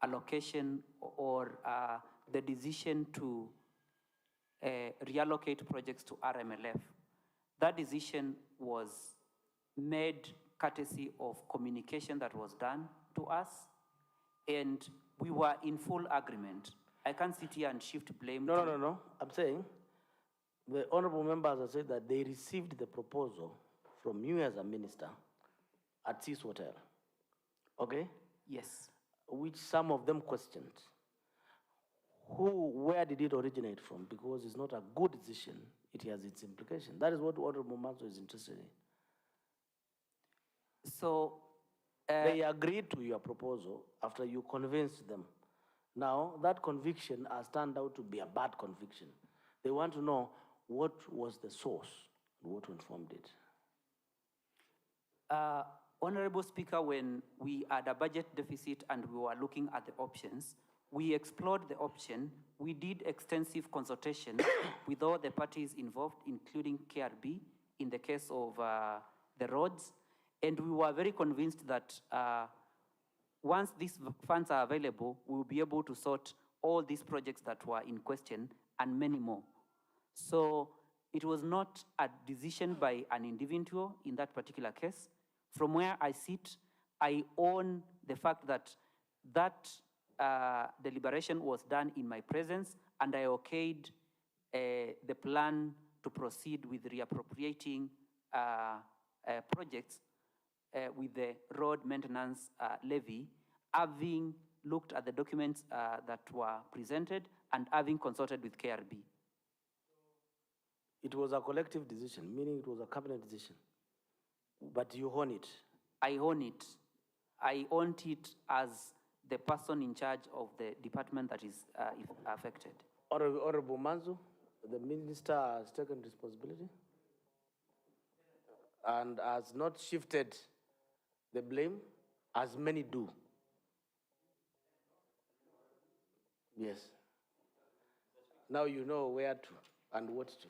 allocation or the decision to reallocate projects to RMLF, that decision was made courtesy of communication that was done to us, and we were in full agreement. I can't sit here and shift blame. No. I'm saying the honorable members have said that they received the proposal from you as a minister at Cis Hotel. Okay? Yes. Which some of them questioned. Where did it originate from? Because it's not a good decision. It has its implication. That is what Honorable Manzo is interested in. So they agreed to your proposal after you convinced them. Now, that conviction has turned out to be a bad conviction. They want to know what was the source and what informed it. Honorable Speaker, when we had a budget deficit and we were looking at the options, we explored the option. We did extensive consultation with all the parties involved, including KRB, in the case of the roads. And we were very convinced that once these funds are available, we will be able to sort all these projects that were in question and many more. So it was not a decision by an individual in that particular case. From where I sit, I own the fact that deliberation was done in my presence, and I okayed the plan to proceed with reappropriating projects with the road maintenance levy, having looked at the documents that were presented and having consulted with KRB. It was a collective decision, meaning it was a cabinet decision. But you own it. I own it. I owned it as the person in charge of the department that is affected. Honorable Manzo, the minister has taken responsibility and has not shifted the blame as many do. Yes. Now you know where to and what to.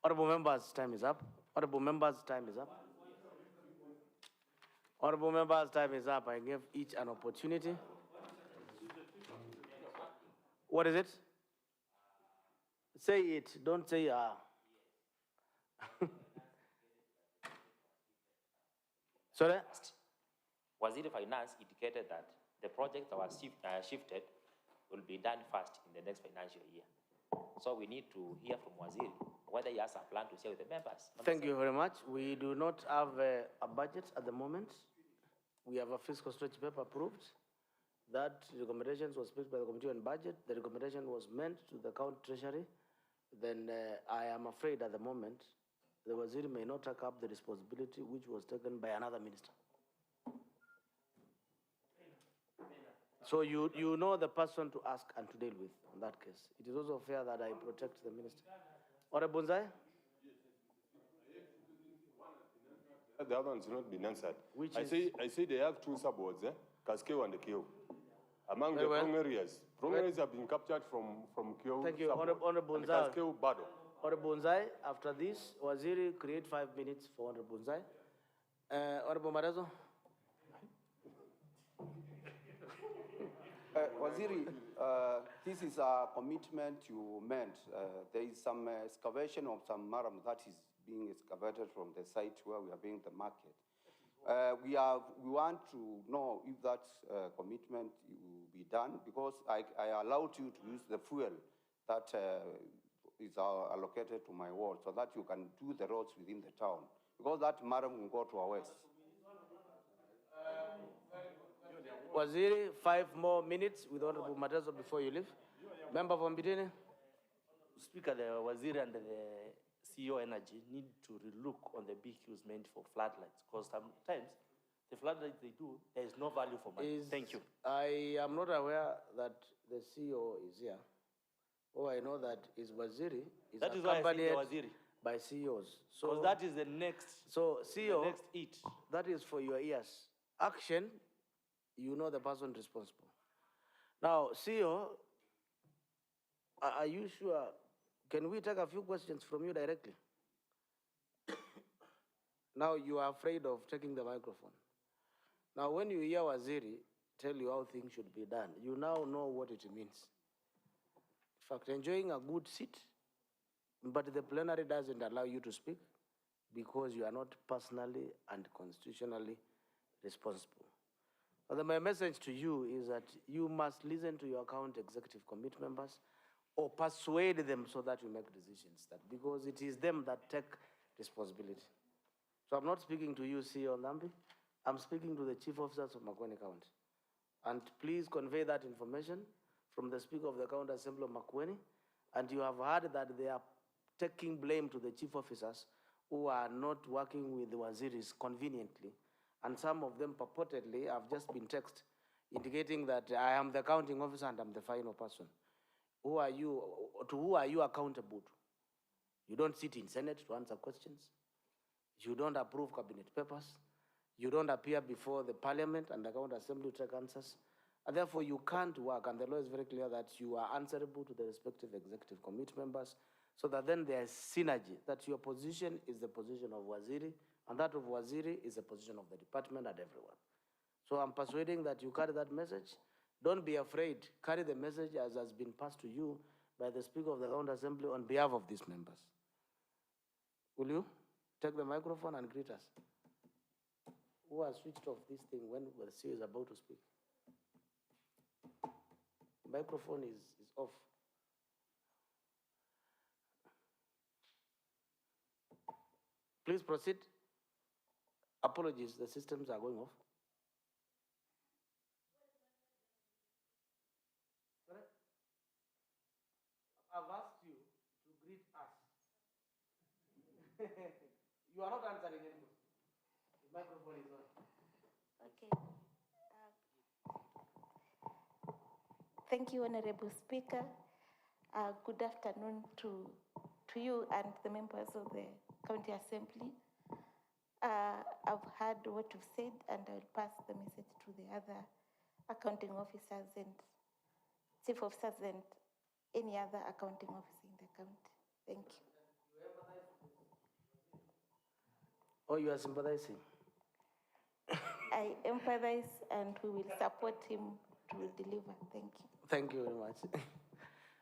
Honorable members, time is up. Honorable members, time is up. Honorable members, time is up. I gave each an opportunity. What is it? Say it, don't say Sorry? Waziri Finance indicated that the projects that were shifted will be done first in the next financial year. So we need to hear from Waziri whether he has a plan to share with the members. Thank you very much. We do not have a budget at the moment. We have a fiscal stretch paper approved. That recommendations was placed by the Committee on Budget. The recommendation was meant to the County Treasury. Then I am afraid at the moment, the Waziri may not take up the responsibility which was taken by another minister. So you know the person to ask and to deal with on that case. It is also fair that I protect the minister. Honorable Bunzai? The other one's not been answered. Which I say they have two subwards, Kaskeo and the Kio. Among the prong areas have been captured from Kio. Thank you, Honorable Bunzai. Kaskeo Bado. Honorable Bunzai, after this, Waziri create 5 minutes for Honorable Bunzai. Honorable Marezo? Waziri, this is a commitment you meant. There is some excavation of some maram that is being excavated from the site where we are building the market. We want to know if that commitment will be done, because I allowed you to use the fuel that is allocated to my ward so that you can do the roads within the town, because that maram will go to our west. Waziri, 5 more minutes with Honorable Marezo before you leave. Member from Bitini. Speaker, the Waziri and the CEO Energy need to relook on the BQs meant for floodlights, because sometimes the floodlights they do, there is no value for money. Thank you. I am not aware that the CEO is here. Oh, I know that is Waziri is that is why I think the accompanied Waziri. by CEOs. So that is the next. So CEO, the next eat. That is for your ears. Action, you know the person responsible. Now, CEO, are you sure? Can we take a few questions from you directly? Now you are afraid of taking the microphone. Now, when you hear Waziri tell you how things should be done, you now know what it means. In fact, enjoying a good seat, but the plenary doesn't allow you to speak because you are not personally and constitutionally responsible. So my message to you is that you must listen to your county executive committee members or persuade them so that you make decisions, because it is them that take responsibility. So I'm not speaking to you, CEO Ndambi. I'm speaking to the chief officers of Makueni County. And please convey that information from the Speaker of the County Assembly of Makueni. And you have heard that they are taking blame to the chief officers who are not working with the Waziris conveniently. And some of them purportedly have just been texted indicating that I am the counting officer and I'm the final person. Who are you, to who are you accountable to? You don't sit in Senate to answer questions. You don't approve cabinet papers. You don't appear before the parliament and the county assembly to take answers. And therefore you can't work, and the law is very clear that you are answerable to the respective executive committee members, so that then there is synergy, that your position is the position of Waziri, and that of Waziri is the position of the department and everyone. So I'm persuading that you carry that message. Don't be afraid. Carry the message as has been passed to you by the Speaker of the County Assembly on behalf of these members. Will you take the microphone and greet us? Who has switched off this thing when the CEO is about to speak? Microphone is off. Please proceed. Apologies, the systems are going off. You are not answering anybody. The microphone is on. Okay. Thank you, Honorable Speaker. Good afternoon to you and the members of the County Assembly. I've heard what you've said, and I'll pass the message to the other accounting officers and chief officers and any other accounting officer in the county. Thank you. Oh, you are sympathizing? I empathize, and we will support him to deliver. Thank you. Thank you very much.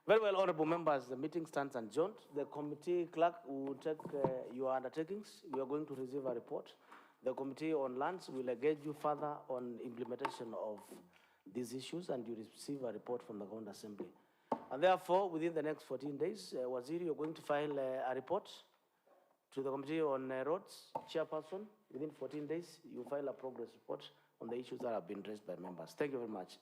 Very well, honorable members, the meeting stands adjourned. The committee clerk will take your undertakings. You are going to receive a report. The committee on lands will engage you further on implementation of these issues, and you receive a report from the County Assembly. And therefore, within the next 14 days, Waziri, you're going to file a report to the Committee on Roads, Chairperson. Within 14 days, you file a progress report on the issues that have been raised by members. Thank you very much.